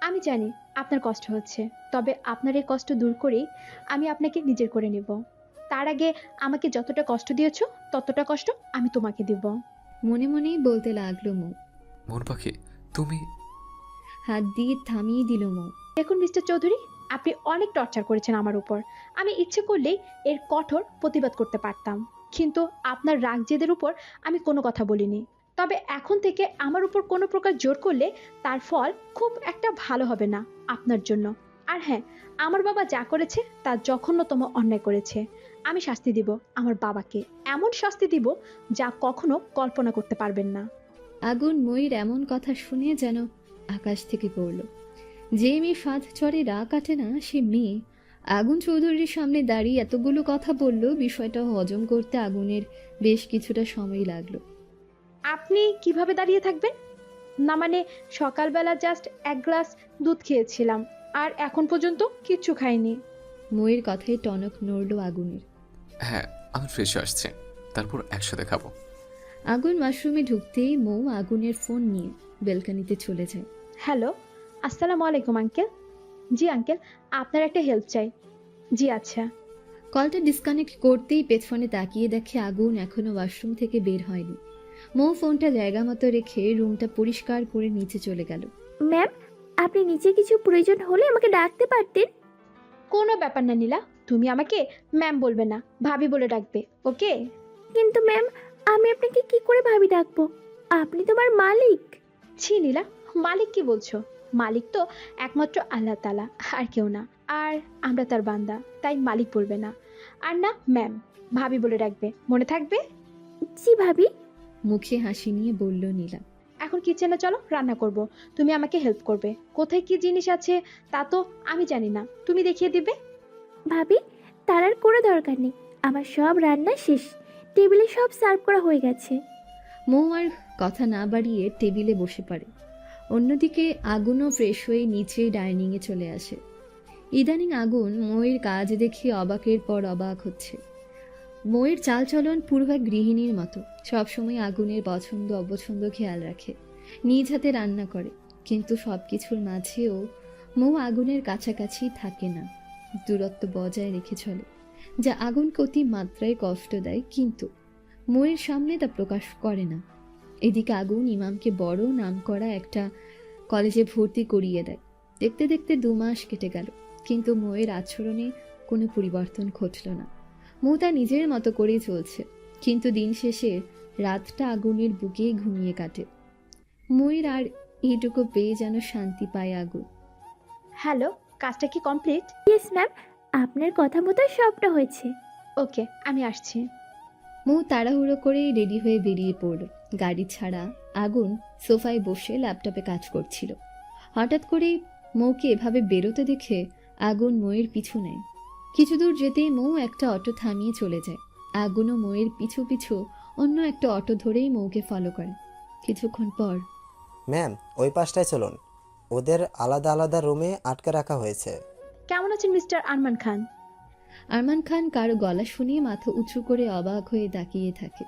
আমি জানি আপনার কষ্ট হচ্ছে, তবে আপনার এই কষ্ট দূর করেই আমি আপনাকে নিজের করে নেব। তার আগে আমাকে যতটা কষ্ট দিয়েছো ততটা কষ্ট আমি তোমাকে দেব। মনে মনেই বলতে লাগলো মৌ। মন পাখি তুমি। হাত দিয়ে থামিয়ে দিল মৌ। দেখুন মিস্টার চৌধুরী, আপনি অনেক টর্চার করেছেন আমার উপর। আমি ইচ্ছে করলেই এর কঠোর প্রতিবাদ করতে পারতাম, কিন্তু আপনার রাগ জেদের উপর আমি কোনো কথা বলিনি। তবে এখন থেকে আমার উপর কোনো প্রকার জোর করলে তার ফল খুব একটা ভালো হবে না আপনার জন্য। আর হ্যাঁ, আমার বাবা যা করেছে তা জঘন্যতম অন্যায় করেছে। আমি শাস্তি দিব আমার বাবাকে, এমন শাস্তি দিব যা কখনো কল্পনা করতে পারবেন না। আগুন ময়ূর এমন কথা শুনে যেন আকাশ থেকে পড়ল। যে মেয়ে সাত চড়ে রাগ কাটে না, সে মেয়ে আগুন চৌধুরীর সামনে দাঁড়িয়ে এতগুলো কথা বলল। বিষয়টা হজম করতে আগুনের বেশ কিছুটা সময় লাগলো। আপনি কিভাবে দাঁড়িয়ে থাকবেন? না মানে সকালবেলা জাস্ট এক গ্লাস দুধ খেয়েছিলাম, আর এখন পর্যন্ত কিচ্ছু খাইনি। ময়ের কথায় টনক নড়ল আগুনের। হ্যাঁ, আমি ফ্রেশ আসছে, তারপর একসাথে খাবো। আগুন ওয়াশরুমে ঢুকতেই মৌ আগুনের ফোন নিয়ে বেলকানিতে চলে যায়। হ্যালো, আসসালামু আলাইকুম আঙ্কেল। জি আঙ্কেল, আপনার একটা হেল্প চাই। জি আচ্ছা। কলটা ডিসকানেক্ট করতেই পেছনে তাকিয়ে দেখে আগুন এখনো ওয়াশরুম থেকে বের হয়নি। মৌ ফোনটা জায়গা মতো রেখে রুমটা পরিষ্কার করে নিচে চলে গেল। ম্যাম, আপনি নিচে কিছু প্রয়োজন হলে আমাকে ডাকতে পারতেন। কোনো ব্যাপার না নীলা, তুমি আমাকে ম্যাম বলবে না, ভাবি বলে ডাকবে, ওকে? কিন্তু ম্যাম, আমি আপনাকে কি করে ভাবি ডাকবো? আপনি তোমার মালিক। ছি নীলা, মালিক কি বলছো? মালিক তো একমাত্র আল্লাহ তাআলা, আর কেউ না। আর আমরা তার বান্দা, তাই মালিক বলবে না। আর না ম্যাম, ভাবি বলে ডাকবে, মনে থাকবে? জি ভাবি। মুখে হাসি নিয়ে বলল নীলা। এখন কিচেনে চলো, রান্না করব। তুমি আমাকে হেল্প করবে। কোথায় কি জিনিস আছে তা তো আমি জানি না, তুমি দেখিয়ে দিবে। ভাবি, তার আর কোনো দরকার নেই, আমার সব রান্না শেষ, টেবিলে সব সার্ভ করা হয়ে গেছে। মৌ আর কথা না বাড়িয়ে টেবিলে বসে পড়ে। অন্যদিকে আগুনও ফ্রেশ হয়ে নিচে ডাইনিংয়ে চলে আসে। ইদানিং আগুন মৌয়ের কাজ দেখে অবাকের পর অবাক হচ্ছে। মৌয়ের চালচলন পূর্বা গৃহিণীর মতো, সবসময় আগুনের পছন্দ অপছন্দ খেয়াল রাখে, নিজ হাতে রান্না করে। কিন্তু সব কিছুর মাঝেও মৌ আগুনের কাছাকাছি থাকে না, দূরত্ব বজায় রেখে চলে, যা আগুনকে অতি মাত্রায় কষ্ট দেয়, কিন্তু মৌয়ের সামনে তা প্রকাশ করে না। এদিকে আগুন ইমামকে বড় নাম করা একটা কলেজে ভর্তি করিয়ে দেয়। দেখতে দেখতে 2 মাস কেটে গেল, কিন্তু মৌয়ের আচরণে কোনো পরিবর্তন ঘটল না। মৌ তার নিজের মতো করেই চলছে, কিন্তু দিন শেষে রাতটা আগুনের বুকে ঘুমিয়ে কাটে। মৌয়ের আর এইটুকু পেয়ে যেন শান্তি পায় আগুন। হ্যালো, কাজটা কি কমপ্লিট? ইয়েস ম্যাম, আপনার কথা মতো সবটা হয়েছে। ওকে, আমি আসছি। মৌ তাড়াহুড়ো করে রেডি হয়ে বেরিয়ে পড়ল। গাড়ি ছাড়া আগুন সোফায় বসে ল্যাপটপে কাজ করছিল। হঠাৎ করে মৌকে এভাবে বেরোতে দেখে আগুন মৌয়ের পিছু নেয়। কিছু দূর যেতেই মৌ একটা অটো থামিয়ে চলে যায়। আগুনও মৌয়ের পিছু পিছু অন্য একটা অটো ধরেই মৌকে ফলো করে। কিছুক্ষণ পর, ম্যাম ওই পাশটায় চলুন, ওদের আলাদা আলাদা রুমে আটকে রাখা হয়েছে। কেমন আছেন মিস্টার আরমান খান? আরমান খান কারো গলা শুনে মাথা উঁচু করে অবাক হয়ে তাকিয়ে থাকে।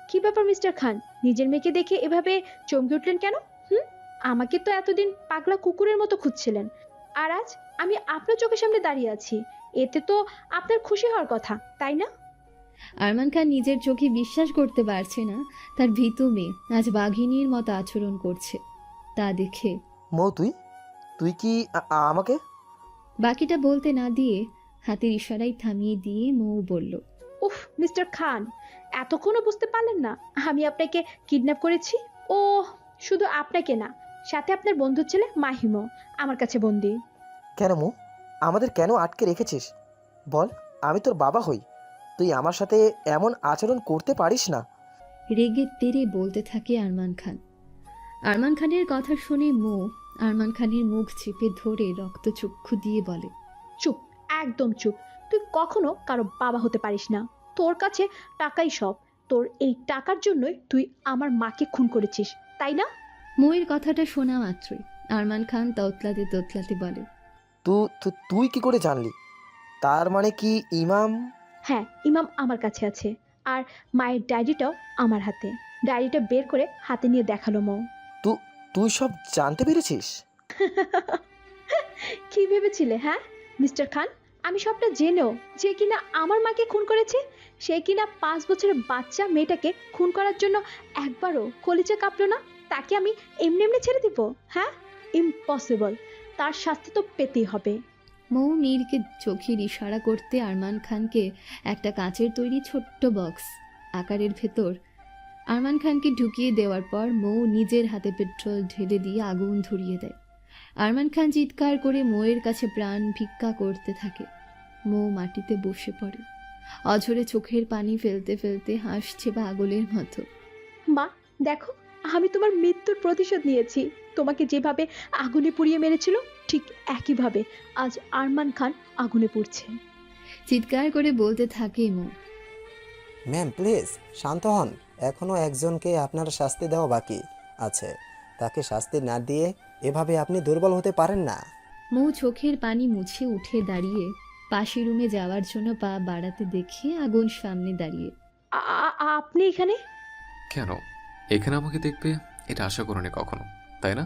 কি ব্যাপার মিস্টার খান, নিজের মেয়েকে দেখে এভাবে চমকে উঠলেন কেন? আমাকে তো এতদিন পাগলা কুকুরের মতো খুঁজছিলেন, আর আজ আমি আপনার চোখের সামনে দাঁড়িয়ে আছি। এতে তো আপনার খুশি হওয়ার কথা, তাই না? আরমান খান নিজের চোখে বিশ্বাস করতে পারছে না তার ভীতু মেয়ে আজ বাঘিনীর মতো আচরণ করছে। তা দেখে, মৌ তুই তুই কি আমাকে? বাকিটা বলতে না দিয়ে হাতের ইশারায় থামিয়ে দিয়ে মৌ বলল, উফ মিস্টার খান, এতক্ষণও বুঝতে পারলেন না আমি আপনাকে কিডন্যাপ করেছি? ও শুধু আপনাকে না, সাথে আপনার বন্ধুর ছেলে মাহিমও আমার কাছে বন্দি। কেন মৌ, আমাদের কেন আটকে রেখেছিস বল? আমি তোর বাবা হই, তুই আমার সাথে এমন আচরণ করতে পারিস না। রেগে তেরে বলতে থাকে আরমান খান। আরমান খানের কথা শুনে মৌ আরমান খানের মুখ চেপে ধরে রক্তচক্ষু দিয়ে বলে, চুপ, একদম চুপ। তুই কখনো কারো বাবা হতে পারিস না। তোর কাছে টাকাই সব। তোর এই টাকার জন্যই তুই আমার মাকে খুন করেছিস, তাই না? মৌয়ের কথাটা শোনা মাত্রই আরমান খান তোতলাতে তোতলাতে বলে, তুই কি করে জানলি? তার মানে কি ইমাম? হ্যাঁ, ইমাম আমার কাছে আছে, আর মায়ের ডায়েরিটাও আমার হাতে। ডায়েরিটা বের করে হাতে নিয়ে দেখালো মৌ। তুই সব জানতে পেরেছিস? কি ভেবেছিলে হ্যাঁ মিস্টার খান? আমি সবটা জেনেও যে কিনা আমার মাকে খুন করেছে, সে কিনা 5 বছরের বাচ্চা মেয়েটাকে খুন করার জন্য একবারও কলিজা কাঁপলো না, তাকে আমি এমনি এমনি ছেড়ে দিব? হ্যাঁ, ইম্পসিবল। তার শাস্তি তো পেতেই হবে। মৌ মীরকে চোখের ইশারা করতে আরমান খানকে একটা কাঁচের তৈরি ছোট্ট বক্স আকারের ভেতর আরমান খানকে ঢুকিয়ে দেওয়ার পর মৌ নিজের হাতে পেট্রোল ঢেলে দিয়ে আগুন ধরিয়ে দেয়। আরমান খান চিৎকার করে মৌয়ের কাছে প্রাণ ভিক্ষা করতে থাকে। মৌ মাটিতে বসে পড়ে, অঝরে চোখের পানি ফেলতে ফেলতে হাসছে পাগলের মতো। মা দেখো, আমি তোমার মৃত্যুর প্রতিশোধ নিয়েছি। তোমাকে যেভাবে আগুনে পুড়িয়ে মেরেছিল, ঠিক একইভাবে আজ আরমান খান আগুনে পুড়ছে। চিৎকার করে বলতে থাকে মৌ। ম্যাম প্লিজ শান্ত হন, এখনও একজনকে আপনার শাস্তি দেওয়া বাকি আছে। তাকে শাস্তি না দিয়ে এভাবে আপনি দুর্বল হতে পারেন না। মৌ চোখের পানি মুছে উঠে দাঁড়িয়ে পাশের রুমে যাওয়ার জন্য পা বাড়াতে দেখে আগুন সামনে দাঁড়িয়ে। আপনি এখানে? কেন এখানে আমাকে দেখবে এটা আশা করোনি কখনো, তাই না?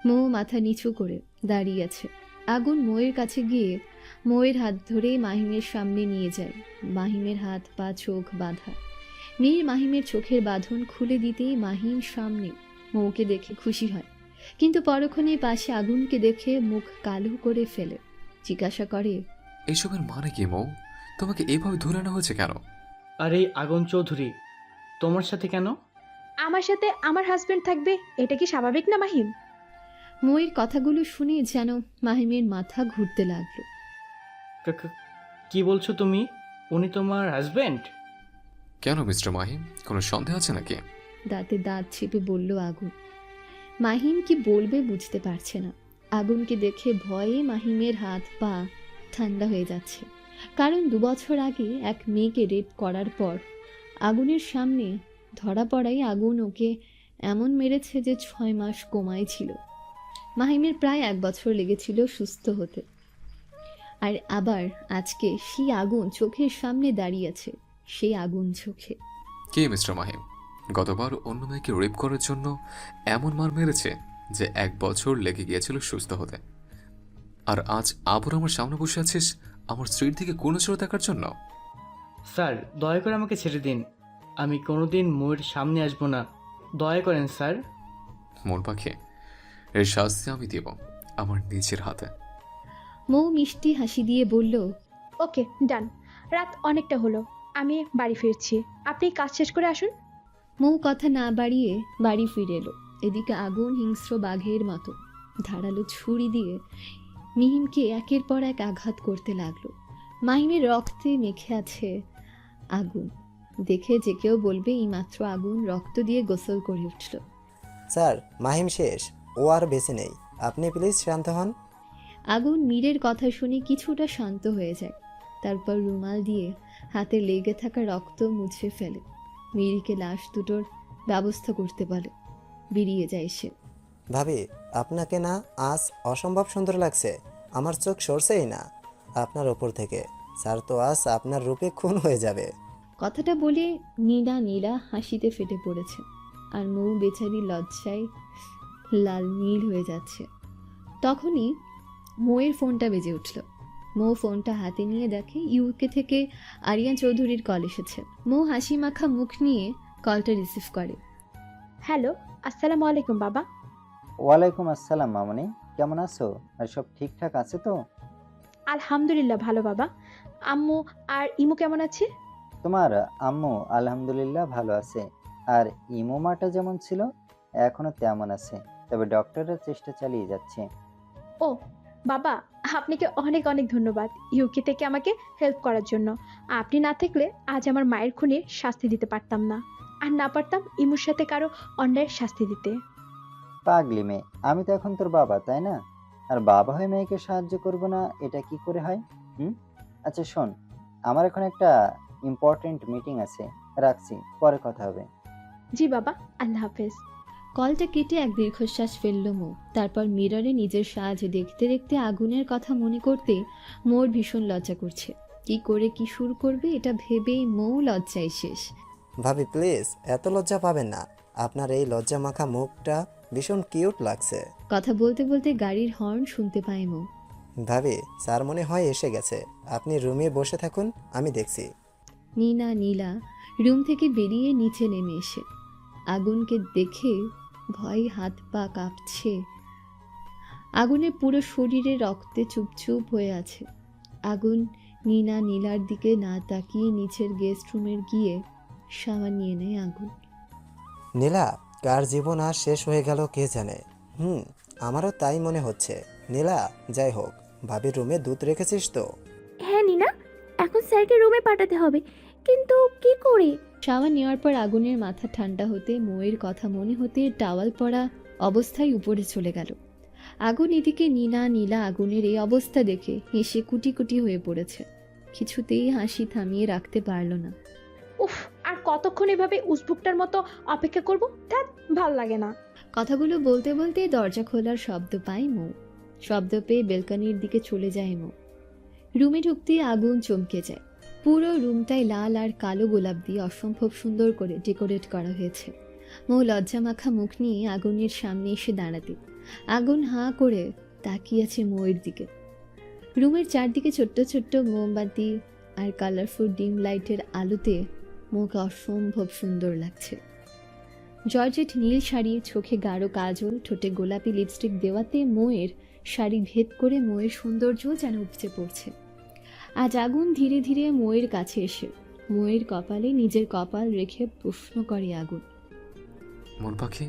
মৌ মাথা নিচু করে দাঁড়িয়ে আছে। আগুন মৌয়ের কাছে গিয়ে মৌয়ের হাত ধরে মাহিমের সামনে নিয়ে যায়। মাহিমের হাত পা চোখ বাঁধা। মীর মাহিমের চোখের বাঁধন খুলে দিতেই মাহিম সামনে মৌকে দেখে খুশি হয়, কিন্তু পরক্ষণে পাশে আগুনকে দেখে মুখ কালো করে ফেলে। জিজ্ঞাসা করে, এইসবের মানে কি মৌ? তোমাকে এইভাবে ধরে আনা হয়েছে কেন? আরে আগুন চৌধুরী, তোমার সাথে কেন? আমার সাথে আমার হাজবেন্ড থাকবে, এটা কি স্বাভাবিক না মাহিম? মৌয়ের কথাগুলো শুনে যেন মাহিমের মাথা ঘুরতে লাগলো। কি বলছো তুমি? উনি তোমার হাজবেন্ড? কেন মিস্টার মাহিম, কোনো সন্দেহ আছে নাকি? দাঁতে দাঁত চেপে বলল আগুন। মাহিম কি বলবে বুঝতে পারছে না। আগুনকে দেখে ভয়ে মাহিমের হাত পা ঠান্ডা হয়ে যাচ্ছে। কারণ 2 বছর আগে এক মেয়েকে রেপ করার পর আগুনের সামনে ধরা পড়াই আগুন ওকে এমন মেরেছে যে 6 মাস কোমায় ছিল। মাহিমের প্রায় 1 বছর লেগেছিল সুস্থ হতে। আর আবার আজকে সেই আগুন চোখের সামনে দাঁড়িয়েছে, সেই আগুন চোখে। কে মিস্টার মাহিম? গতবার অন্য মেয়েকে রেপ করার জন্য এমন মার মেরেছে যে 1 বছর লেগে গিয়েছিল সুস্থ হতে, আর আজ আবার আমার সামনে বসে আছিস আমার স্ত্রীর দিকে কোনো চোখ দেখার জন্য? স্যার দয়া করে আমাকে ছেড়ে দিন, আমি কোনোদিন ময়ের সামনে আসবো না, দয়া করেন স্যার। মন পাখি, এর শাস্তি আমি দেব আমার নিজের হাতে। মৌ মিষ্টি হাসি দিয়ে বলল, ওকে ডান, রাত অনেকটা হলো, আমি বাড়ি ফিরছি, আপনি কাজ শেষ করে আসুন। মৌ কথা না বাড়িয়ে বাড়ি ফিরে এলো। এদিকে আগুন হিংস্র বাঘের মতো ধারালো ছুরি দিয়ে মিহিমকে একের পর এক আঘাত করতে লাগলো। মাহিমের রক্তে মেখে আছে আগুন দেখে যে কেউ বলবে এইমাত্র আগুন রক্ত দিয়ে গোসল করে উঠল। স্যার, মাহিম শেষ, ও আর বেঁচে নেই, আপনি প্লিজ শান্ত হন। আগুন মীরের কথা শুনে কিছুটা শান্ত হয়ে যায়। তারপর রুমাল দিয়ে হাতে লেগে থাকা রক্ত মুছে ফেলে। মীরকে লাশ দুটোর ব্যবস্থা করতে বলে। বেরিয়ে যায় সে। ভাবি, আপনাকে না আজ অসম্ভব সুন্দর লাগছে, আমার চোখ সরছেই না আপনার ওপর থেকে। স্যার তো আজ আপনার রূপে খুন হয়ে যাবে। কথাটা বলে নীলা হাসিতে ফেটে পড়েছে, আর মৌ বেচারি লজ্জায় লাল নীল হয়ে যাচ্ছে। তখনই মৌয়ের ফোনটা বেজে উঠল। মৌ ফোনটা হাতে নিয়ে দেখে ইউকে থেকে আরিয়ান চৌধুরীর কল এসেছে। মৌ হাসি মাখা মুখ নিয়ে কলটা রিসিভ করে। হ্যালো, আসসালামু আলাইকুম বাবা। ওয়ালাইকুম আসসালাম মামনি, কেমন আছো? আর সব ঠিকঠাক আছে তো? আলহামদুলিল্লাহ ভালো বাবা। আম্মু আর ইমু কেমন আছে? তোমার আম্মু আলহামদুলিল্লাহ ভালো আছে, আর ইমো মাটা যেমন ছিল এখনো তেমন আছে, তবে ডক্টররা চেষ্টা চালিয়ে যাচ্ছে। ও বাবা, আপনাকে অনেক অনেক ধন্যবাদ ইউকে থেকে আমাকে হেল্প করার জন্য। আপনি না থাকলে আজ আমার মায়ের খুনের শাস্তি দিতে পারতাম না, আর না পারতাম ইমুর সাথে কারো অন্যায়ের শাস্তি দিতে। পাগলি মেয়ে, আমি তো এখন তোর বাবা, তাই না? আর বাবা হয়ে মেয়েকে সাহায্য করব না, এটা কি করে হয়? আচ্ছা শোন, আমার এখন একটা ইম্পর্টেন্ট মিটিং আছে, রাখছি, পরে কথা হবে। জি বাবা, আল্লাহ হাফেজ। কলটা কেটে এক দীর্ঘশ্বাস ফেলল মৌ। তারপর মিররে নিজের সাজ দেখতে দেখতে আগুনের কথা মনে করতে মোর ভীষণ লজ্জা করছে। কি করে কি শুরু করবে এটা ভেবেই মৌ লজ্জায় শেষ। ভাবি প্লিজ এত লজ্জা পাবেন না, আপনার এই লজ্জা মাখা মুখটা ভীষণ কিউট লাগছে। কথা বলতে বলতে গাড়ির হর্ন শুনতে পায় মৌ। ভাবি, স্যার মনে হয় এসে গেছে, আপনি রুমে বসে থাকুন, আমি দেখছি। নীলা রুম থেকে বেরিয়ে নিচে নেমে এসে আগুনকে দেখে ভয়ে হাত পা কাঁপছে। আগুনের পুরো শরীরে রক্তে চুপচুপ হয়ে আছে। আগুন নীলার দিকে না তাকিয়ে নিচের গেস্ট রুমের গিয়ে সাবান নিয়ে নেয় আগুন। নীলা, কার জীবন আর শেষ হয়ে গেল কে জানে। আমারও তাই মনে হচ্ছে। নীলা, যাই হোক, ভাবির রুমে দুধ রেখেছিস তো? হ্যাঁ নীনা, এখন স্যারকে রুমে পাঠাতে হবে, কিন্তু কি করে? সাবান নেওয়ার পর আগুনের মাথা ঠান্ডা হতে মৌয়ের কথা মনে হতে টাওয়াল পরা অবস্থায় উপরে চলে গেল। আগুন এদিকে নীলা আগুনের এই অবস্থা দেখে হেসে কুটি কুটি হয়ে পড়েছে। কিছুতেই হাসি থামিয়ে রাখতে পারল না। উফ, আর কতক্ষণ এভাবে উসবুকটার মতো অপেক্ষা করব? ধ্যাৎ, ভাল লাগে না। কথাগুলো বলতে বলতে দরজা খোলার শব্দ পায় মৌ। শব্দ পেয়ে বেলকনির দিকে চলে যায় মৌ। রুমে ঢুকতে আগুন চমকে যায়। পুরো রুমটাই লাল আর কালো গোলাপ দিয়ে অসম্ভব সুন্দর করে ডেকোরেট করা হয়েছে। মৌ লজ্জা মাখা মুখ নিয়ে আগুনের সামনে এসে দাঁড়াতে আগুন হাঁ করে তাকিয়ে আছে মৌয়ের দিকে। রুমের চারদিকে ছোট্ট ছোট্ট মোমবাতি আর কালারফুল ডিম লাইটের আলোতে মৌকে অসম্ভব সুন্দর লাগছে। জর্জেট নীল শাড়ি, চোখে গাঢ় কাজল, ঠোঁটে গোলাপি লিপস্টিক দেওয়াতে মৌয়ের শাড়ি ভেদ করে মৌয়ের সৌন্দর্য যেন উপচে পড়ছে। আজ আগুন ধীরে ধীরে মৌয়ের কাছে এসে মৌয়ের কপালে নিজের কপাল রেখে প্রশ্ন করে আগুন, মন পাখি,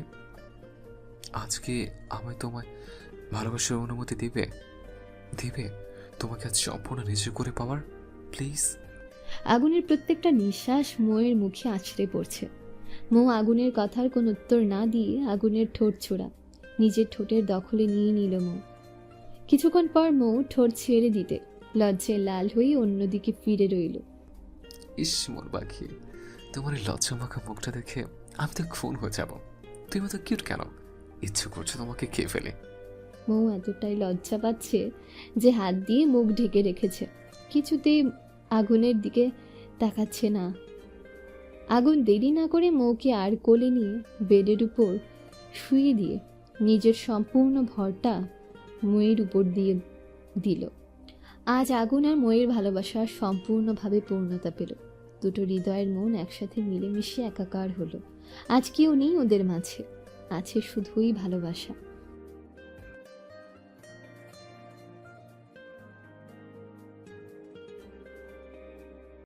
আজকে আমায় তোমায় ভালোবাসার অনুমতি দিবে? তোমাকে আজ সম্পূর্ণ নিজে করে পাওয়ার, প্লিজ? আগুনের প্রত্যেকটা নিঃশ্বাস মৌয়ের মুখে আছড়ে পড়ছে। মৌ আগুনের কথার কোনো উত্তর না দিয়ে আগুনের ঠোঁট ছোড়া নিজের ঠোঁটের দখলে নিয়ে নিল মৌ। কিছুক্ষণ পর মৌ ঠোঁট ছেড়ে দিতে লজ্জায় লাল হয়ে অন্যদিকে ফিরে রইল। ইস মোর পাখি, তোমার এই লজ্জা মাখা মুখটা দেখে আমি তো খুন হয়ে যাব। তুমি তো কিউট কেন? ইচ্ছে করছে তোমাকে খেয়ে ফেলে। মৌ এতটাই লজ্জা পাচ্ছে যে হাত দিয়ে মুখ ঢেকে রেখেছে, কিছুতেই আগুনের দিকে তাকাচ্ছে না। আগুন দেরি না করে মৌকে আর কোলে নিয়ে বেডের উপর শুয়ে দিয়ে নিজের সম্পূর্ণ ভরটা ময়ের উপর দিয়ে দিল। আজ আগুন আর ময়ের ভালোবাসা সম্পূর্ণভাবে পূর্ণতা পেল। দুটো হৃদয়ের মন একসাথে মিলেমিশে একাকার হলো। আজ কেউ নেই ওদের মাঝে, আছে শুধুই ভালোবাসা।